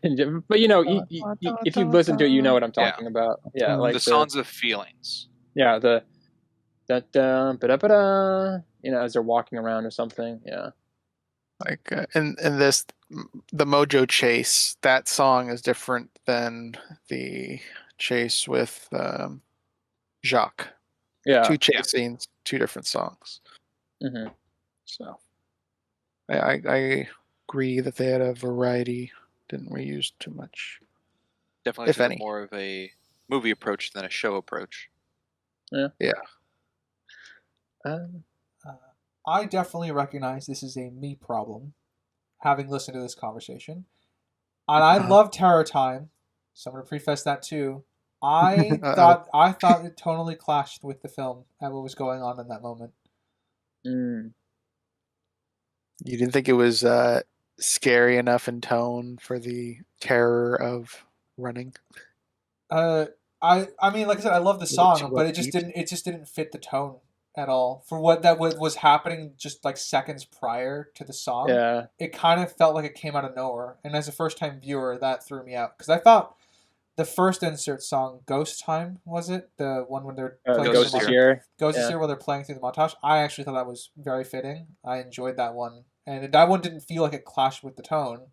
if you listen to it, you know what I'm Yeah. talking about. Yeah, like The songs of feelings. yeah, the da da ba da da, as they're walking around or something. Yeah. Like in this, the Mojo chase, that song is different than the chase with Jacques. Yeah. Two chase scenes, two different songs. Mm-hmm. So I agree that they had a variety, didn't reuse too much. Definitely If took any. more of a movie approach than a show approach. Yeah. I definitely recognize this is a me problem, having listened to this conversation. And I love Terror Time, so I'm gonna preface that too. I thought it totally clashed with the film and what was going on in that moment. Mm. You didn't think it was scary enough in tone for the terror of running? I mean, like I said, I love the Was it song, too but upbeat? it just didn't fit the tone at all for what that was happening just like seconds prior to the song. Yeah. It kind of felt like it came out of nowhere, and as a first time viewer, that threw me out because I thought the first insert song, "Ghost Time," was it the one when they're playing Ghost through is the Here. Ghost is Yeah. Here while they're playing through the montage? I actually thought that was very fitting. I enjoyed that one, and that one didn't feel like it clashed with the tone.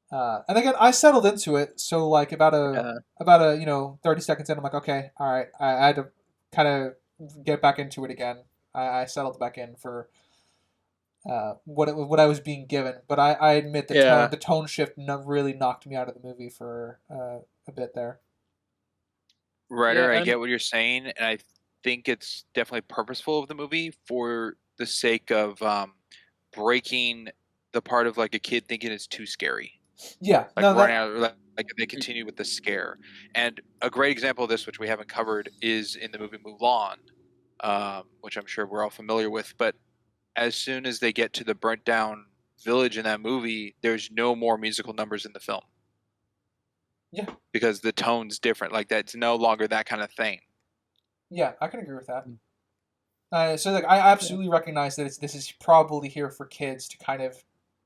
And again, I settled into it. So like about Yeah. a 30 seconds in, I'm like, okay, all right. I had to kind of get back into it again. I settled back in for what I was being given. But I admit Yeah. the tone shift really knocked me out of the movie for a bit there. Ryder, Yeah, I get what you're saying, and I think it's definitely purposeful of the movie for the sake of breaking the part of like a kid thinking it's too scary. Yeah, Like no, running that out, like they continue with the scare. And a great example of this, which we haven't covered, is in the movie Mulan, which I'm sure we're all familiar with. But as soon as they get to the burnt down village in that movie, there's no more musical numbers in the film. Yeah. Because the tone's different. Like that's no longer that kind of thing. yeah, I can agree with that. So like I absolutely recognize that this is probably here for kids to kind of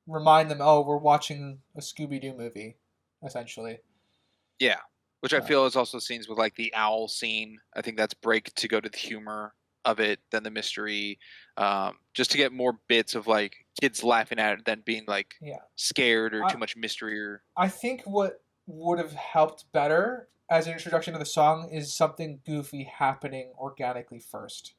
remind them, oh, we're watching a Scooby-Doo movie, essentially. Yeah. Which I feel is also scenes with like the owl scene. I think that's break to go to the humor of it than the mystery. Just to get more bits of like kids laughing at it than being like scared or too much mystery or I think what would have helped better as an introduction to the song is something goofy happening organically first.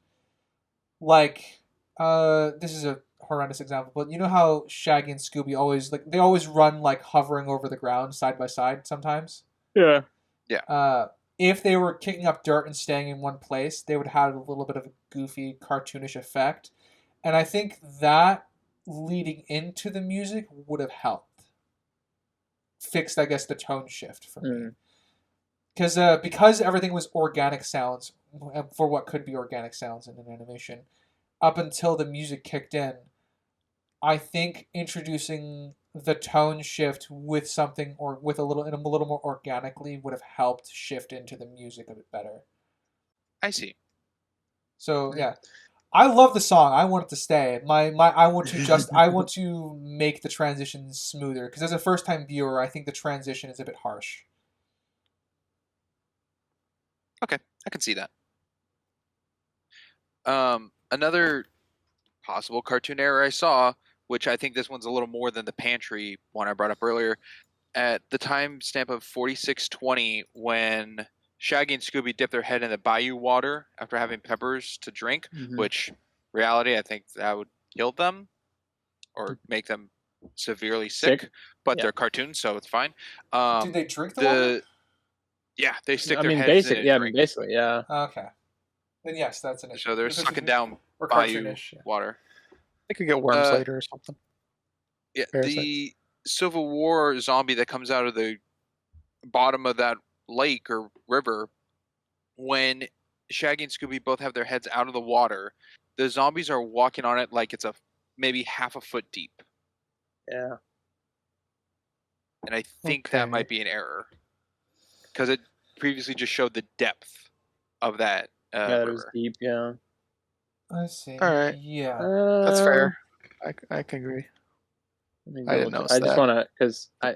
Like, this is a horrendous example, but you know how Shaggy and Scooby always they always run like hovering over the ground side by side sometimes? Yeah. Yeah. If they were kicking up dirt and staying in one place, they would have a little bit of a goofy, cartoonish effect. And I think that leading into the music would have helped. Fixed, I guess, the tone shift for me. Because everything was organic sounds, for what could be organic sounds in an animation, up until the music kicked in, I think introducing the tone shift with something or with a little more organically would have helped shift into the music a bit better. I see. So yeah, I love the song. I want it to stay. I want to make the transition smoother because as a first time viewer, I think the transition is a bit harsh. Okay, I can see that. Another possible cartoon error I saw, which I think this one's a little more than the pantry one I brought up earlier, at the time stamp of 4620, when Shaggy and Scooby dip their head in the bayou water after having peppers to drink, which reality I think that would kill them or make them severely sick. But they're cartoons, so it's fine. Do they drink the water? Yeah, they stick their heads in and drink. Basically, yeah. Okay. Then yes, that's an issue. So they're sucking down or bayou water. They could get worms later or something. Yeah, the Civil War zombie that comes out of the bottom of that lake or river, when Shaggy and Scooby both have their heads out of the water, the zombies are walking on it like it's maybe half a foot deep. Yeah. And I think that might be an error, because it previously just showed the depth of that Yeah, it was river. deep. Yeah. I see. All right. Yeah. That's fair. I can agree. I didn't notice I just that. want to, because I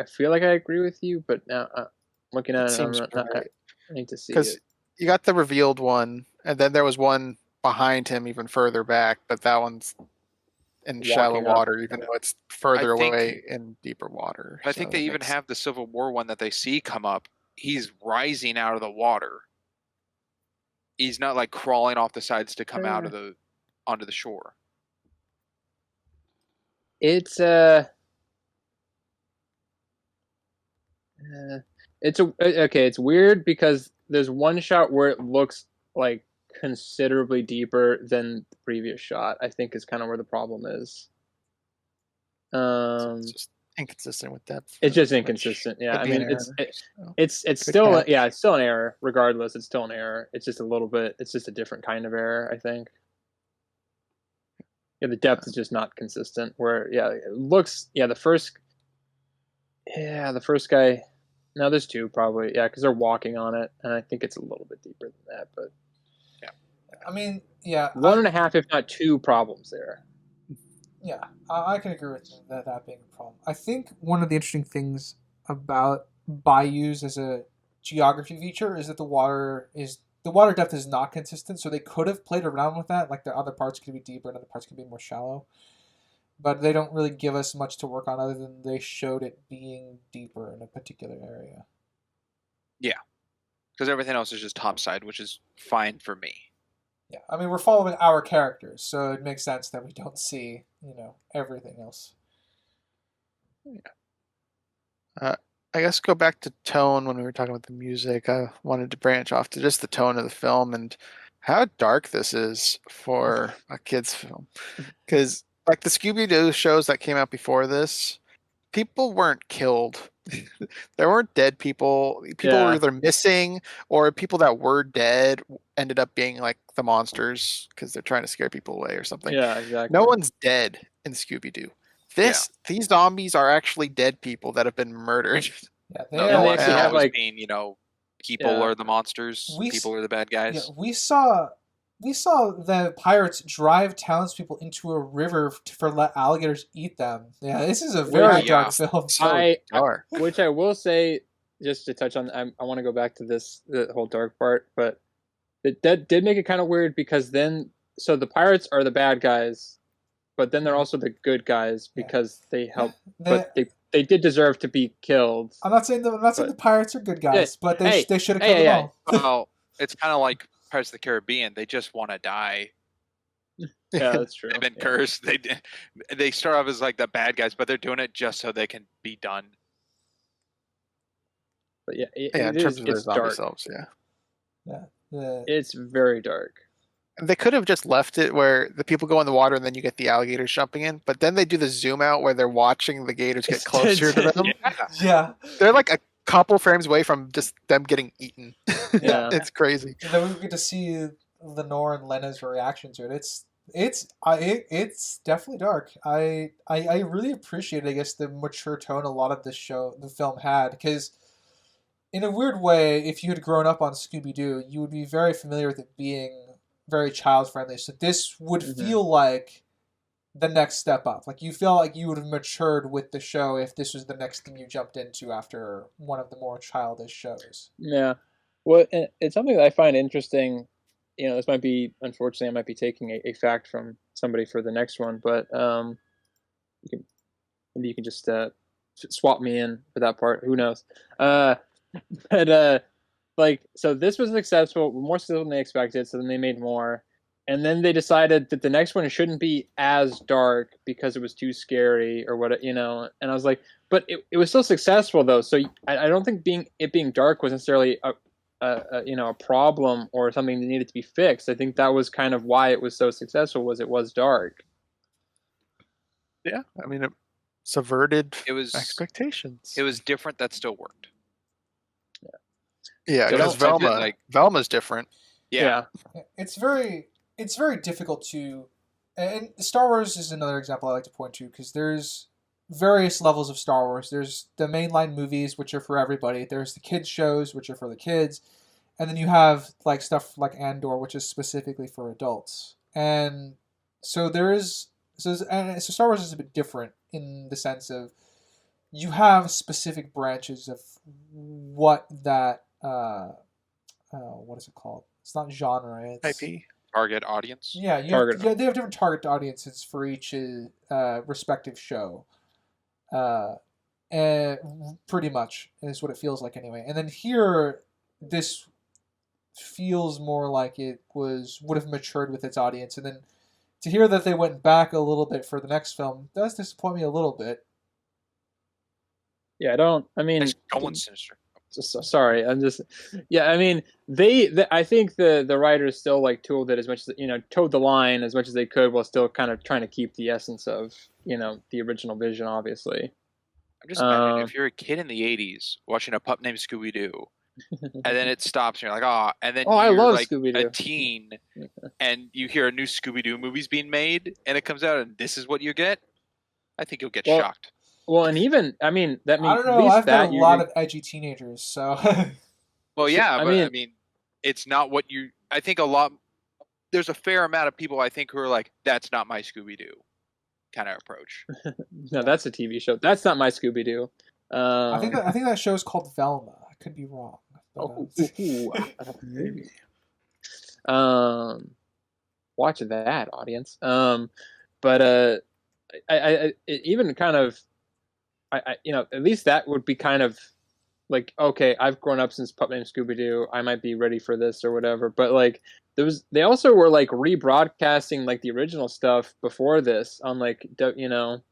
feel like I agree with you, but now looking at It it, I'm seems not, right. I need to see Because it. you got the revealed one, and then there was one behind him even further back, but that one's in shallow Walking up. water, even though it's further I think- away in deeper water. I think they even have the Civil War one that they see come up. He's rising out of the water. He's not like crawling off the sides to come out of onto the shore. It's okay. It's weird because there's one shot where it looks like considerably deeper than the previous shot. I think is kind of where the problem is. It's just inconsistent with depth. It's just inconsistent. Yeah, I mean, it's still it's still an error. Regardless, it's still an error. It's just a little bit. It's just a different kind of error, I think. Yeah, the depth is just not consistent. Where it looks the first guy. No, there's two probably. Yeah, because they're walking on it, and I think it's a little bit deeper than that. But yeah, I mean, yeah, 1.5, if not two, problems there. Yeah, I can agree with that being a problem. I think one of the interesting things about bayous as a geography feature is that the water depth is not consistent. So they could have played around with that, like the other parts could be deeper and other parts could be more shallow. But they don't really give us much to work on other than they showed it being deeper in a particular area. Yeah, because everything else is just topside, which is fine for me. Yeah, I mean, we're following our characters, so it makes sense that we don't see, everything else. Yeah. I guess go back to tone when we were talking about the music. I wanted to branch off to just the tone of the film and how dark this is for a kid's film. Because like the Scooby-Doo shows that came out before this, people weren't killed. There weren't dead people. People were either missing or people that were dead ended up being like the monsters because they're trying to scare people away or something. Yeah, exactly. No one's dead in Scooby-Doo. These zombies are actually dead people that have been murdered. Yeah, they actually have like being, people are the monsters, people are the bad guys. Yeah, we saw the pirates drive townspeople into a river for let alligators eat them. Yeah, this is a very dark film. Which I will say, just to touch on, I want to go back to the whole dark part, but that did make it kind of weird because then, so the pirates are the bad guys, but then they're also the good guys because they help, but they did deserve to be killed. I'm not saying the pirates are good guys, but they should have killed them all. Well, it's kind of like Pirates of the Caribbean. They just want to die. Yeah, that's true. They've been cursed. They start off as like the bad guys, but they're doing it just so they can be done. But yeah, in terms of the zombie selves, it's very dark. They could have just left it where the people go in the water and then you get the alligators jumping in, but then they do the zoom out where they're watching the gators get closer to them. Yeah. They're like a couple frames away from just them getting eaten. Yeah. It's crazy. And then we get to see Lenore and Lena's reaction to it. It's definitely dark. I really appreciate, I guess, the mature tone a lot of the film had, because in a weird way, if you had grown up on Scooby-Doo, you would be very familiar with it being very child friendly. So this would feel like the next step up. Like you feel like you would have matured with the show if this was the next thing you jumped into after one of the more childish shows. Yeah. Well, it's something that I find interesting. This might be, unfortunately, I might be taking a fact from somebody for the next one, but you can just swap me in for that part. Who knows? So this was successful, more successful than they expected, so then they made more. And then they decided that the next one shouldn't be as dark because it was too scary or what, and I was like, but it was still successful though. So I don't think it being dark was necessarily a problem or something that needed to be fixed. I think that was kind of why it was so successful, was it was dark. Yeah. I mean, it subverted expectations. It was different. That still worked. Yeah. Yeah, They because don't touch it, like Velma's different. yeah. It's very difficult to, and Star Wars is another example I like to point to because there's various levels of Star Wars. There's the mainline movies, which are for everybody. There's the kids shows, which are for the kids, and then you have like stuff like Andor, which is specifically for adults. And so there is so Star Wars is a bit different in the sense of you have specific branches of what that what is it called? It's not genre. It's IP. Target audience. yeah. Target. They have different target audiences for each respective show. Uh, and pretty much is what it feels like anyway. And then here, this feels more like it would have matured with its audience. And then to hear that they went back a little bit for the next film does disappoint me a little bit. Yeah, I don't. I mean, Nice going, Sinister. sorry. I'm just. Yeah, I mean, I think the writers still like tooled it as much as towed the line as much as they could while still kind of trying to keep the essence of the original vision, obviously. I'm just imagining if you're a kid in the '80s watching a pup named Scooby-Doo, and then it stops, and you're like, oh, and then I you're love like Scooby-Doo. a teen, and you hear a new Scooby-Doo movie's being made, and it comes out, and this is what you get. I think you'll get shocked. Well, and even I mean that means I don't know. I've got a lot of edgy teenagers, so. Well, yeah, I but mean- I mean, it's not what you. I think there's a fair amount of people I think who are like, that's not my Scooby-Doo kind of approach. No, that's a TV show. That's not my Scooby-Doo. I think that show is called Velma. I could be wrong. But, Maybe. Watch that, audience. But I even kind of, at least that would be kind of like, okay, I've grown up since Pup Named Scooby-Doo. I might be ready for this or whatever. But like, they also were like rebroadcasting like the original stuff before this on like,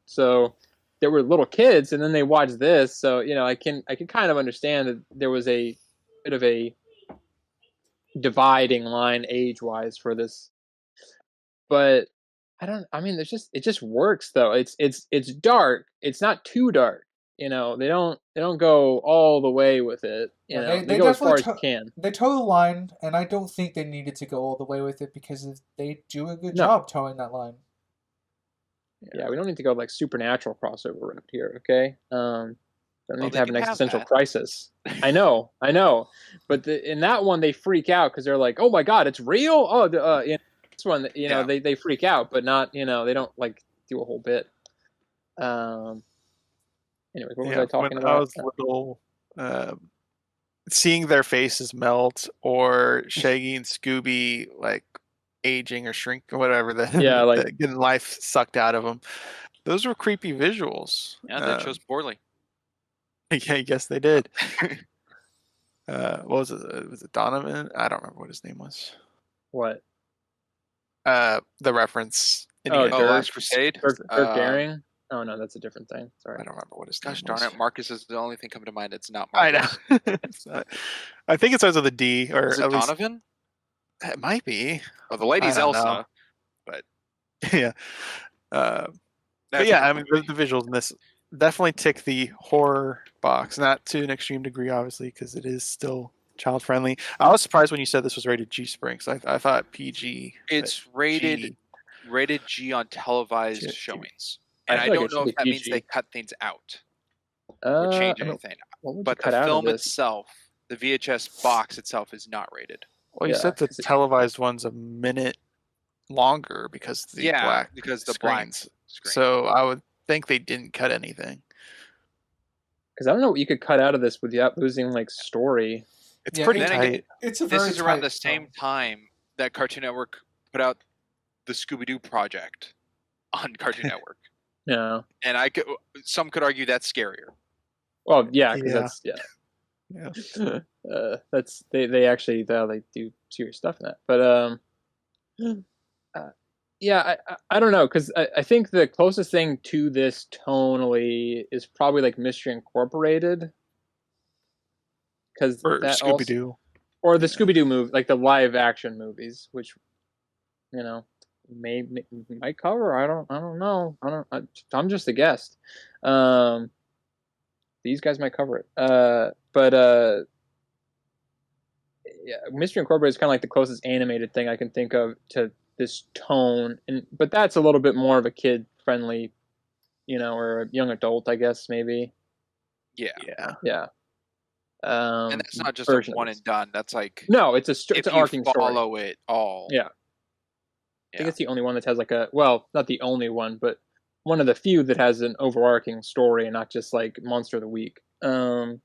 so there were little kids and then they watched this. So, I can kind of understand that there was a bit of a dividing line age-wise for this. But it just works though. It's dark. It's not too dark. They don't go all the way with it. They go as far as you can. They toe the line, and I don't think they needed to go all the way with it because they do a good job towing that line. Yeah, we don't need to go like supernatural crossover around here, okay? Don't need to have an existential crisis. I know, but in that one they freak out because they're like, "Oh my god, it's real!" Oh, this one, they freak out, but not, they don't like do a whole bit. Anyway, what was I talking about? When I was little, seeing their faces melt or Shaggy and Scooby like aging or shrink or whatever, getting life sucked out of them. Those were creepy visuals. Yeah, they chose poorly. Yeah, I guess they did. What was it? Was it Donovan? I don't remember what his name was. What? The reference. Last Crusade? Dirk Daring? Oh, no, that's a different thing. Sorry. I don't remember what his name was. Gosh darn it, Marcus is the only thing coming to mind. It's not Marcus. I know. I think it starts with a D. Or is it at least, Donovan? It might be. Well, the lady's Elsa. Know. But yeah. But yeah, I mean, the visuals in this definitely tick the horror box. Not to an extreme degree, obviously, because it is still child friendly. I was surprised when you said this was rated G Springs. I thought PG. It's rated G on televised showings. And I don't know if that means they cut things out or change anything. But the film itself, the VHS box itself, is not rated. Well, you said the televised one's a minute longer because the black screens. So I would think they didn't cut anything. Because I don't know what you could cut out of this without losing like story. It's pretty tight. This is around the same time that Cartoon Network put out the Scooby-Doo project on Cartoon Network. Yeah, and some could argue that's scarier. Well, yeah, because that's they actually they do serious stuff in that. But I don't know, because I think the closest thing to this tonally is probably like Mystery Incorporated, because Scooby-Doo or the Scooby-Doo movie, like the live action movies, which might cover. I don't know. I'm just a guest. These guys might cover it. But yeah, Mystery Incorporated is kind of like the closest animated thing I can think of to this tone, but that's a little bit more of a kid friendly, or a young adult, I guess maybe. Yeah. Yeah. Yeah. And that's not just a version of one this. and done. That's like No, it's if an you arcing story. follow it all. Yeah. I Yeah. think it's the only one that has like not the only one, but one of the few that has an overarching story and not just like Monster of the Week. But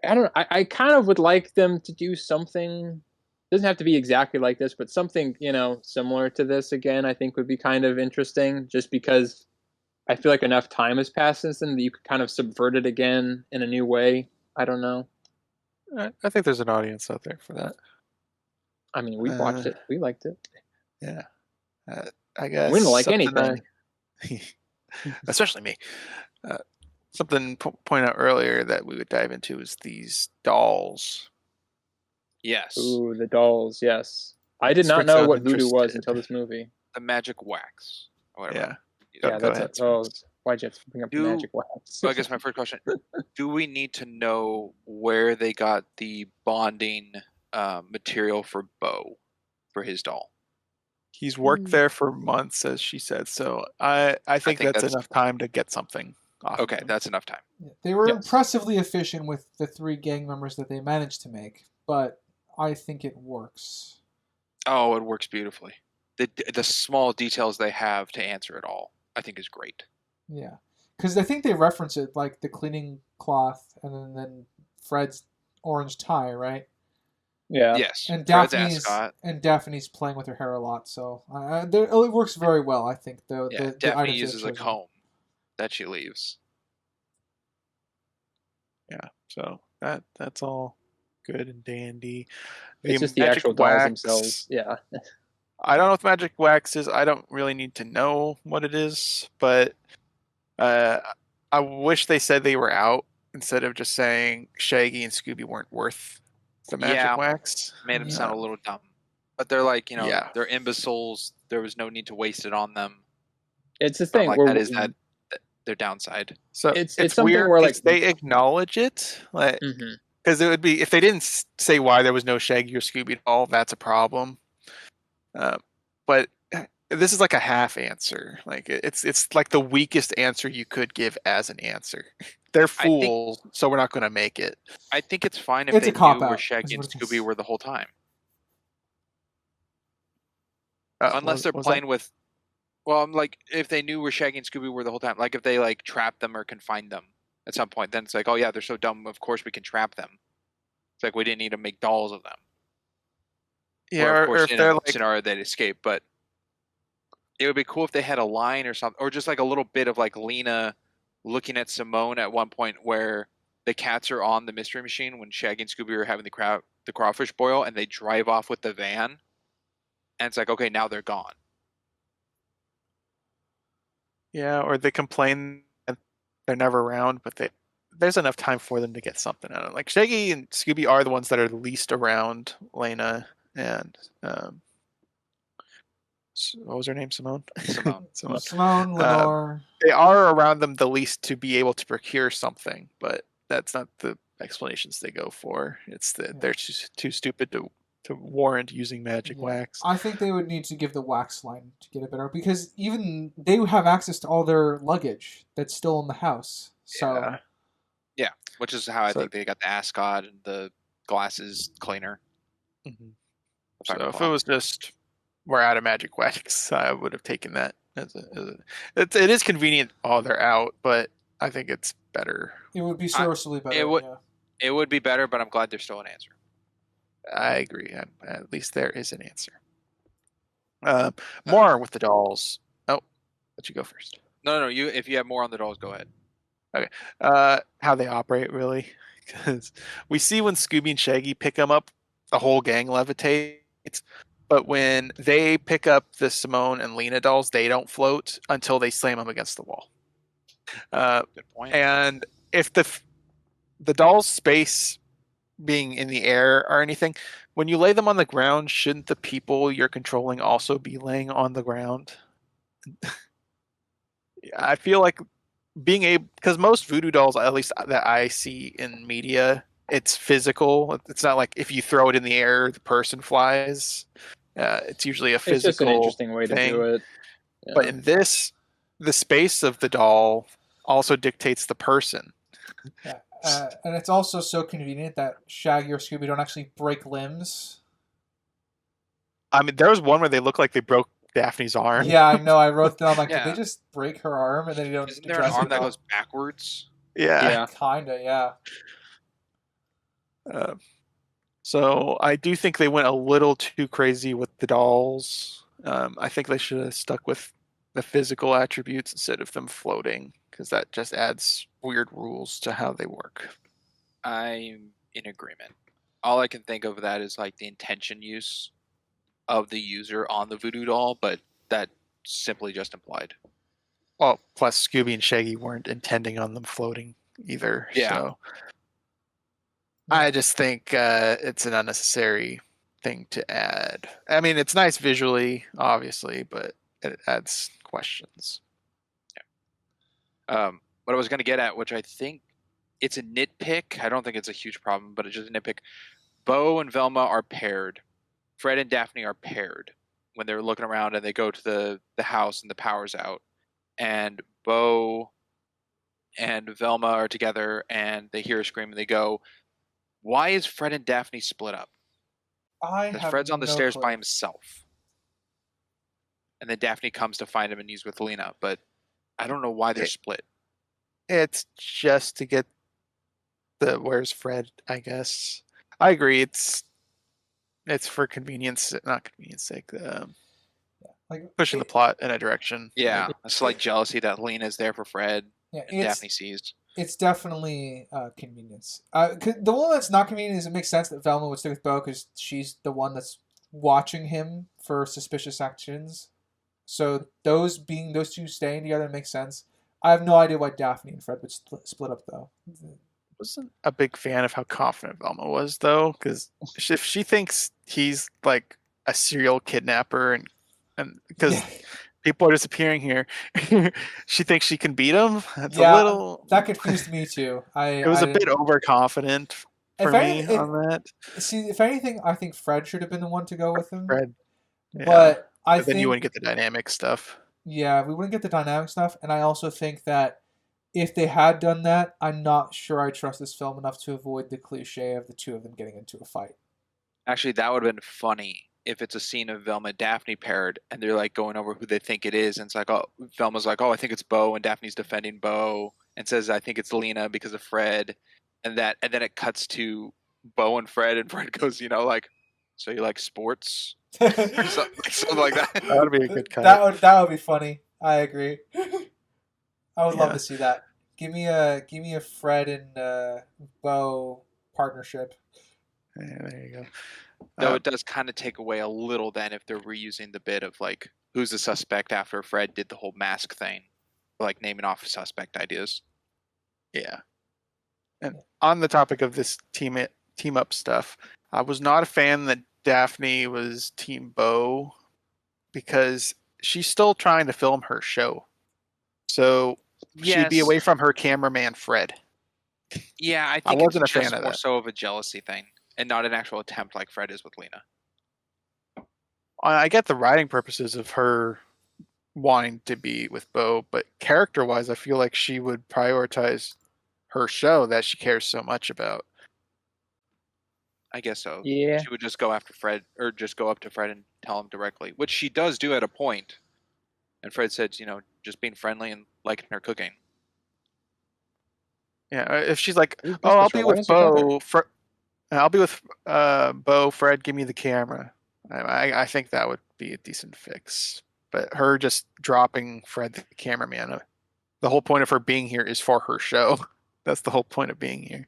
I don't know. I kind of would like them to do something. Doesn't have to be exactly like this, but something, similar to this again, I think would be kind of interesting, just because I feel like enough time has passed since then that you could kind of subvert it again in a new way. I don't know. I think there's an audience out there for that. I mean, we watched it. We liked it. Yeah. I guess We don't like anything. Especially me. Something point out earlier that we would dive into is these dolls. Yes. Ooh, the dolls. Yes, I did not know what voodoo was until this movie. The magic wax. Or whatever. Yeah. Yeah, that's why'd you have to bring up the magic wax? So I guess my first question: do we need to know where they got the bonding material for Bo, for his doll? He's worked there for months, as she said. So I think that's enough time to get something. Okay, that's enough time. They were impressively efficient with the 3 gang members that they managed to make, but I think it works. Oh, it works beautifully. The small details they have to answer it all, I think, is great. Yeah, because I think they reference it, like the cleaning cloth and then Fred's orange tie, right? Yeah. Yes. And Daphne's playing with her hair a lot, so it works very well. I think Daphne uses a comb that she leaves. Yeah, so that's all good and dandy. It's just the actual dolls themselves. Yeah. I don't know what magic wax is. I don't really need to know what it is, but I wish they said they were out instead of just saying Shaggy and Scooby weren't worth the magic wax. Made them sound a little dumb. But they're like, they're imbeciles. There was no need to waste it on them. It's the thing where that is their downside. So it's something weird where like they acknowledge it, like because it would be if they didn't say why there was no Shaggy or Scooby at all, that's a problem. But this is like a half answer. Like it's like the weakest answer you could give as an answer. They're fools, so we're not going to make it. I think it's fine if they knew where Shaggy and Scooby were the whole time. Unless they're playing with... Well, I'm like, if they knew where Shaggy and Scooby were the whole time, like if they like trapped them or confined them at some point, then it's like, oh yeah, they're so dumb, of course we can trap them. It's like we didn't need to make dolls of them. Yeah, or of course, if they're like scenario they'd escape, but it would be cool if they had a line or something, or just like a little bit of like Lena looking at Simone at one point where the cats are on the mystery machine when Shaggy and Scooby are having the crawfish boil, and they drive off with the van, and it's like, okay, now they're gone. Yeah, or they complain that they're never around, but there's enough time for them to get something out of it. Like Shaggy and Scooby are the ones that are least around Lena and what was her name? Simone. Simone, Lenore. They are around them the least to be able to procure something, but that's not the explanations they go for. It's that they're too stupid to warrant using magic wax. I think they would need to give the wax line to get it better, because even they have access to all their luggage that's still in the house. So yeah, which is how I think they got the ascot and the glasses cleaner. Mm-hmm. So if it was just we're out of magic wax, I would have taken that it is convenient. Oh, they're out, but I think it's better. It would be seriously better. It would be better, but I'm glad there's still an answer. I agree. At least there is an answer. More with the dolls. Oh, let you go first. No. If you have more on the dolls, go ahead. Okay. How they operate, really, because we see when Scooby and Shaggy pick them up, the whole gang levitates. But when they pick up the Simone and Lena dolls, they don't float until they slam them against the wall. Good point. And if the doll's space being in the air or anything, when you lay them on the ground, shouldn't the people you're controlling also be laying on the ground? I feel like being able, because most voodoo dolls, at least that I see in media, it's physical. It's not like if you throw it in the air, the person flies. It's usually a It's just an physical interesting way to do thing. it. But Yeah. in this, the space of the doll also dictates the person. Yeah, and it's also so convenient that Shaggy or Scooby don't actually break limbs. I mean, there was one where they look like they broke Daphne's arm. Yeah, I know. I wrote down like, did they Yeah. just break her arm and then you don't Isn't there an address it arm at that all? goes backwards? Yeah. Yeah. Kinda, yeah. Uh, so I do think they went a little too crazy with the dolls. I think they should have stuck with the physical attributes instead of them floating, because that just adds weird rules to how they work. I'm in agreement. All I can think of that is like the intention use of the user on the voodoo doll, but that simply just implied. Well, plus Scooby and Shaggy weren't intending on them floating either. Yeah. So I just think it's an unnecessary thing to add. I mean, it's nice visually, obviously, but it adds questions. What I was going to get at, which I think it's a nitpick. I don't think it's a huge problem, but it's just a nitpick. Bo and Velma are paired. Fred and Daphne are paired when they're looking around and they go to the house and the power's out. And Bo and Velma are together and they hear a scream and they go, "Why is Fred and Daphne split up?" I Because have Fred's on the no stairs clue. by himself. And then Daphne comes to find him and he's with Lena, but I don't know why they're It, split. it's just to get the where's Fred, I guess. I agree. It's for convenience, not convenience sake. Like, Pushing the plot in a direction. Yeah, a slight jealousy that Lena's there for Fred yeah, and Daphne sees. it's definitely convenience. The one that's not convenient is it makes sense that Velma would stick with Bo because she's the one that's watching him for suspicious actions. So those two staying together makes sense. I have no idea why Daphne and Fred would split up though. Wasn't a big fan of how confident Velma was, though, because if she thinks he's like a serial kidnapper and because Yeah, people are disappearing here, she thinks she can beat him. It's a yeah, little. that confused me too. It was I a bit didn't. overconfident If for any, me on that. if anything, I think Fred should have been the one to go with him. Fred, yeah, But I but then you think, wouldn't get the dynamic stuff. yeah, we wouldn't get the dynamic stuff, and I also think that if they had done that, I'm not sure I trust this film enough to avoid the cliche of the two of them getting into a fight. Actually, that would have been funny if it's a scene of Velma and Daphne paired and they're like going over who they think it is. And it's like, oh, Velma's like, oh, I think it's Bo. And Daphne's defending Bo and says, I think it's Lena because of Fred. And then it cuts to Bo and Fred goes, like, so you like sports? Or something like that. That would be a good cut. That would be funny. I agree. I would love Yeah. to see that. Give me a Fred and Bo partnership. Yeah, there you go. Though it does kind of take away a little then if they're reusing the bit of like, who's the suspect after Fred did the whole mask thing, like naming off suspect ideas. Yeah. And on the topic of this team up stuff, I was not a fan that Daphne was Team Bo because she's still trying to film her show. So she'd be Yes. away from her cameraman Fred. Yeah, I I think wasn't it's a fan just of more that. so of a jealousy thing and not an actual attempt like Fred is with Lena. I get the writing purposes of her wanting to be with Bo, but character wise, I feel like she would prioritize her show that she cares so much about. I guess so. Yeah. She would just go after Fred or just go up to Fred and tell him directly, which she does do at a point. And Fred said, just being friendly and liking her cooking. Yeah, if she's like, Ooh, "Oh, I'll Christopher, be why with didn't you tell her? Bo. I'll be with Bo. Fred, give me the camera." I think that would be a decent fix. But her just dropping Fred the cameraman, the whole point of her being here is for her show. That's the whole point of being here.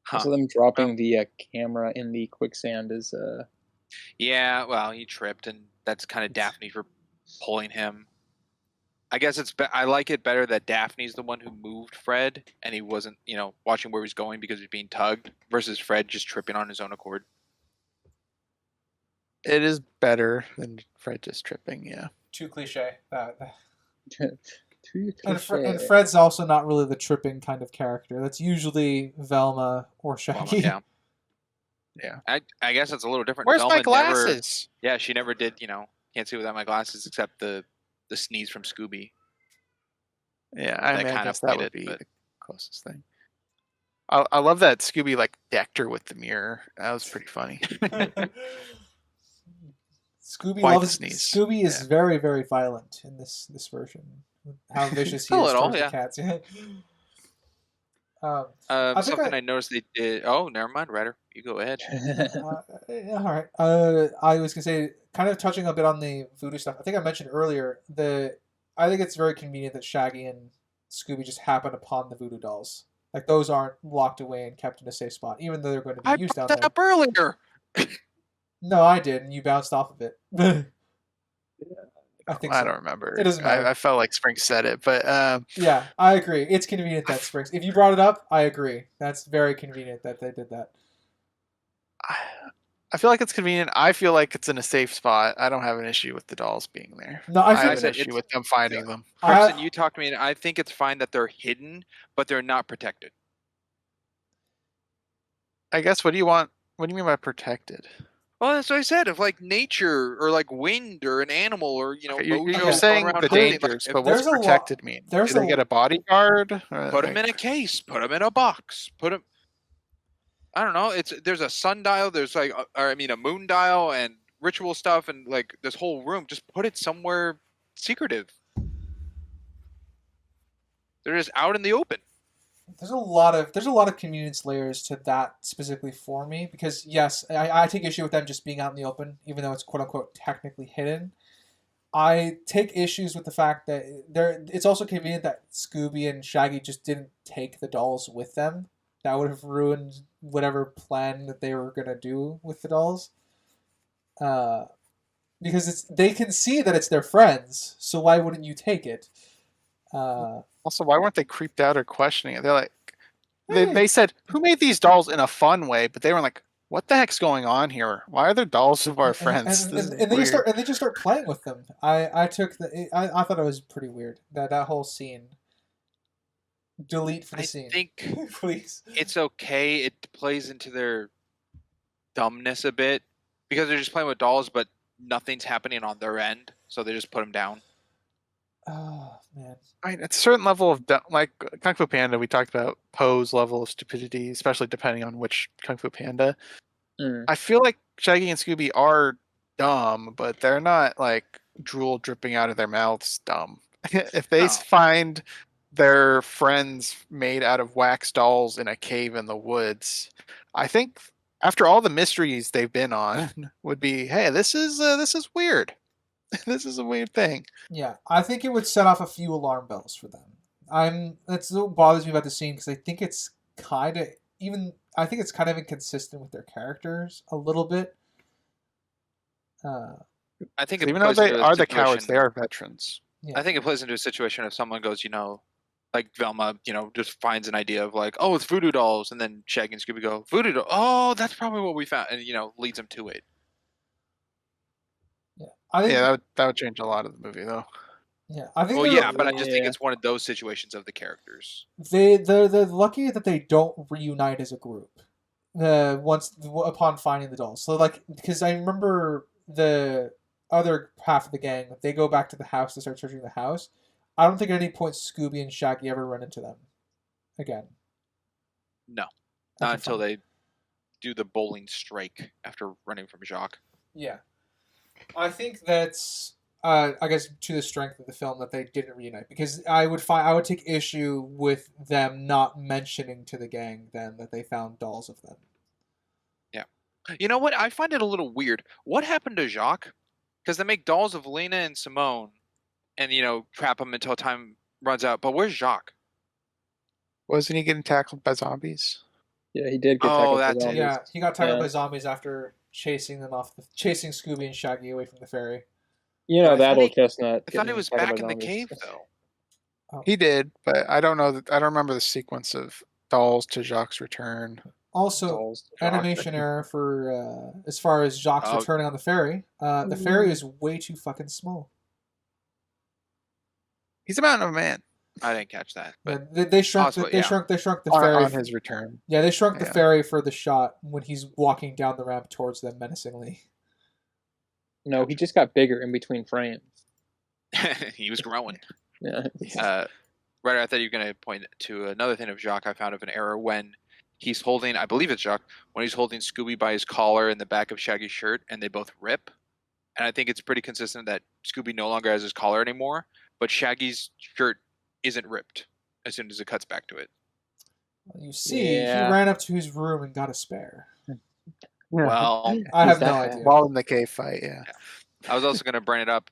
Huh. Also, them dropping the camera in the quicksand is Yeah, well, he tripped, and that's kind of Daphne for pulling him. I guess I like it better that Daphne's the one who moved Fred, and he wasn't, watching where he's going because he's being tugged, versus Fred just tripping on his own accord. It is better than Fred just tripping. Yeah. Too cliche. And Fred's also not really the tripping kind of character. That's usually Velma or Shaggy. Yeah. Yeah. I guess it's a little different. Where's my Velma never, glasses? yeah, she never did, can't see without my glasses except the sneeze from Scooby. Yeah, I That mean, I kind guess of that played would it, be but- the closest thing. I love that Scooby like decked her with the mirror. That was pretty funny. Scooby Quite the loves sneeze. Scooby is Yeah. very, very violent in this version. How vicious he A is little, towards yeah. the cats. I think Something I noticed they did. Oh, never mind, Ryder. You go ahead. all right. I was gonna say, kind of touching a bit on the voodoo stuff. I think I mentioned earlier I think it's very convenient that Shaggy and Scooby just happen upon the voodoo dolls. Like those aren't locked away and kept in a safe spot, even though they're going to be I used down brought that there. up earlier. No, I did, and you bounced off of it. I think I so. don't remember. It doesn't matter. I felt like Spring said it, but Yeah, I agree. It's convenient that Springs. If you brought it up, I agree. That's very convenient that they did that. I feel like it's convenient. I feel like it's in a safe spot. I don't have an issue with the dolls being there. No, I I feel have an said issue it's- with them finding them. Crimson, you talked to me, and I think it's fine that they're hidden, but they're not protected. I guess. What do you want? What do you mean by protected? Well, that's what I said. If like nature or like wind or an animal or Okay, mojo you're going saying around the hunting, like, dangers, if but what's there's a lot- protected mean? there's Do they a- get a bodyguard? put them in a case, put them in a box, put them. I don't know. There's a sundial. There's like, a moon dial and ritual stuff and like this whole room. Just put it somewhere secretive. They're just out in the open. There's a lot of convenience layers to that specifically for me because yes, I take issue with them just being out in the open, even though it's quote unquote technically hidden. I take issues with the fact that it's also convenient that Scooby and Shaggy just didn't take the dolls with them. That would have ruined whatever plan that they were gonna do with the dolls. Because they can see that it's their friends, so why wouldn't you take it? Also, why weren't they creeped out or questioning it? They're like, Hey. they said, "Who made these dolls?" in a fun way, but they were like, "What the heck's going on here? Why are there dolls of our friends?" And, This and, is and they weird. just start playing with them. I thought it was pretty weird that whole scene. Delete for the I scene, think please. it's okay. It plays into their dumbness a bit because they're just playing with dolls, but nothing's happening on their end, so they just put them down. Oh man. I mean, it's a certain level of like Kung Fu Panda. We talked about Poe's level of stupidity, especially depending on which Kung Fu Panda. I feel like Shaggy and Scooby are dumb, but they're not like drool dripping out of their mouths dumb. If they No. find their friends made out of wax dolls in a cave in the woods, I think after all the mysteries they've been on, would be, hey, this is weird. This is a weird thing. Yeah, I think it would set off a few alarm bells for them. That's what bothers me about the scene because I think it's kind of inconsistent with their characters a little bit. I think it Even though plays they into a are the cowards, situation- they are veterans. Yeah. I think it plays into a situation if someone goes, like Velma, just finds an idea of like, oh, it's voodoo dolls, and then Shaggy and Scooby go, voodoo doll. Oh, that's probably what we found, and leads them to it. I think. Yeah, that would change a lot of the movie, though. Yeah, I think. Well, they're- yeah, but I just think Yeah. it's one of those situations of the characters. they're lucky that they don't reunite as a group. Upon finding the dolls, so like because I remember the other half of the gang, they go back to the house to start searching the house. I don't think at any point Scooby and Shaggy ever run into them again. No, After not until finding- they do the bowling strike after running from Jacques. Yeah, I think that's I guess to the strength of the film that they didn't reunite because I would take issue with them not mentioning to the gang then that they found dolls of them. You know what? I find it a little weird. What happened to Jacques? Because they make dolls of Lena and Simone, and trap them until time runs out. But where's Jacques? Wasn't he getting tackled by zombies? Yeah, he did get Oh, tackled by that's it. zombies. Yeah, he got tackled Yeah. by zombies after chasing Scooby and Shaggy away from the ferry. You know, I that thought old he- chestnut. I thought he getting was tackled back by in the zombies. cave though. He did, but I don't know. I don't remember the sequence of dolls to Jacques' return. Also, Dolls, Jacques. animation error for as far as Jacques Oh. returning on the ferry. The ferry is way too fucking small. He's a mountain of a man I didn't catch that. Yeah, But they shrunk possibly, they yeah. shrunk the ferry on his return. Yeah, they shrunk the Yeah. ferry for the shot when he's walking down the ramp towards them menacingly. No, he just got bigger in between frames. He was growing. Yeah. Right, I thought you were going to point to another thing of Jacques I found of an error when he's holding, I believe it's Jacques, when he's holding Scooby by his collar in the back of Shaggy's shirt and they both rip. And I think it's pretty consistent that Scooby no longer has his collar anymore, but Shaggy's shirt isn't ripped as soon as it cuts back to it. You see, Yeah. he ran up to his room and got a spare. Well, I have that no bad? idea. While in the cave fight, yeah. I was also going to bring it up,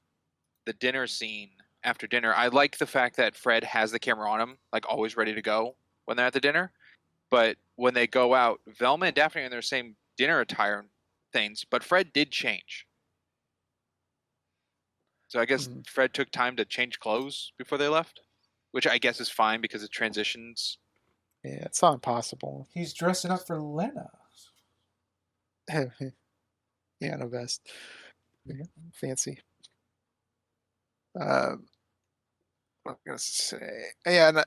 the dinner scene after dinner. I like the fact that Fred has the camera on him, like always ready to go when they're at the dinner. But when they go out, Velma and Daphne are in their same dinner attire things, but Fred did change. So I guess Fred took time to change clothes before they left, which I guess is fine because it transitions. Yeah, it's not impossible. He's dressing up for Lena. Yeah, no vest. Fancy. What I'm gonna say, yeah, and,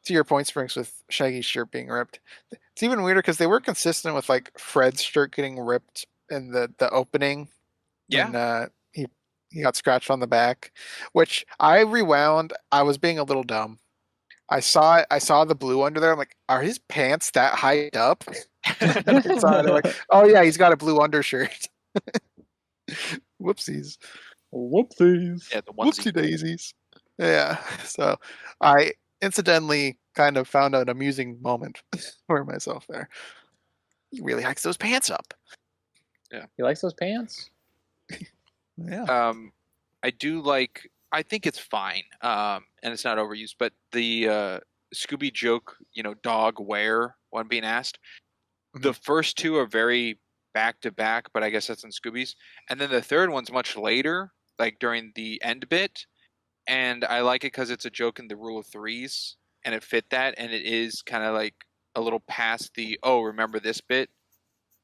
to your point, Springs, with Shaggy's shirt being ripped, it's even weirder because they were consistent with like Fred's shirt getting ripped in the opening. Yeah. When, he got scratched on the back, which I rewound. I was being a little dumb. I saw it. I saw the blue under there. I'm like, are his pants that high up? And I saw it, I'm like, oh yeah, he's got a blue undershirt. Whoopsies. Whoopsies. Yeah, the onesie. Whoopsie daisies. Yeah. So I incidentally kind of found an amusing moment for myself there. He really hikes those pants up. He likes those pants? Yeah. I do like. I think it's fine, and it's not overused. But the Scooby joke, dog where one being asked. The first two are very back to back, but I guess that's in Scooby's. And then the third one's much later, like during the end bit. And I like it because it's a joke in the rule of threes, and it fit that, and it is kind of like a little past the remember this bit.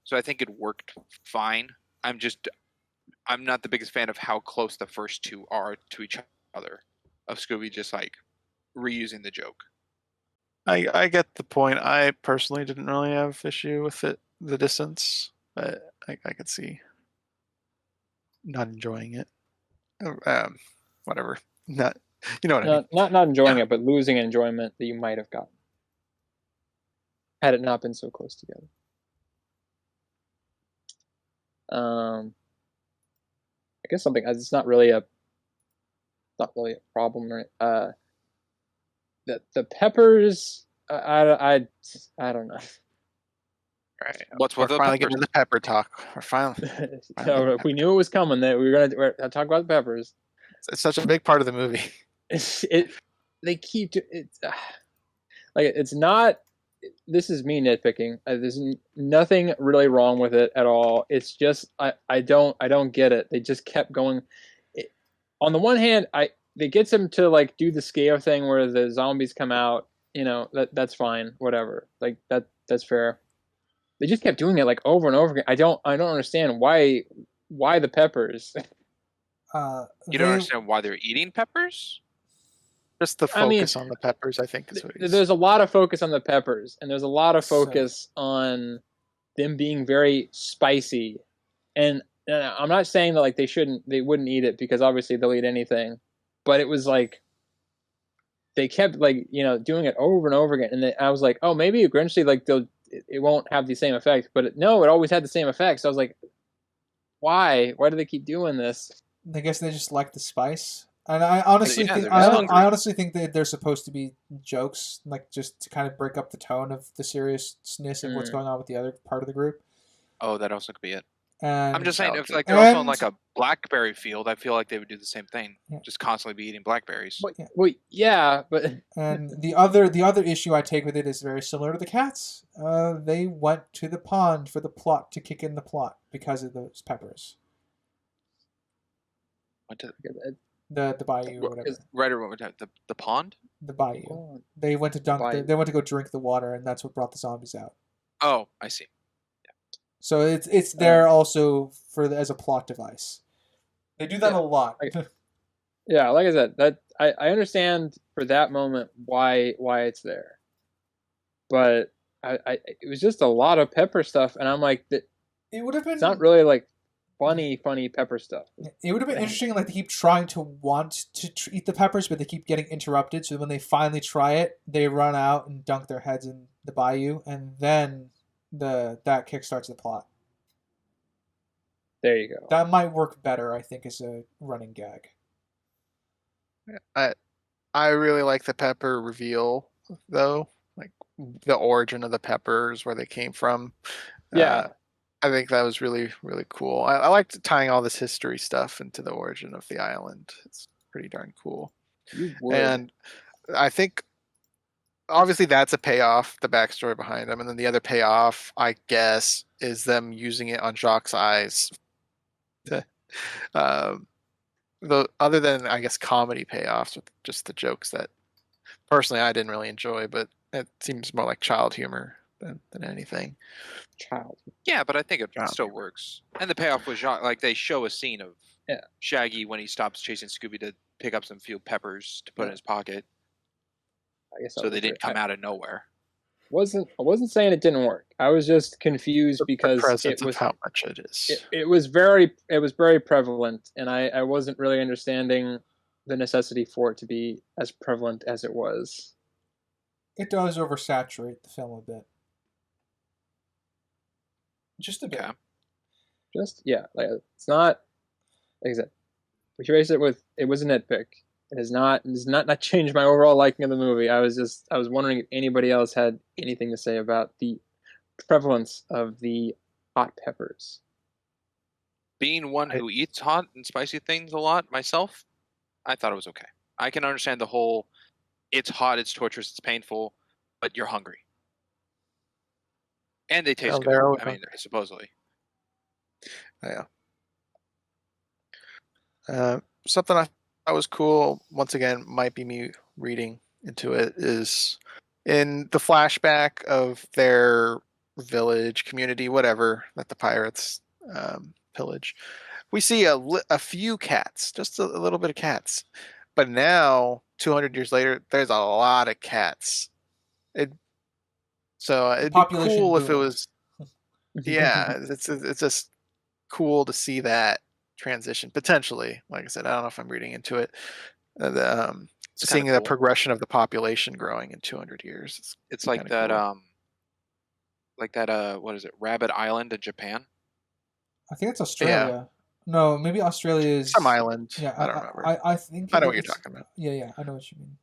So I think it worked fine. I'm not the biggest fan of how close the first two are to each other, of Scooby just like reusing the joke. I get the point. I personally didn't really have issue with it, the distance, but I could see not enjoying it. Whatever. Not, you know what I mean. Not enjoying it, but losing enjoyment that you might have gotten had it not been so close together. I guess something it's not really a problem, right? The peppers, I don't know. Right. What's with We're the finally peppers? getting the pepper talk. We're finally. So we knew it was coming. That we were gonna talk about the peppers. It's such a big part of the movie. They keep it's like it's not. This is me nitpicking. There's nothing really wrong with it at all. It's just I don't get it. They just kept going. On the one hand, it gets them to like do the scare thing where the zombies come out. That's fine. Whatever. Like that's fair. They just kept doing it like over and over again. I don't understand why the peppers. You don't understand why they're eating peppers? Just the focus on the peppers, I think, is what he's... There's a lot of focus on the peppers, and there's a lot of focus on them being very spicy. And I'm not saying that like they wouldn't eat it, because obviously they'll eat anything. But it was like they kept like doing it over and over again, and I was like, oh, maybe eventually like it won't have the same effect. But it always had the same effect. So I was like, why do they keep doing this? I guess they just like the spice. And I honestly think that they're supposed to be jokes, like just to kind of break up the tone of the seriousness of what's going on with the other part of the group. Oh, that also could be it. And I'm just saying, if like they're also on like a blackberry field, I feel like they would do the same thing, just constantly be eating blackberries. Well, yeah, but and the other issue I take with it is very similar to the cats. They went to the pond for the plot to kick in the plot because of those peppers. What did The bayou or whatever. Right or the pond? The bayou. They went to they went to go drink the water, and that's what brought the zombies out. Oh, I see. Yeah. So it's there also as a plot device. They do that a lot. Yeah, like I said, that I understand for that moment why it's there, but it was just a lot of pepper stuff, and I'm like, It would have it's not been. really like funny pepper stuff. It would have been interesting, like they keep trying to want to eat the peppers, but they keep getting interrupted. So when they finally try it, they run out and dunk their heads in the bayou, and then that kickstarts the plot. There you go. That might work better, I think, as a running gag. I really like the pepper reveal though, like the origin of the peppers, where they came from. Yeah. I think that was really, really cool. I liked tying all this history stuff into the origin of the island. It's pretty darn cool. You would. And I think obviously that's a payoff, the backstory behind them, and then the other payoff, I guess, is them using it on Jacques' eyes. um, the other than I guess comedy payoffs with just the jokes that personally I didn't really enjoy, but it seems more like child humor than anything. Child. Yeah, but I think it Child still humor. works. And the payoff was like they show a scene of Yeah. Shaggy when he stops chasing Scooby to pick up some few peppers to put in Yeah. his pocket, I guess so they didn't come out of nowhere. I wasn't saying it didn't work. I was just confused The because presence it was of how much it is. it was very prevalent, and I wasn't really understanding the necessity for it to be as prevalent as it was. It does oversaturate the film a bit. Just a bit. Okay. Just like it's not like I said. Replace it with it was a nitpick. It has not changed my overall liking of the movie. I was wondering if anybody else had anything to say about the prevalence of the hot peppers. Being one who eats hot and spicy things a lot myself, I thought it was okay. I can understand the whole it's hot, it's torturous, it's painful, but you're hungry. And they taste good. I mean, supposedly. Yeah. Something I thought was cool, once again, might be me reading into it, is in the flashback of their village, community, whatever, that the pirates pillage. We see a few cats, just a little bit of cats. But now, 200 years later, there's a lot of cats. So it'd be Population cool if it boom. was, yeah, it's just cool to see that transition potentially. Like I said, I don't know if I'm reading into it. Seeing the cool. progression of the population growing in 200 years. It's like that cool. What is it, Rabbit Island in Japan? I think it's Australia. Yeah. No, maybe Australia is some island. Yeah, I don't remember. I think I know what you're talking about. Yeah, I know what you mean.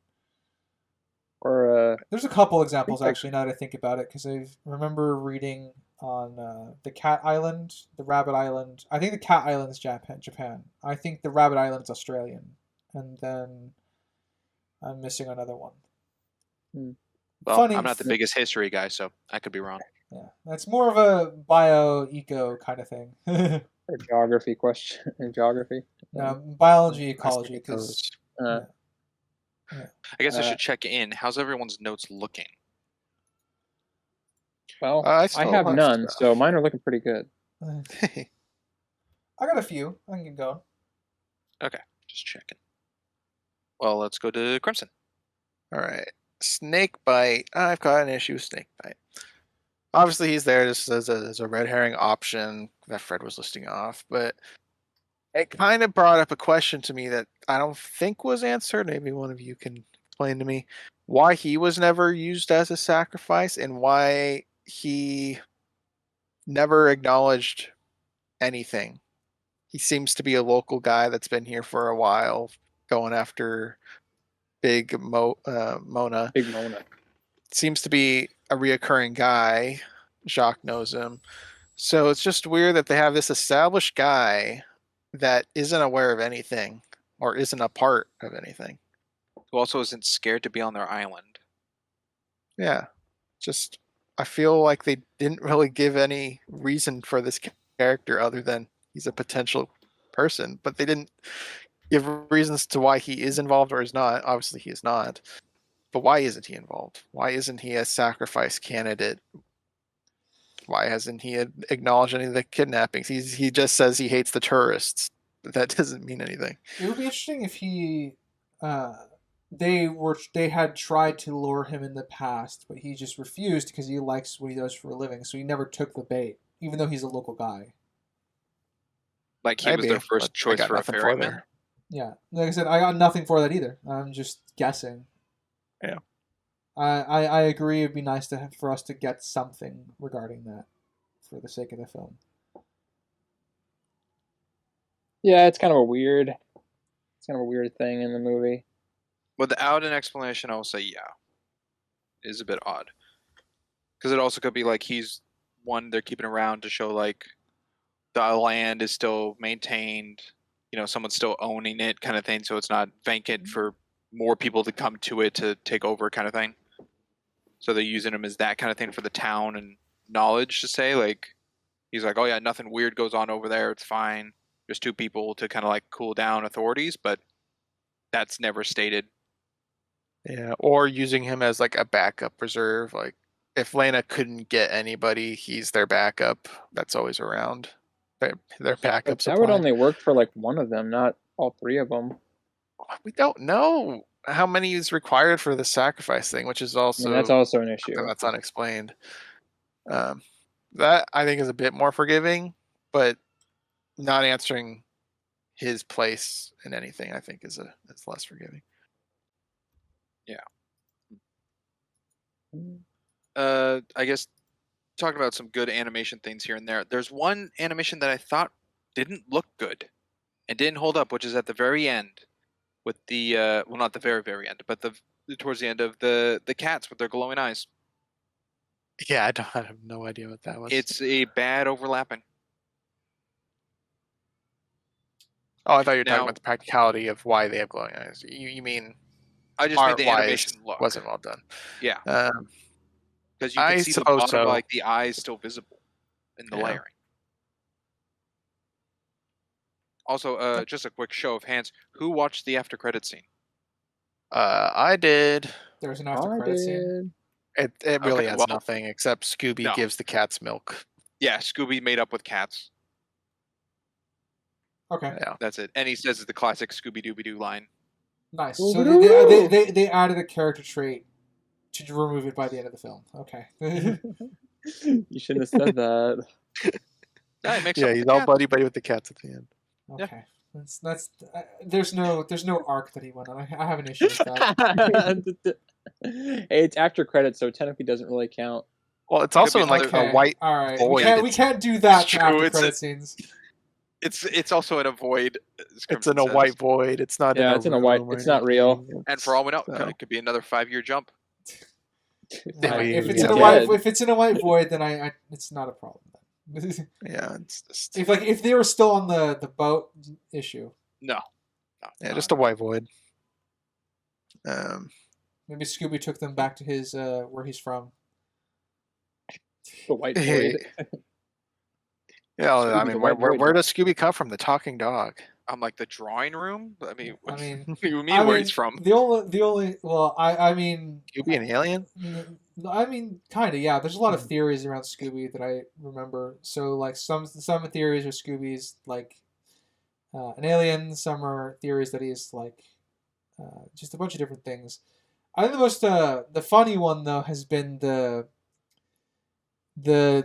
Or there's a couple examples actually now that I think about it, because I remember reading on the Cat Island, the Rabbit Island. I think the Cat Island is Japan. I think the Rabbit Island is Australian, and then I'm missing another one. Well, funny. I'm not the biggest history guy, so I could be wrong. Yeah, that's more of a bio-eco kind of thing. Or geography question. Geography. No, biology, ecology. Because I guess I should check in. How's everyone's notes looking? Well, I have none, so mine are looking pretty good. I got a few. I can get going. Okay, just checking. Well, let's go to Crimson. All right. Snakebite. I've got an issue with Snakebite. Obviously, he's there just as a red herring option that Fred was listing off, but it kind of brought up a question to me that I don't think was answered. Maybe one of you can explain to me why he was never used as a sacrifice and why he never acknowledged anything. He seems to be a local guy that's been here for a while, going after Big Mona. Big Mona. Seems to be a reoccurring guy. Jacques knows him. So it's just weird that they have this established guy that isn't aware of anything or isn't a part of anything. Who also isn't scared to be on their island. Yeah. Just, I feel like they didn't really give any reason for this character other than he's a potential person, but they didn't give reasons to why he is involved or is not. Obviously he is not. But why isn't he involved? Why isn't he a sacrifice candidate? Why hasn't he acknowledged any of the kidnappings? He just says he hates the tourists. But that doesn't mean anything. It would be interesting if he they had tried to lure him in the past, but he just refused because he likes what he does for a living. So he never took the bait, even though he's a local guy. Like he was Maybe, their but first I choice got for a nothing for ferryman. there. Yeah, like I said, I got nothing for that either. I'm just guessing. Yeah. I agree. It'd be nice for us to get something regarding that, for the sake of the film. Yeah, it's kind of a weird thing in the movie. Without an explanation, I will say yeah, it is a bit odd. Because it also could be like he's one they're keeping around to show like the land is still maintained, someone's still owning it, kind of thing, so it's not vacant for more people to come to it to take over, kind of thing. So they're using him as that kind of thing for the town and knowledge to say like he's like, oh yeah, nothing weird goes on over there, it's fine. Just two people to kind of like cool down authorities, but that's never stated. Yeah, or using him as like a backup reserve. Like if Lena couldn't get anybody, he's their backup. That's always around. Their backup But that would supply. only work for like one of them, not all three of them. We don't know how many is required for the sacrifice thing, which is also that's also an issue. that's unexplained. That I think is a bit more forgiving, but not answering his place in anything, I think, is less forgiving. Yeah. I guess talking about some good animation things here and there. There's one animation that I thought didn't look good and didn't hold up, which is at the very end with the well, not the very very end, but the towards the end of the cats with their glowing eyes. Yeah, I have no idea what that was. It's a bad overlapping. Oh, I thought you were talking about the practicality of why they have glowing eyes. You mean I just made the animation look wasn't well done. Yeah. Because you can see the bottom, like the eyes still visible in the layering. Also, just a quick show of hands. Who watched the after credit scene? I did. There was an after credit scene. It really has nothing except Scooby gives the cats milk. Yeah, Scooby made up with cats. Okay. Yeah, that's it. And he says it's the classic Scooby-Dooby-Doo line. Nice. So they added a character trait to remove it by the end of the film. Okay. You shouldn't have said that. Yeah, he's all buddy with the cats at the end. Okay. That's there's no arc that he went on. I have an issue with that. Hey, it's after credits, so technically doesn't really count. Well, it's also in like a white void. We can't do that to after credit scenes. It's also in a void. It's in a white void. It's not. Yeah, it's in a white. It's not real. And for all we know, it could be another 5-year jump. If it's in a white void, then it's not a problem. Yeah, it's just if they were still on the boat issue. No. Yeah, just a white void. Maybe Scooby took them back to his where he's from. The white void. Yeah, Scooby, I mean, where does Scooby come from? The talking dog. I'm like the drawing room. I mean, you mean where he's from? The only. Well, I mean. Scooby an alien? I mean, kind of. Yeah, there's a lot of theories around Scooby that I remember. So, like some theories are Scooby's like an alien. Some are theories that he's like just a bunch of different things. I think the most the funny one though has been the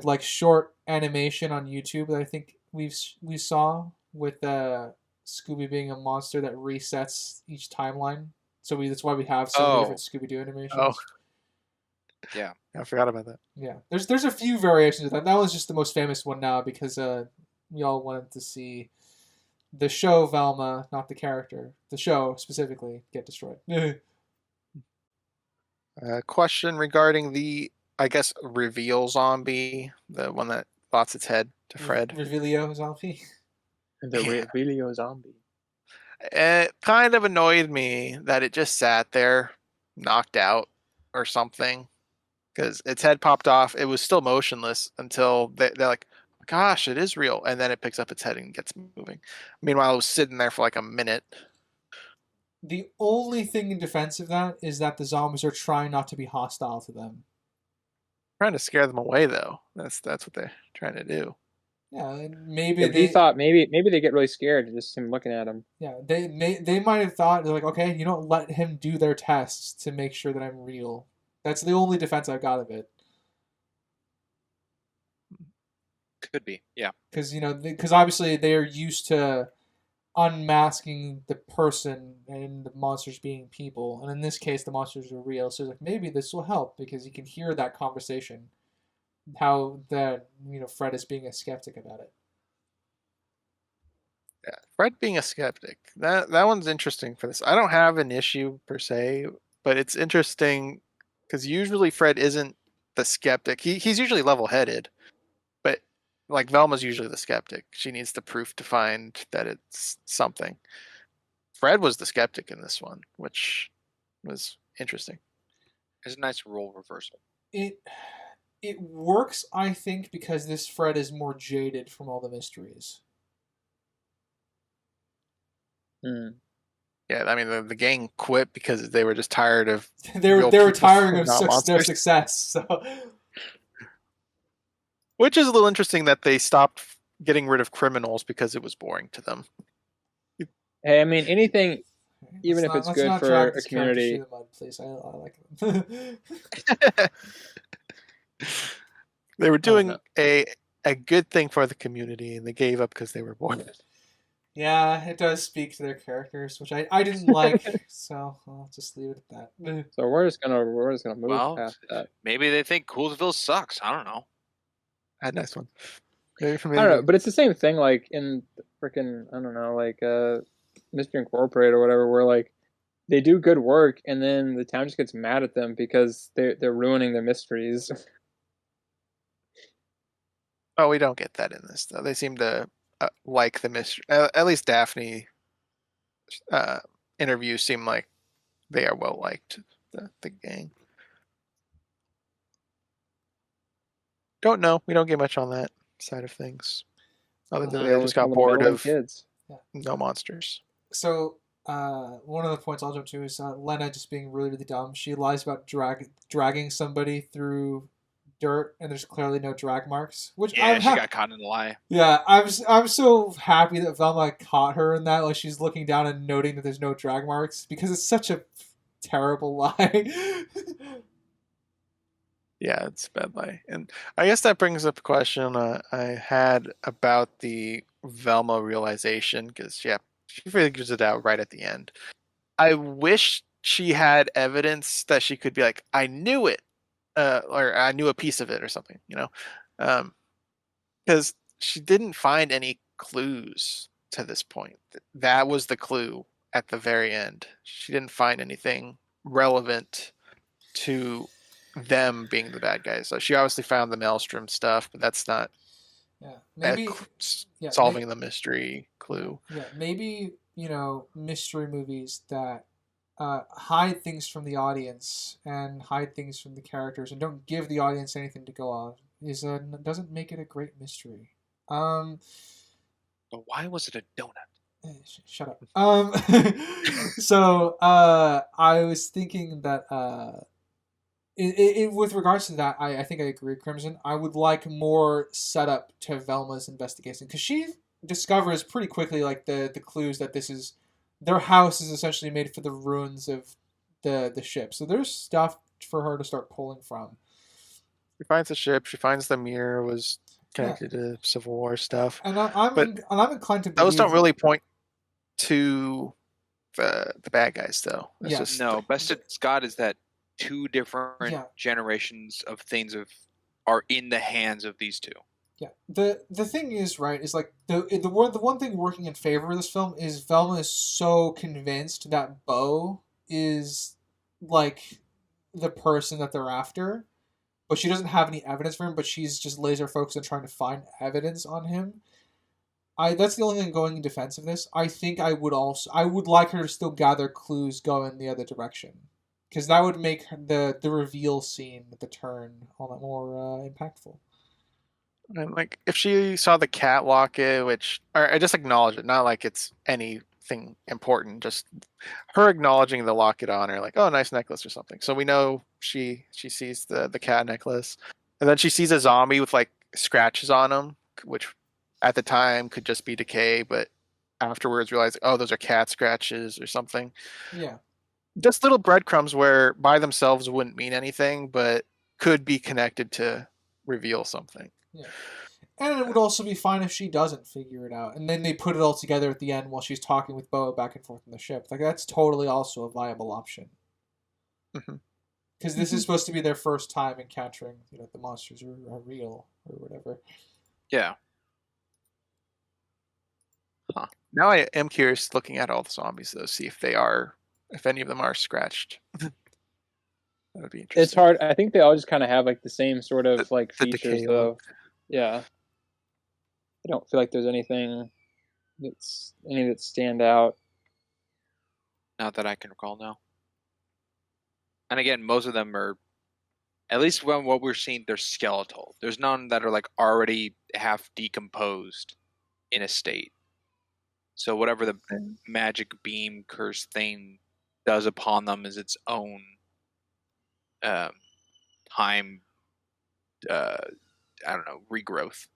like short animation on YouTube that I think we saw with Scooby being a monster that resets each timeline. So that's why we have so many different Scooby-Doo animations. Oh. Yeah, I forgot about that. Yeah, there's a few variations of that. That was just the most famous one now because we all wanted to see the show Velma, not the character, the show specifically, get destroyed. Question regarding the, I guess, reveal zombie, the one that bots its head to Fred. Revealio zombie. The Revealio zombie. It kind of annoyed me that it just sat there, knocked out or something, because its head popped off. It was still motionless until they're like, gosh, it is real. And then it picks up its head and gets moving. Meanwhile, it was sitting there for like a minute. The only thing in defense of that is that the zombies are trying not to be hostile to them. Trying to scare them away, though. That's what they're trying to do. Yeah, and maybe Yeah, but he they thought maybe they get really scared just him looking at him. yeah they might have thought they're like, okay, you don't let him do their tests to make sure that I'm real. That's the only defense I've got of it. Could be. Yeah. Because because obviously they're used to unmasking the person and the monsters being people, and in this case the monsters are real. So like maybe this will help because you can hear that conversation, how that Fred is being a skeptic about it. Yeah, Fred being a skeptic. That one's interesting for this. I don't have an issue per se, but it's interesting because usually Fred isn't the skeptic. He's usually level-headed, but like Velma's usually the skeptic. She needs the proof to find that it's something. Fred was the skeptic in this one, which was interesting. It's a nice role reversal. It it works, I think, because this Fred is more jaded from all the mysteries. Hmm. Yeah, I mean the gang quit because they were just tired of they were real they were people, tiring of not their monsters. success. So Which is a little interesting that they stopped getting rid of criminals because it was boring to them. Hey, I mean anything, even if it's let's good not for drag a this character through community. the mud, please. I like them. They were I don't doing know. a good thing for the community, and they gave up because they were bored. Yeah, it does speak to their characters, which I didn't like, so I'll just leave it at that. So we're just gonna move Well, past that. maybe they think Coolsville sucks. I don't know. Had a nice one. Maybe I don't know, but it's the same thing like in freaking I don't know, like Mystery Incorporated or whatever, where like they do good work and then the town just gets mad at them because they're ruining their mysteries. Oh, we don't get that in this though. They seem to like the mystery. At least Daphne uh, interviews seem like they are well liked. The gang. Don't know. We don't get much on that side of things, other than They they always just call got them bored meddling of kids. no monsters. So, one of the points I'll jump to is Lena just being really, really dumb. She lies about dragging somebody through dirt, and there's clearly no drag marks. Which Yeah, she got caught in the lie. yeah, I'm so happy that Velma caught her in that. Like she's looking down and noting that there's no drag marks because it's such a terrible lie. Yeah, it's a bad lie. And I guess that brings up a question I had about the Velma realization, because, yeah, she figures it out right at the end. I wish she had evidence that she could be like, I knew it, or I knew a piece of it or something, because she didn't find any clues to this point. That was the clue at the very end. She didn't find anything relevant to them being the bad guys. So she obviously found the Maelstrom stuff, but that's not Yeah, maybe. Yeah, solving the mystery clue. yeah, maybe mystery movies that hide things from the audience and hide things from the characters and don't give the audience anything to go on doesn't make it a great mystery. Um, But why was it a donut? Shut up. So I was thinking that with regards to that, I think I agree, Crimson. I would like more setup to Velma's investigation because she discovers pretty quickly like the clues that this is their house is essentially made for the ruins of the ship. So there's stuff for her to start pulling from. She finds the ship. She finds the mirror was Yeah, connected to Civil War stuff, and but I'm inclined to those don't believe. really point to the bad guys, though. It's Yeah. just No, best it's got is that two different Yeah. generations of things are in the hands of these two. Yeah. The thing is, right, is like the one thing working in favor of this film is Velma is so convinced that Bo is like the person that they're after, but she doesn't have any evidence for him, but she's just laser focused on trying to find evidence on him. That's the only thing going in defense of this. I think I would like her to still gather clues going the other direction. Because that would make the reveal scene at the turn all that more impactful. and like if she saw the cat locket, which or I just acknowledge it, not like it's anything important, just her acknowledging the locket on her, like, oh, nice necklace or something. So we know she sees the cat necklace, and then she sees a zombie with like scratches on him, which at the time could just be decay, but afterwards realize, oh, those are cat scratches or something. Yeah. Just little breadcrumbs where by themselves wouldn't mean anything, but could be connected to reveal something. Yeah. And it would also be fine if she doesn't figure it out. And then they put it all together at the end while she's talking with Boa back and forth on the ship. Like, that's totally also a viable option. Mhm. Because this is supposed to be their first time encountering, the monsters are real or whatever. Yeah. Now I am curious, looking at all the zombies, though, see if any of them are scratched. That would be interesting. It's hard. I think they all just kind of have like the same sort of like the features, decay though. look. Yeah. I don't feel like there's anything that stand out. Not that I can recall now. And again, most of them are, at least when what we're seeing, they're skeletal. There's none that are like already half decomposed in a state. So whatever the magic beam curse thing does upon them is its own time, I don't know, regrowth.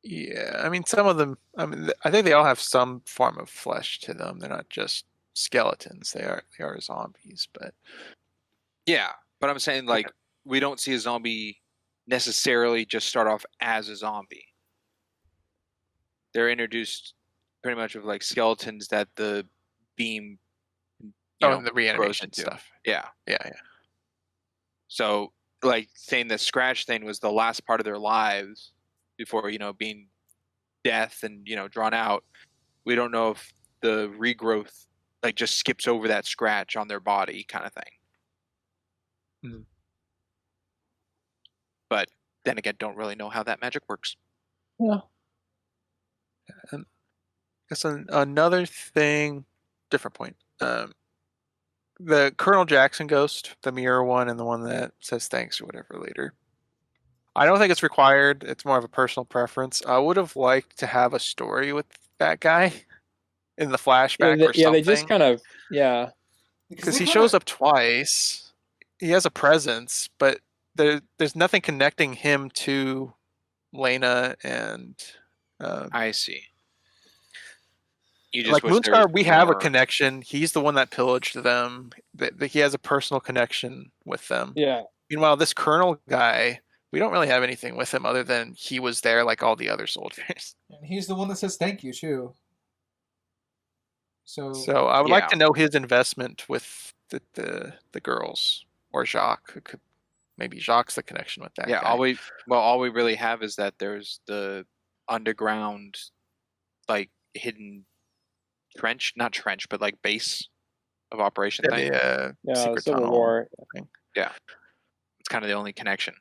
Yeah, I mean, some of them. I mean, I think they all have some form of flesh to them. They're not just skeletons. They are zombies, but Yeah, but I'm saying like we don't see a zombie necessarily just start off as a zombie. They're introduced pretty much with like skeletons that the beam, and the grows reanimation into. stuff. Yeah. Yeah. So like saying the scratch thing was the last part of their lives before being death and drawn out. We don't know if the regrowth like just skips over that scratch on their body kind of thing. Mhm. But then again, don't really know how that magic works. Yeah. And I guess another thing, different point. The Colonel Jackson ghost, the mirror one, and the one that says thanks or whatever later. I don't think it's required. It's more of a personal preference. I would have liked to have a story with that guy in the flashback or something. They just kind of because he shows up twice. He has a presence, but there's nothing connecting him to Lena and. I see. You just Like wish there was Moonscar, we have a more. connection. He's the one that pillaged them. He has a personal connection with them. Yeah. Meanwhile, this Colonel guy, we don't really have anything with him other than he was there like all the other soldiers. And he's the one that says thank you, too. So I would like to know his investment with the girls or Jacques. Maybe Jacques the connection with that guy. All we really have is that there's the underground, like hidden not trench, but like base of operation thing. Secret Civil tunnel War thing. Yeah, it's kind of the only connection.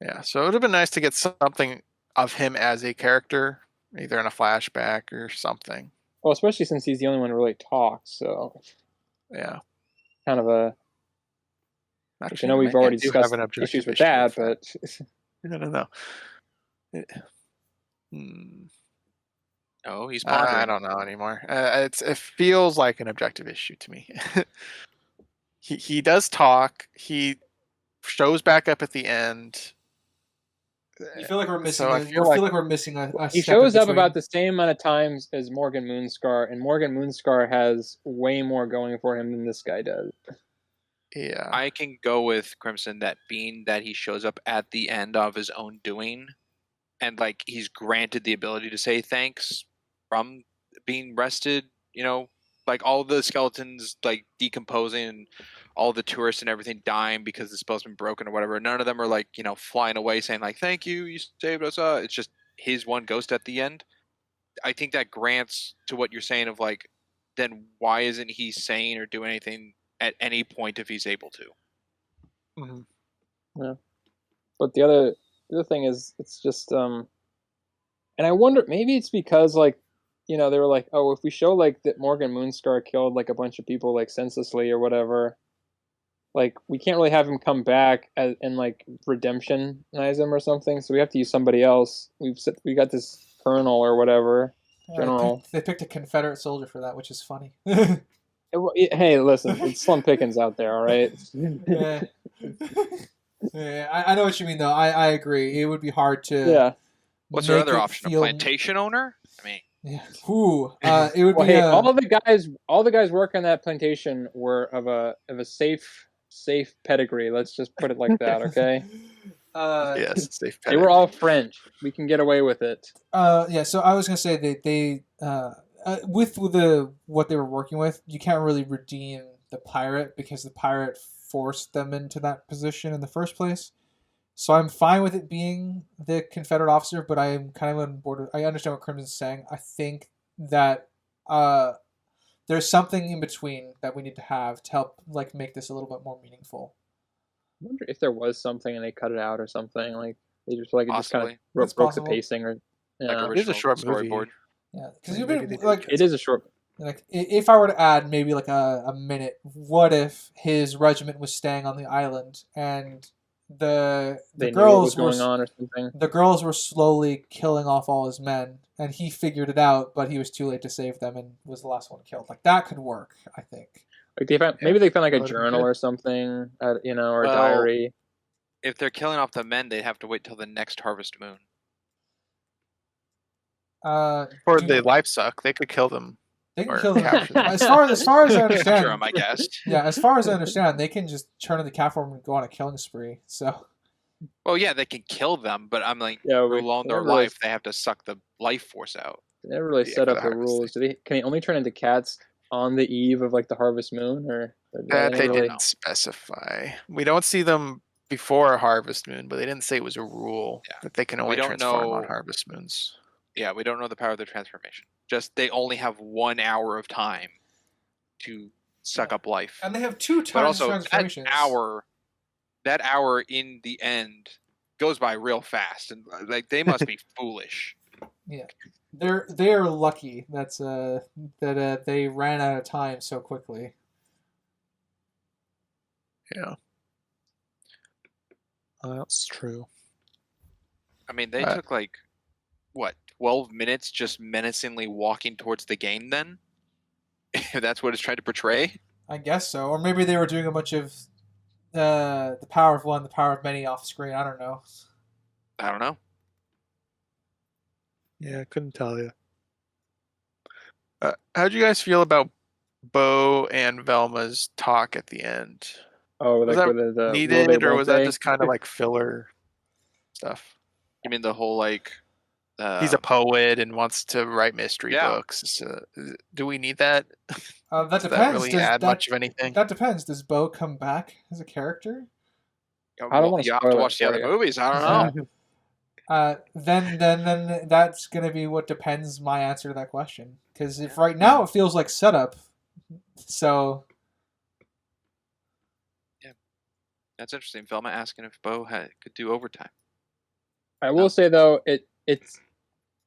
Yeah, so it would have been nice to get something of him as a character, either in a flashback or something. Well, especially since he's the only one who really talks, so yeah, kind of a. Actually, I know we've already discussed have an issues with that, but no. Oh, he's pondering. I don't know anymore. It feels like an objective issue to me. he does talk. He shows back up at the end. You feel like we're missing. So I feel like we're missing a. He shows up about the same amount of times as Morgan Moonscar, and Morgan Moonscar has way more going for him than this guy does. Yeah, I can go with Crimson that being that he shows up at the end of his own doing, and like he's granted the ability to say thanks from being rested. Like all the skeletons like decomposing, and all the tourists and everything dying because the spell's been broken or whatever. None of them are like flying away saying like thank you, you saved us. It's just his one ghost at the end. I think that grants to what you're saying of like, then why isn't he saying or doing anything at any point if he's able to? Mm-hmm. Yeah, but the other thing is it's just and I wonder, maybe it's because like they were like, oh, if we show like that Morgan Moonscar killed like a bunch of people like senselessly or whatever, like we can't really have him come back and like redemptionize him or something, so we have to use somebody else. We got this colonel or whatever, general. They picked a Confederate soldier for that, which is funny. Hey, listen, it's slim pickings out there, all right? Yeah. Yeah, I know what you mean though. I agree. It would be hard to Yeah. What's their make other it option? A feel. plantation owner? I mean, Yeah. Ooh. It would Well, be hey, a. all the guys working that plantation were of a safe pedigree. Let's just put it like that, okay? Yes, safe They were pedigree. all French. We can get away with it. Yeah. So I was gonna say they with the what they were working with, you can't really redeem the pirate because the pirate forced them into that position in the first place. So I'm fine with it being the Confederate officer, but I am kind of on board. I understand what Crimson's saying. I think that uh, there's something in between that we need to have to help like make this a little bit more meaningful. I wonder if there was something and they cut it out or something. Like they just like it just kind of possibly It's broke the possible. pacing or like yeah. It is a original short movie. storyboard. Yeah, because Maybe you've they been did like It is a short. if I were to add maybe like a minute, what if his regiment was staying on the island and the They knew what was girls were going on or something. the girls were slowly killing off all his men, and he figured it out, but he was too late to save them and was the last one killed. Like that could work, I think. Like maybe they found like a That would've been journal good. or something, or a Well, diary. If they're killing off the men, they'd have to wait till the next harvest moon. Or Do the livestock, they could kill them. they can or kill them capture them. as far as I Capture understand. them, I guess. Yeah, as far as I understand, they can just turn in the cat form and go on a killing spree. So Well, yeah, they can kill them, but I'm like, Yeah, we prolong their never really, life, they have to suck the life force out. they never really Yeah, set for up the the harvest rules. Can they only turn into cats on the eve of like the harvest moon, or That they they never really? didn't specify. We don't see them before Harvest Moon, but they didn't say it was a rule Yeah. that they can We only don't transform on know- Harvest Moons. Yeah, we don't know the power of their transformation. Just they only have 1 hour of time to suck up life. and they have two But times also transformations. that hour in the end goes by real fast, and like they must be foolish. Yeah, they are lucky that they ran out of time so quickly. Yeah. That's true. I mean, they Uh, took like what 12 minutes just menacingly walking towards the game. Then, if that's what it's trying to portray. I guess so, or maybe they were doing a bunch of the power of one, the power of many off screen. I don't know. I don't know. Yeah, I couldn't tell you. How'd you guys feel about Bo and Velma's talk at the end? Oh, Was like that with the will needed, they, or won't was that they? just kind of like filler stuff? You mean the whole like? He's a poet and wants to write mystery Yeah. books. So, do we need that? That Does depends. that really Does add that much of anything? that depends? Does Bo come back as a character? I don't wanna you have to spoil it watch the for other you. movies. I don't know. Then that's gonna be what depends my answer to that question. Because if right now it feels like setup, so That's interesting. Velma asking if Bo could do overtime. I will say though, it's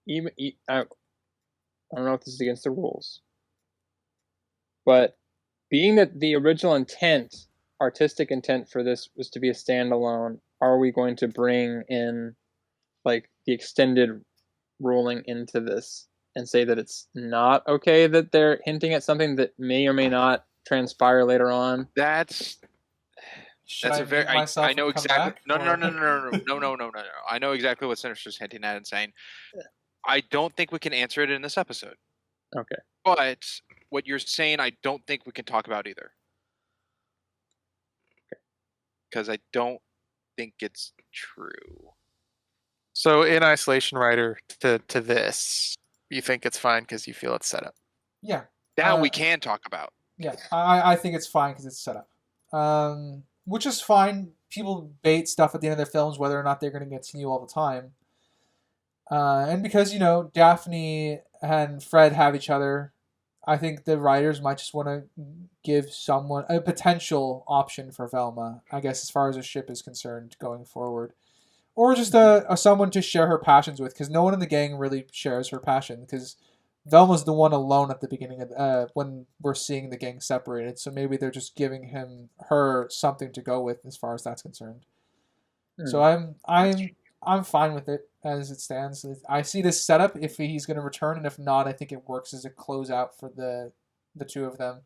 even I don't know if this is against the rules, but being that the original intent, artistic intent for this was to be a standalone, are we going to bring in like the extended ruling into this and say that it's not okay that they're hinting at something that may or may not transpire later on? That's should That's I a very. mute myself I know and come exactly. back, No, or- no. I know exactly what Sinister's hinting at and saying. I don't think we can answer it in this episode. Okay. But what you're saying, I don't think we can talk about either. Because I don't think it's true. So, in isolation, writer to this, you think it's fine because you feel it's set up. Yeah, That we can talk about. yeah. I think it's fine because it's set up. Which is fine. People bait stuff at the end of their films, whether or not they're going to continue all the time. And because, Daphne and Fred have each other, I think the writers might just want to give someone a potential option for Velma, I guess, as far as a ship is concerned going forward. Or just a someone to share her passions with, because no one in the gang really shares her passion, because Velma's the one alone at the beginning of when we're seeing the gang separated. So maybe they're just giving her something to go with as far as that's concerned. So I'm fine with it as it stands. I see this setup if he's going to return, and if not, I think it works as a closeout for the two of them.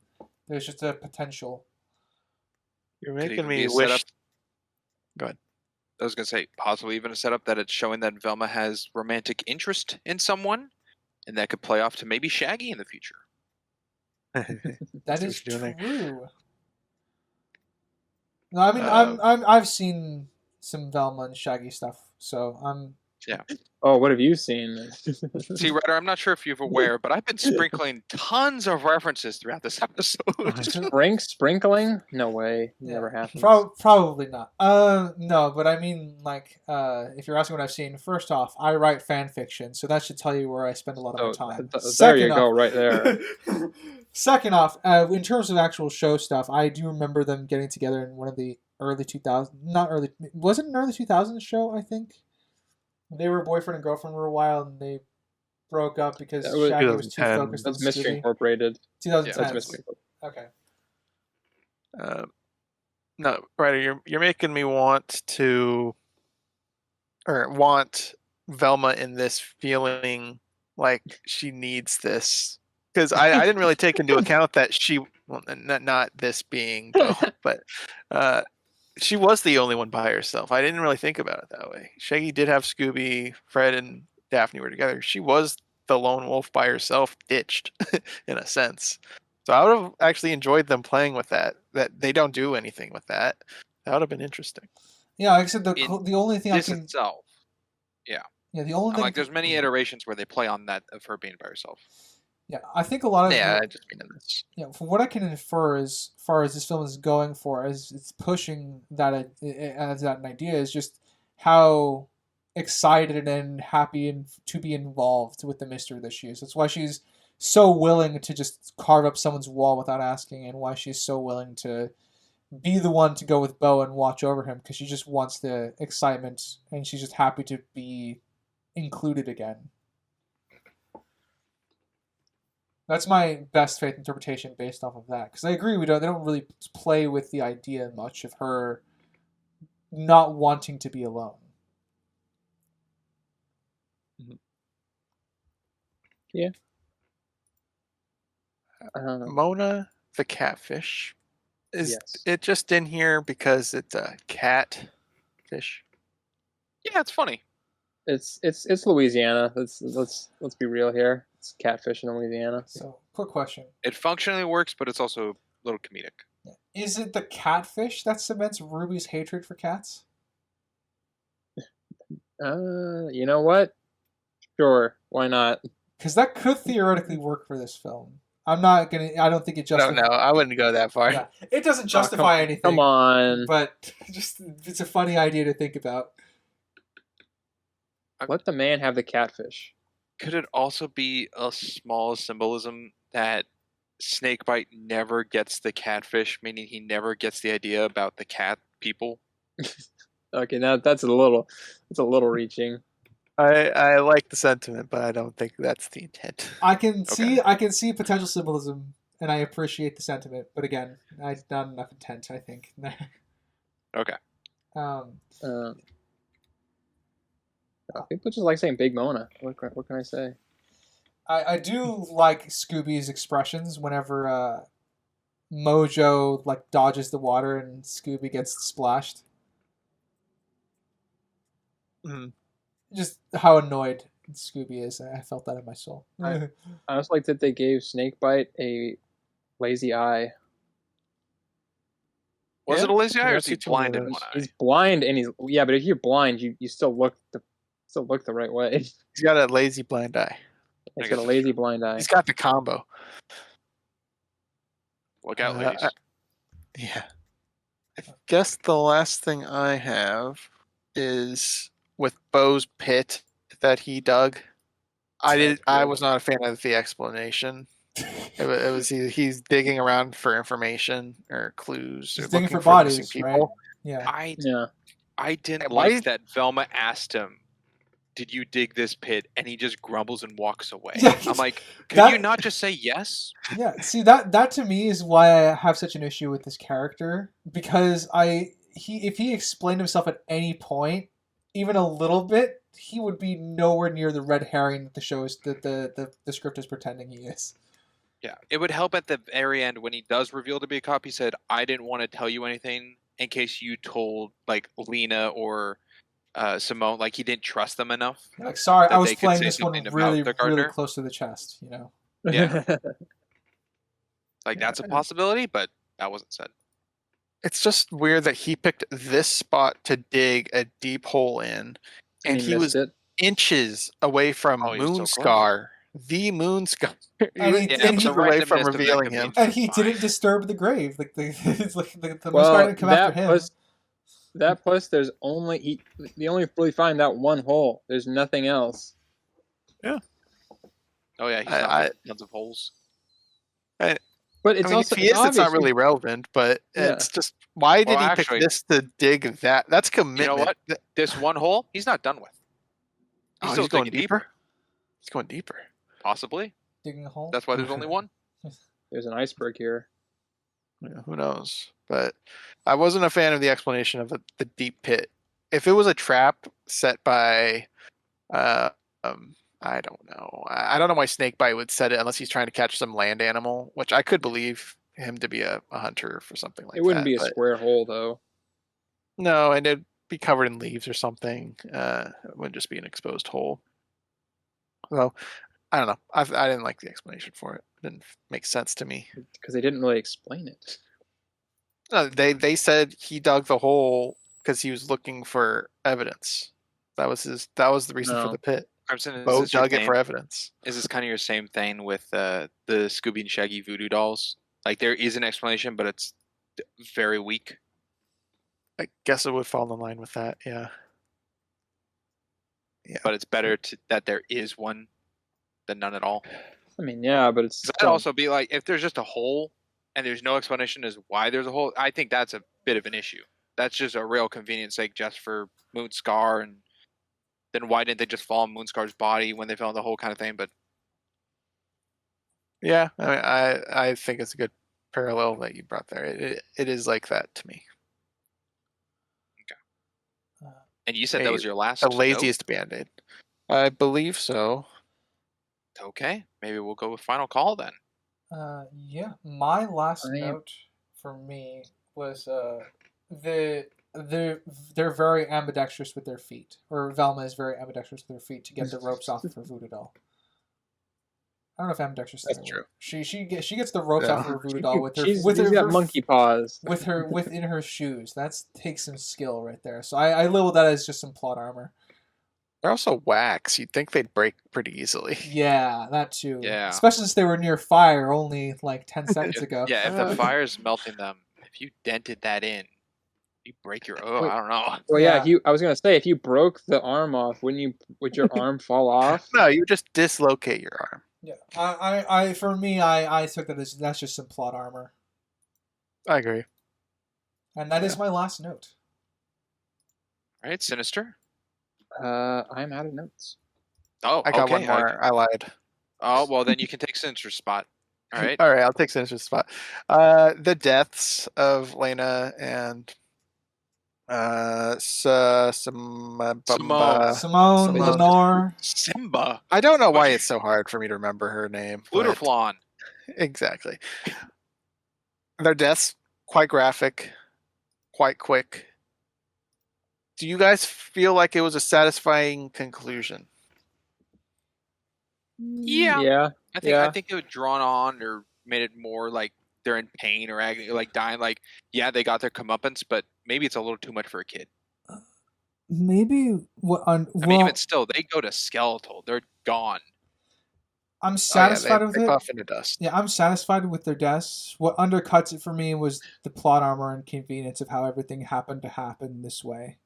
There's just a potential. You're Could making even be me a wish. setup. Go ahead. I was gonna say possibly even a setup that it's showing that Velma has romantic interest in someone, and that could play off to maybe Shaggy in the future. That See is what you're doing there. true. No, I mean, Uh, I've seen some Velma and Shaggy stuff, so I'm. Oh, what have you seen? See, Ryder, I'm not sure if you're aware, but I've been sprinkling tons of references throughout this episode. Sprinkling? No way. Yeah, Never happens. probably not. No, but I mean, like, if you're asking what I've seen, first off, I write fan fiction, so that should tell you where I spend a lot of my time. There you go, right there. Second off, in terms of actual show stuff, I do remember them getting together in one of the early 2000s. Not early. Was it an early 2000s show? I think they were boyfriend and girlfriend for a while, and they broke up because That was Shaggy was too 2010. focused on That's Mystery Scooby. Incorporated. 2010. That's Mystery Incorporated. Okay. No, Ryder, you're making me want Velma in this feeling like she needs this, because I didn't really take into account that not this being Bo, but she was the only one by herself. I didn't really think about it that way. Shaggy did have Scooby, Fred and Daphne were together. She was the lone wolf by herself, ditched in a sense. So I would have actually enjoyed them playing with that. That they don't do anything with that. That would have been interesting. Yeah, like I said, the only thing This I can. itself. Yeah, the only I'm thing. like, there's many iterations where they play on that of her being by herself. Yeah, I think a lot of. Yeah, I just mean in this. Yeah, from what I can infer, as far as this film is going for, as it's pushing that as that idea, is just how excited and happy and to be involved with the mystery that she is. That's why she's so willing to just carve up someone's wall without asking, and why she's so willing to be the one to go with Bo and watch over him, because she just wants the excitement and she's just happy to be included again. That's my best faith interpretation based off of that. Because I agree, they don't really play with the idea much of her not wanting to be alone. Yeah. Mona the catfish. Is Yes. it just in here because it's a catfish? Yeah, it's funny. It's Louisiana. Let's be real here. It's catfish in Louisiana. So, quick question. It functionally works, but it's also a little comedic. Is it the catfish that cements Ruby's hatred for cats? You know what? Sure, why not? Because that could theoretically work for this film. I don't think it justifies. No, I wouldn't go that far. Yeah, it doesn't justify anything. Come on. But just it's a funny idea to think about. Let the man have the catfish. Could it also be a small symbolism that Snakebite never gets the catfish, meaning he never gets the idea about the cat people? Okay, now that's a little reaching. I like the sentiment, but I don't think that's the intent. I can see potential symbolism, and I appreciate the sentiment. But again, not enough intent, I think. Okay. People just like saying Big Mona. What can I say? I do like Scooby's expressions whenever Mojo like dodges the water and Scooby gets splashed. Mm-hmm. Just how annoyed Scooby is. I felt that in my soul. I also like that they gave Snakebite a lazy eye. Was it a lazy eye, or is he blind in one eye? He's blind, and but if you're blind, you still look the right way. He's got a lazy blind eye. He's got a lazy blind eye. He's got the combo. Look out, ladies. Yeah. I guess the last thing I have is with Bo's pit that he dug. I was not a fan of the explanation. It was he's digging around for information or clues. He's or digging looking for bodies, missing people. right? Yeah. I didn't like that Velma asked him, "Did you dig this pit?" and he just grumbles and walks away. Yeah, I'm like, could you not just say yes? Yeah, see that to me is why I have such an issue with this character, because if he explained himself at any point, even a little bit, he would be nowhere near the red herring that the script is pretending he is. Yeah, it would help at the very end when he does reveal to be a cop. He said, "I didn't want to tell you anything in case you told like Lena or Simone, like he didn't trust them enough. Like, sorry, that I was they could playing say this one something about really, the really gardener. close to the chest. You know. Yeah. Like that's a possibility, but that wasn't said. It's just weird that he picked this spot to dig a deep hole in, And and he he missed was it. inches away from Oh, he was so close. Moonscar, the Moonscar. He And was he- Yeah, and but he- inches the away from randomness of that revealing him. convenience And is he fine. didn't disturb the grave. Like it's like the Moonscar Well, didn't come after him. that plus there's only they only really find that one hole. There's nothing else. Oh yeah, he's I- not making tons of holes. But it's I mean, also if he is, it's not obvious. really relevant. But Yeah. it's just, why did Well, he actually- pick this to dig that? That's commitment. You know what? This one hole, he's not done with. He's Oh, still he's going digging deeper. He's going deeper. Possibly. Digging a hole. That's why there's only one. There's an iceberg here. Yeah, who knows? But I wasn't a fan of the explanation of the deep pit. If it was a trap set by, uh, I don't know. I don't know why Snakebite would set it unless he's trying to catch some land animal, which I could believe him to be a hunter for something like that. It wouldn't be a but square hole though. no, and it'd be covered in leaves or something. It wouldn't just be an exposed hole. So I don't know. I didn't like the explanation for it. It didn't make sense to me. Because they didn't really explain it. No, they said he dug the hole because he was looking for evidence. That was the reason for No. the pit. Crimson, is Bo this your dug it thing? for evidence. Is this kind of your same thing with the Scooby and Shaggy voodoo dolls? Like there is an explanation, but it's very weak. I guess it would fall in line with that. Yeah. Yeah. But it's better that there is one than none at all. I mean, yeah, but it's That'd also be like if there's just a hole and there's no explanation as why there's a hole. I think that's a bit of an issue. That's just a real convenience sake, just for Moonscar, and then why didn't they just fall on Moonscar's body when they fell in the hole, kind of thing? But Yeah. I mean, I think it's a good parallel that you brought there. It is like that to me. and you said Hey, that was your last. The note? laziest band-aid. I believe so. Okay, maybe we'll go with final call then. Yeah. My last I am- note for me was they're very ambidextrous with their feet, or Velma is very ambidextrous with her feet to get the ropes off of her voodoo doll. I don't know if ambidextrous. That's is the true. word. She gets the ropes Yeah. off of her voodoo doll with her She's with her got monkey paws. within her shoes. That's takes some skill right there. So I label that as just some plot armor. They're also wax. You'd think they'd break pretty easily. Yeah, that too. Yeah. Especially since they were near fire only like 10 seconds ago. Yeah, if the fire's melting them, if you dented that in, you break your. Oh, Wait. I don't know. Well, yeah. Yeah. I was gonna say if you broke the arm off, would your arm fall off? No, you just dislocate your arm. Yeah. I for me I took that as that's just some plot armor. I agree. And that is my last note. All right, Sinister. I'm out of notes. Oh, I got okay. one more. I lied. Oh, well, then you can take Sinister's spot. All right. All right, I'll take Sinister's spot. The deaths of Lena and Simone. Simone, Simone. Lenore. Simba. I don't know why it's so hard for me to remember her name. but- Flutterflon. Exactly. Their deaths, quite graphic, quite quick. Do you guys feel like it was a satisfying conclusion? Yeah. Yeah. I think it was drawn on or made it more like they're in pain or agony, like dying. Like, yeah, they got their comeuppance, but maybe it's a little too much for a kid. Maybe what I mean, even still, they go to skeletal. They're gone. I'm satisfied with they it. puff into dust. Yeah, I'm satisfied with their deaths. What undercuts it for me was the plot armor and convenience of how everything happened to happen this way.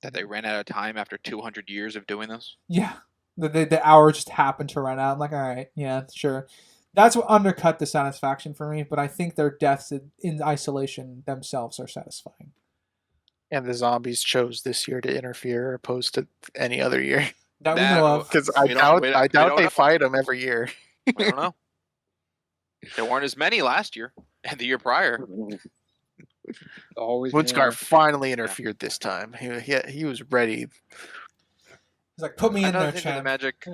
That they ran out of time after 200 years of doing this. Yeah. The hour just happened to run out. I'm like, all right, yeah, sure. That's what undercut the satisfaction for me, but I think their deaths in isolation themselves are satisfying. And the zombies chose this year to interfere opposed to any other year. That we That know of. Because We don't- we I doubt don't they know. fight them every year. We don't know. There weren't as many last year and the year prior. Always. Moonscar more. finally interfered this time. He was ready. He's like, put me in Another there, thing about the champ. magic.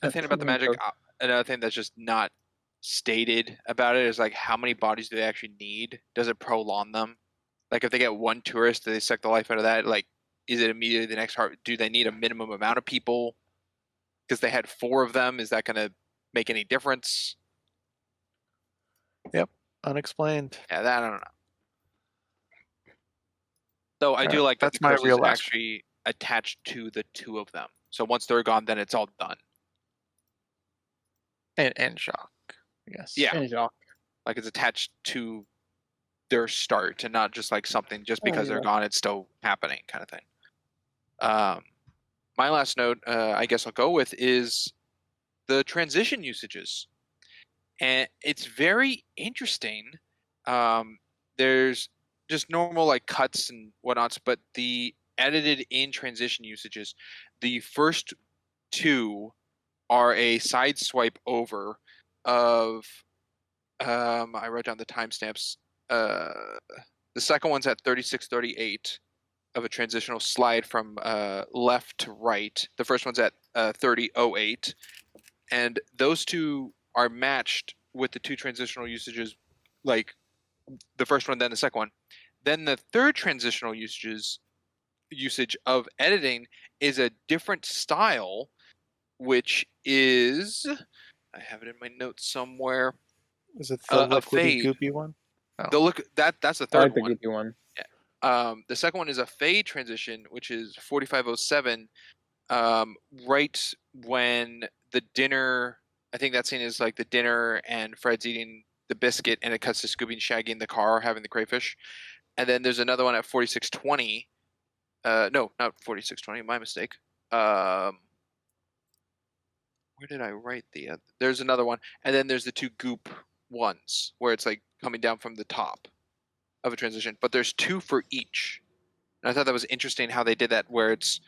Another thing about the magic. Another thing that's just not stated about it is like how many bodies do they actually need? Does it prolong them? Like if they get one tourist, do they suck the life out of that? Like, is it immediately the next heart? Do they need a minimum amount of people? Because they had 4 of them, is that going to make any difference? Yep, unexplained. Yeah, that I don't know. Though I do Alright, like that that's the my curse is real last actually attached to the 2 of them. So once they're gone, then it's all done. And shock, yes. Yeah. And Jacques. Like it's attached to their start and not just like something just because they're yeah. gone, it's still happening kind of thing. My last note, I guess I'll go with, is the transition usages. And it's very interesting. There's just normal like cuts and whatnots, but the edited in transition usages, the first 2 are a side swipe over of I wrote down the timestamps. The second one's at 36:38 of a transitional slide from left to right. The first one's at 30:08, and those 2 are matched with the 2 transitional usages, like the first one, then the second one. Then the third transitional usage of editing is a different style, which is, I have it in my notes somewhere. Is it the A liquidy fade. goopy one? The look that's the I third like the one. goopy one. The second one is a fade transition, which is 45:07. Right when the dinner, I think that scene is like the dinner and Fred's eating the biscuit, and it cuts to Scooby and Shaggy in the car having the crayfish. And then there's another one at 46:20. No, not 46:20. My mistake. Where did I write the? There's another one, and then there's the 2 goop ones where it's like coming down from the top of a transition. But there's 2 for each, and I thought that was interesting how they did that, where it's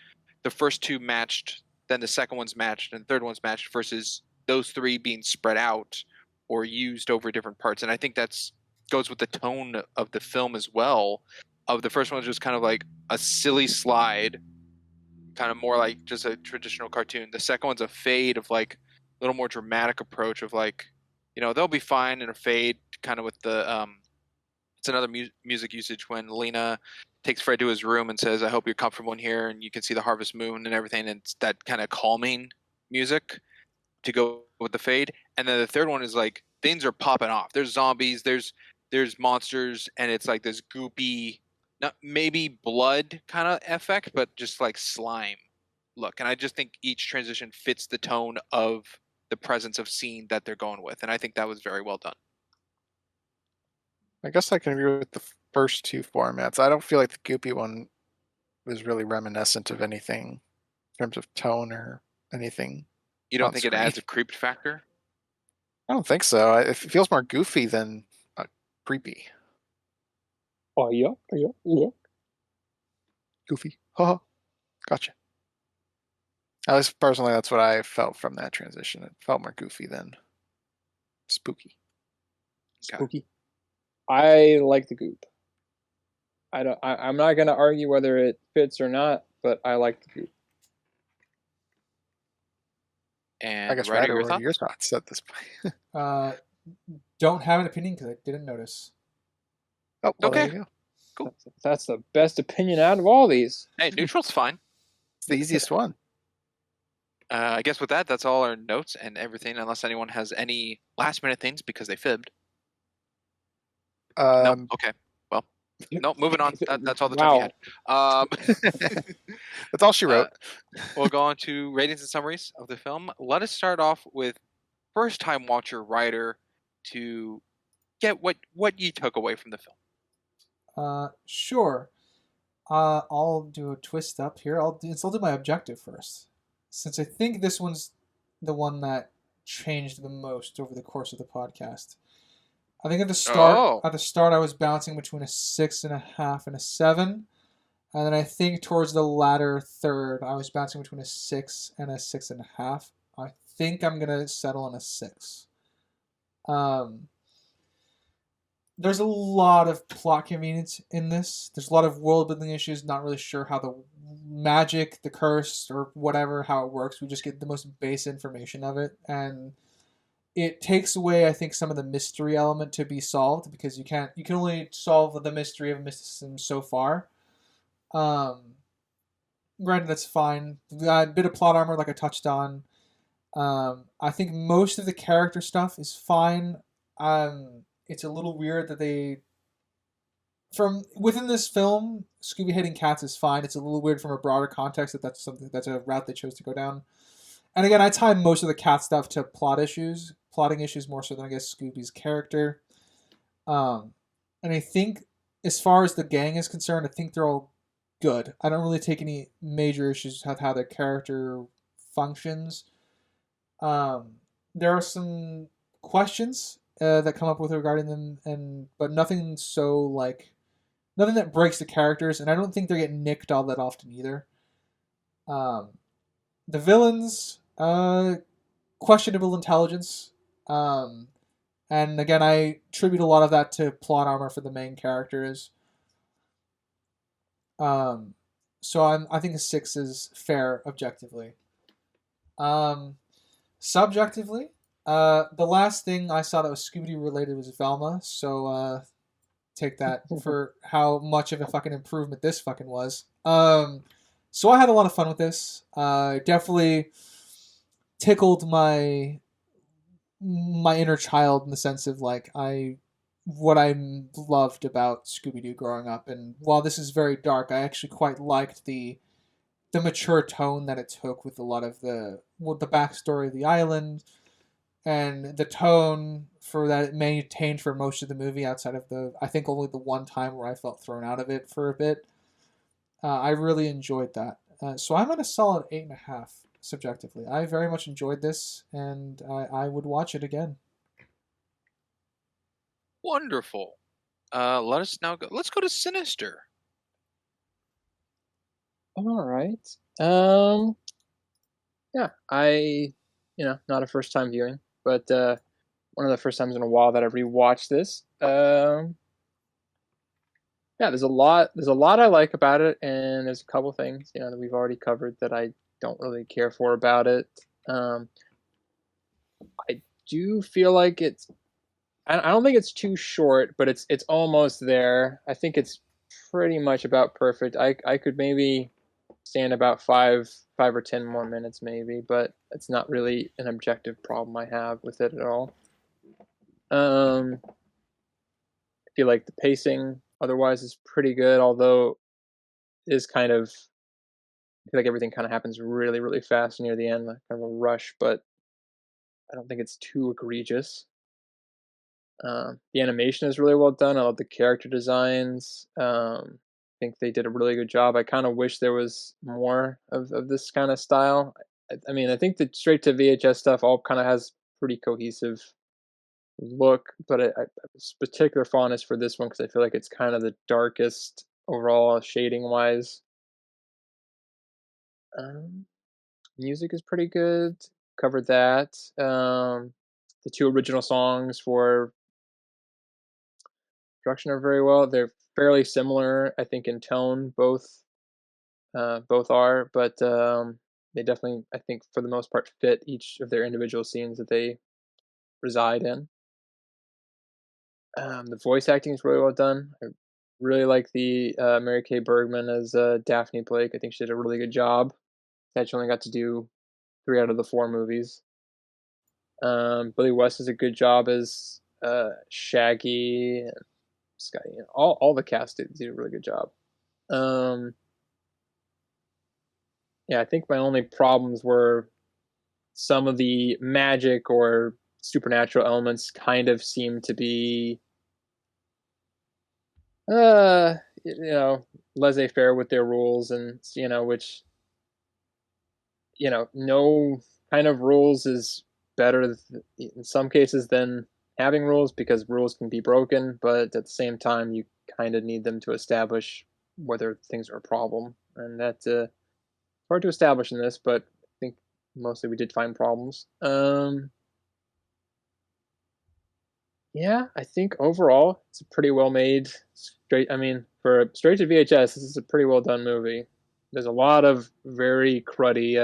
the first 2 matched, then the second one's matched, and the third one's matched, versus those 3 being spread out or used over different parts. And I think that's goes with the tone of the film as well. Of the first one was just kind of like a silly slide, kind of more like just a traditional cartoon. The second one's a fade of like a little more dramatic approach of like, they'll be fine in a fade, kind of with the it's another music usage when Lena takes Fred to his room and says, "I hope you're comfortable in here," and you can see the harvest moon and everything, and it's that kind of calming music to go with the fade. And then the third one is like things are popping off. There's zombies, there's monsters, and it's like this goopy, not maybe blood kind of effect, but just like slime look. And I just think each transition fits the tone of the presence of scene that they're going with, and I think that was very well done. I guess I can agree with the first 2 formats. I don't feel like the goopy one was really reminiscent of anything in terms of tone or anything. You don't On think it screen. adds a creep factor? I don't think so. It feels more goofy than creepy. Oh yeah. Goofy. Haha. Gotcha. At least personally, that's what I felt from that transition. It felt more goofy than spooky. Okay. Spooky. I like the goop. I'm not gonna argue whether it fits or not, but I like the goop. And I guess Ryder, Ryder, your what are your thoughts? thoughts at this point? Don't have an opinion because I didn't notice. Oh, well, Okay. there you go. Cool. That's the best opinion out of all these. Hey, neutral's fine. It's the easiest one. I guess with that, that's all our notes and everything, unless anyone has any last minute things because they fibbed. No. Okay. Well, no. Moving on. That's all the time we had. That's all she wrote. We'll go on to ratings and summaries of the film. Let us start off with first time watcher Ryder to get what you took away from the film. Sure. I'll do a twist up here. I'll do my objective first, since I think this one's the one that changed the most over the course of the podcast. I think at the start I was bouncing between a 6.5 and a 7, and then I think towards the latter third I was bouncing between a 6 and a 6.5. I think I'm gonna settle on a 6. There's a lot of plot convenience in this. There's a lot of world building issues. Not really sure how the magic, the curse, or whatever, how it works. We just get the most base information of it, and it takes away, I think, some of the mystery element to be solved, because you can only solve the mystery of mysticism so far. Um, Granted, that's fine. A bit of plot armor, like I touched on. I think most of the character stuff is fine. It's a little weird that they, from within this film, Scooby hitting cats is fine. It's a little weird from a broader context that that's a route they chose to go down. And again, I tie most of the cat stuff to plotting issues more so than I guess Scooby's character. Um, and I think as far as the gang is concerned, I think they're all good. I don't really take any major issues with how their character functions. There are some questions that come up with regarding them, and but nothing so like nothing that breaks the characters, and I don't think they're getting nicked all that often either. Um, the villains, questionable intelligence, um, and again, I attribute a lot of that to plot armor for the main characters. Um, so I think a 6 is fair objectively. Um, Subjectively, the last thing I saw that was Scooby-Doo related was Velma, so take that for how much of a fucking improvement this fucking was. So I had a lot of fun with this. Definitely tickled my inner child in the sense of like what I loved about Scooby Doo growing up. And while this is very dark, I actually quite liked the mature tone that it took with a lot of the backstory of the island, and the tone for that it maintained for most of the movie outside of the I think only the one time where I felt thrown out of it for a bit. I really enjoyed that. So I'm at a solid 8.5 subjectively. I very much enjoyed this, and I would watch it again. Wonderful. Let us now go. Let's go to Sinister. All right. Yeah, not a first time viewing, but one of the first times in a while that I rewatched this. Yeah, there's a lot I like about it, and there's a couple things, that we've already covered that I don't really care for about it. I do feel like I don't think it's too short, but it's almost there. I think it's pretty much about perfect. I could maybe stand about 5 or 10 more minutes maybe, but it's not really an objective problem I have with it at all. I feel like the pacing otherwise is pretty good, although it is kind of I feel like everything kind of happens really, really fast near the end, like kind of a rush, but I don't think it's too egregious. The animation is really well done. I love the character designs. I think they did a really good job. I kind of wish there was more of this kind of style. I mean, I think the straight to VHS stuff all kind of has pretty cohesive look, but I particular fondness for this one because I feel like it's kind of the darkest overall shading wise. Um, Music is pretty good. Covered that. The two original songs for production are very well. They're fairly similar, I think, in tone. Both are, but they definitely, I think, for the most part, fit each of their individual scenes that they reside in. The voice acting is really well done. I really like the Mary Kay Bergman as Daphne Blake. I think she did a really good job. She only got to do 3 out of the 4 movies. Billy West does a good job as Shaggy. And Sky, all the cast did a really good job. Yeah, I think my only problems were some of the magic or supernatural elements kind of seem to be, laissez-faire with their rules, and which no kind of rules is better in some cases than having rules because rules can be broken, but at the same time you kind of need them to establish whether things are a problem, and that's hard to establish in this, but I think mostly we did find problems. Yeah, I think overall it's a pretty well made straight. I mean, for straight to VHS, this is a pretty well done movie. There's a lot of very cruddy,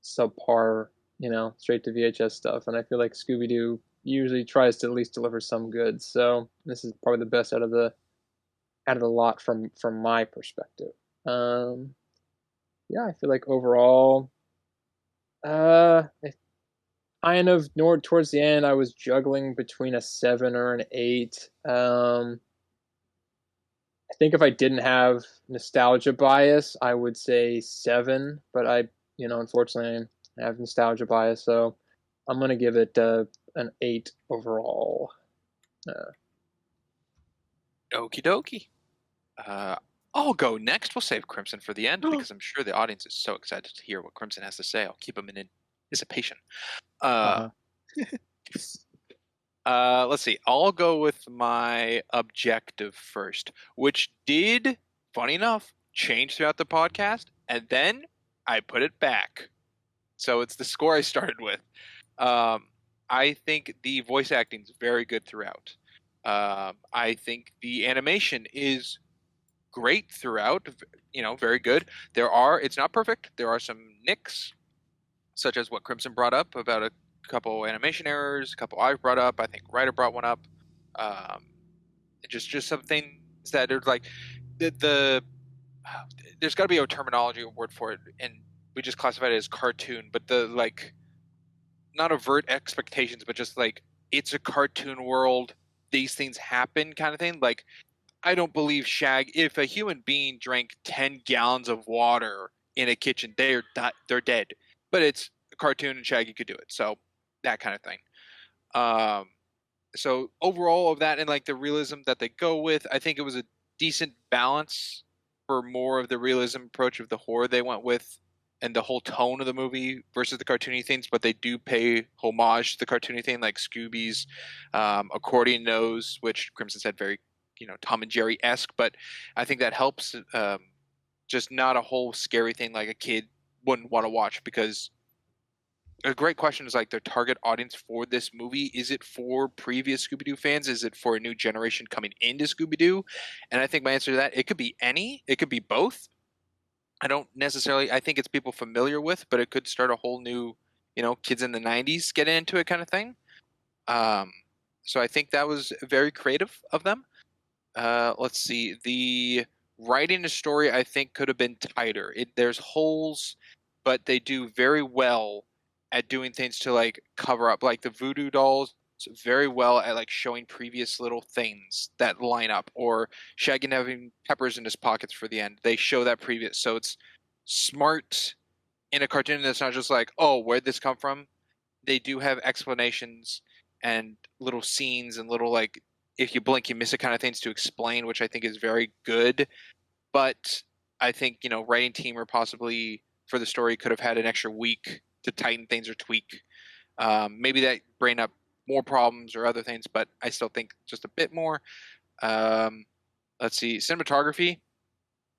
subpar straight to VHS stuff, and I feel like Scooby-Doo usually tries to at least deliver some goods. So this is probably the best out of the lot from my perspective. Yeah, I feel like overall, I kind of towards the end, I was juggling between a 7 or an 8. I think if I didn't have nostalgia bias, I would say 7, but unfortunately, I have nostalgia bias, so I'm gonna give it an 8 overall. Okie dokie. I'll go next. We'll save Crimson for the end because I'm sure the audience is so excited to hear what Crimson has to say. I'll keep them in anticipation. Let's see. I'll go with my objective first, which did, funny enough, change throughout the podcast, and then I put it back. So it's the score I started with. I think the voice acting is very good throughout. I think the animation is great throughout. Very good. It's not perfect. There are some nicks, such as what Crimson brought up about a couple animation errors, a couple I've brought up. I think Ryder brought one up. Just some things that are like the there's got to be a terminology, a word for it, and we just classified it as cartoon. But the like, not avert expectations, but just like it's a cartoon world. These things happen, kind of thing. Like, I don't believe if a human being drank 10 gallons of water in a kitchen, they're dead. But it's a cartoon and Shaggy could do it. So that kind of thing. So overall of that and like the realism that they go with, I think it was a decent balance for more of the realism approach of the horror they went with and the whole tone of the movie versus the cartoony things, but they do pay homage to the cartoony thing, like Scooby's accordion nose, which Crimson said very, Tom and Jerry-esque, but I think that helps. Just not a whole scary thing like a kid wouldn't want to watch, because a great question is like their target audience for this movie. Is it for previous Scooby-Doo fans? Is it for a new generation coming into Scooby-Doo? And I think my answer to that, it could be any. It could be both. I think it's people familiar with, but it could start a whole new, kids in the 90s get into it kind of thing. So I think that was very creative of them. Let's see. The writing the story, I think, could have been tighter. There's holes, but they do very well at doing things to like cover up, like the voodoo dolls very well at like showing previous little things that line up, or Shaggy having peppers in his pockets for the end. They show that previous, so it's smart in a cartoon that's not just like, oh, where'd this come from? They do have explanations and little scenes and little like, if you blink you miss it kind of things to explain, which I think is very good. But I think, writing team or possibly for the story could have had an extra week to tighten things or tweak. Maybe that bring up more problems or other things, but I still think just a bit more. Let's see, cinematography.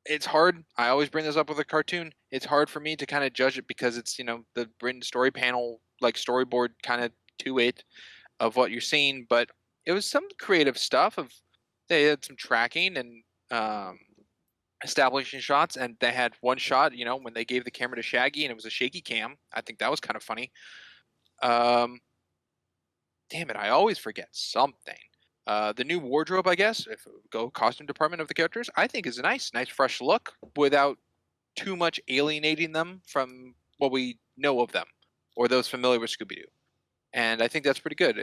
It's hard. I always bring this up with a cartoon. It's hard for me to kind of judge it because it's, the written story panel, like storyboard kind of to it of what you're seeing, but it was some creative stuff they had some tracking and establishing shots, and they had one shot, when they gave the camera to Shaggy and it was a shaky cam. I think that was kind of funny. Damn it, I always forget something. The new wardrobe, I guess, if we go costume department of the characters, I think is a nice fresh look without too much alienating them from what we know of them or those familiar with Scooby-Doo. And I think that's pretty good.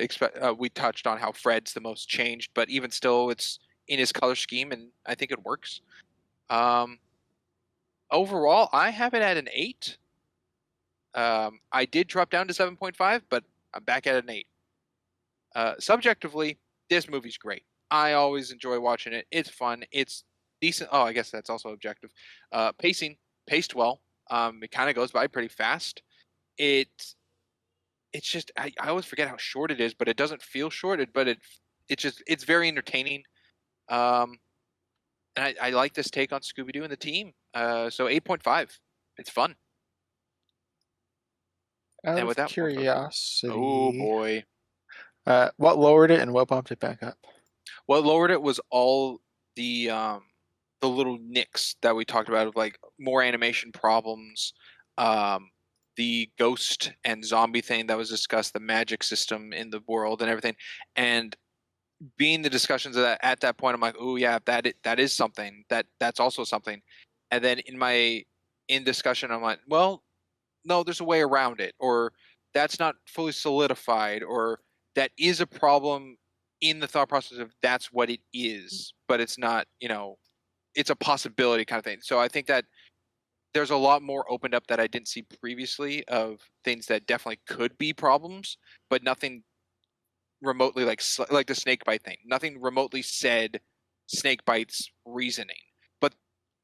We touched on how Fred's the most changed, but even still, it's in his color scheme, and I think it works. Overall, I have it at an 8. I did drop down to 7.5, but I'm back at an 8. Subjectively, this movie's great. I always enjoy watching it. It's fun. It's decent. Oh, I guess that's also objective. Paced well. It kind of goes by pretty fast. It's just I always forget how short it is, but it doesn't feel short. It's very entertaining. And I like this take on Scooby-Doo and the team. So 8.5. It's fun. Out And with of that, curiosity, oh boy, what lowered it and what bumped it back up? what lowered it was all the little nicks that we talked about of like more animation problems, the ghost and zombie thing that was discussed, the magic system in the world and everything, and being the discussions of that at that point, I'm like, oh yeah, that is something that's also something, and then in discussion, I'm like, well, no, there's a way around it, or that's not fully solidified, or that is a problem in the thought process of that's what it is, but it's not, it's a possibility kind of thing. So I think that there's a lot more opened up that I didn't see previously of things that definitely could be problems, but nothing remotely like the snake bite thing. Nothing remotely said snake bites reasoning, but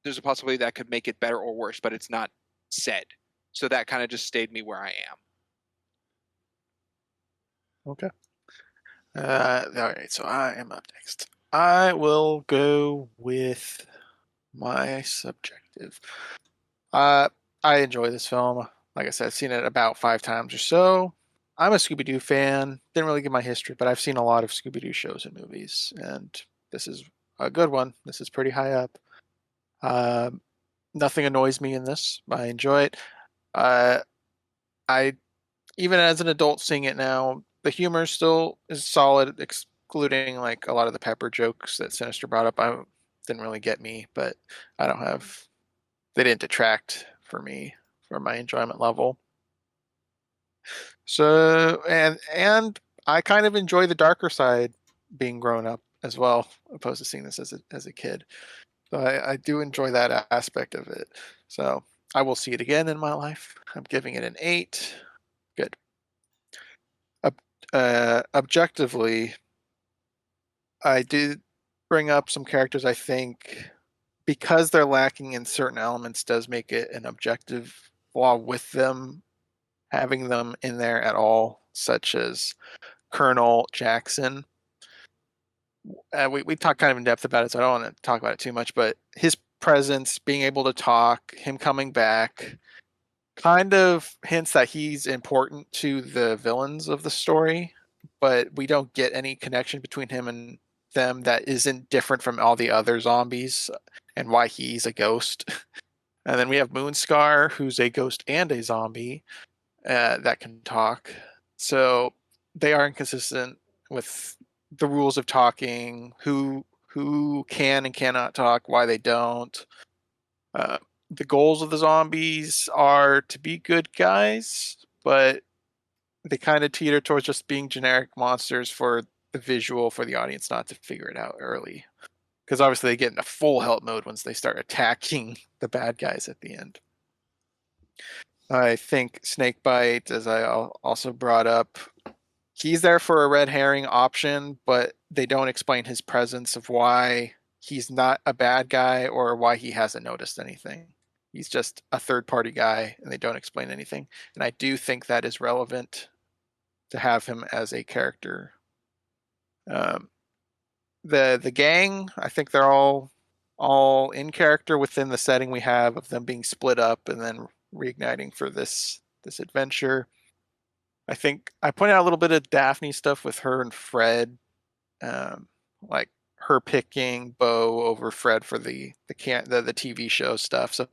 there's a possibility that could make it better or worse, but it's not said. So that kind of just stayed me where I am. Okay. All right, so I am up next. I will go with my subjective. I enjoy this film. Like I said, I've seen it about 5 times or so. I'm a Scooby-Doo fan. Didn't really get my history, but I've seen a lot of Scooby-Doo shows and movies, and this is a good one. This is pretty high up. Um, Nothing annoys me in this. I enjoy it. Uh, I even as an adult seeing it now, the humor still is solid, excluding like a lot of the pepper jokes that Sinister brought up. I didn't really get me, but I don't have they didn't detract for me from my enjoyment level. So and I kind of enjoy the darker side being grown up as well, opposed to seeing this as a kid. So I do enjoy that aspect of it. So I will see it again in my life. I'm giving it an 8. Good. Objectively, I did bring up some characters I think because they're lacking in certain elements does make it an objective flaw with them having them in there at all, such as Colonel Jackson. We talked kind of in depth about it, so I don't want to talk about it too much, but his presence, being able to talk, him coming back, kind of hints that he's important to the villains of the story, but we don't get any connection between him and them that isn't different from all the other zombies and why he's a ghost. And then we have Moonscar, who's a ghost and a zombie that can talk. So they are inconsistent with the rules of talking, who can and cannot talk, why they don't. Uh, the goals of the zombies are to be good guys, but they kind of teeter towards just being generic monsters for the visual for the audience not to figure it out early. Because obviously they get into full help mode once they start attacking the bad guys at the end. I think Snakebite, as I also brought up, he's there for a red herring option, but they don't explain his presence of why he's not a bad guy or why he hasn't noticed anything. He's just a third party guy and they don't explain anything. And I do think that is relevant to have him as a character. The gang, I think they're all in character within the setting we have of them being split up and then reigniting for this adventure. I think I pointed out a little bit of Daphne stuff with her and Fred, like her picking Bo over Fred for the TV show stuff. So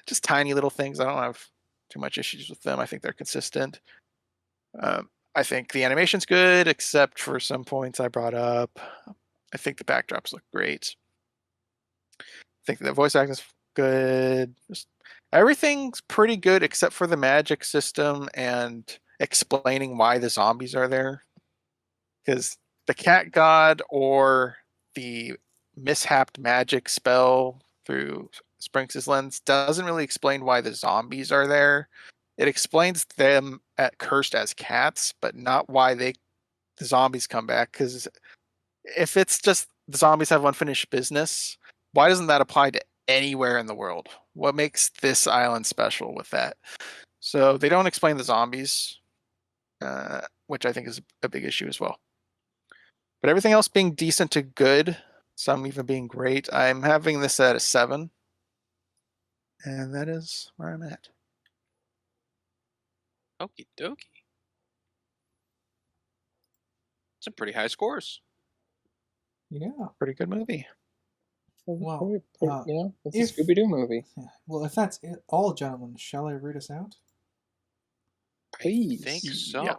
just tiny little things. I don't have too much issues with them. I think they're consistent. I think the animation's good, except for some points I brought up. I think the backdrops look great. I think the voice acting's good. Just everything's pretty good except for the magic system and explaining why the zombies are there. Because the cat god or the mishapped magic spell through Sprinks' lens doesn't really explain why the zombies are there. It explains them at cursed as cats, but not why the zombies come back. Because if it's just the zombies have unfinished business, why doesn't that apply to anywhere in the world? What makes this island special with that? So they don't explain the zombies, which I think is a big issue as well. But everything else being decent to good, some even being great, I'm having this at a 7. And that is where I'm at. Okie dokie. Some pretty high scores. Yeah. Pretty good movie. Well, it's a Scooby-Doo movie. Well, if that's it, all, gentlemen, shall I read us out? Peace. think so. Yeah.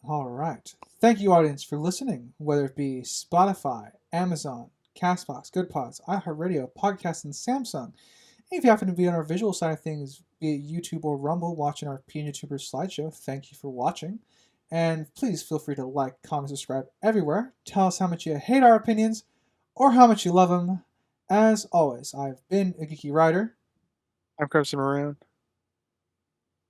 All right. Thank you, audience, for listening, whether it be Spotify, Amazon, Castbox, GoodPods, iHeartRadio, Podcast, and Samsung. And if you happen to be on our visual side of things, be it YouTube or Rumble, watching our PNYouTubers slideshow, thank you for watching. And please feel free to like, comment, subscribe everywhere. Tell us how much you hate our opinions or how much you love them. As always, I've been a Geeky Writer. I'm Carson Maroon.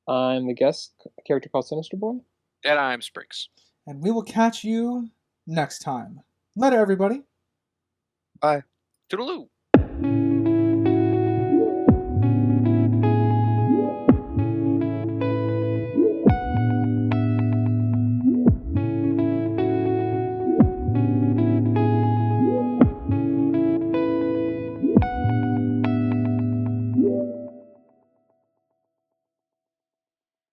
I'm the guest, a character called Sinister Boy. And I'm Sprinks. And we will catch you next time. Later, everybody. Bye. Toodaloo.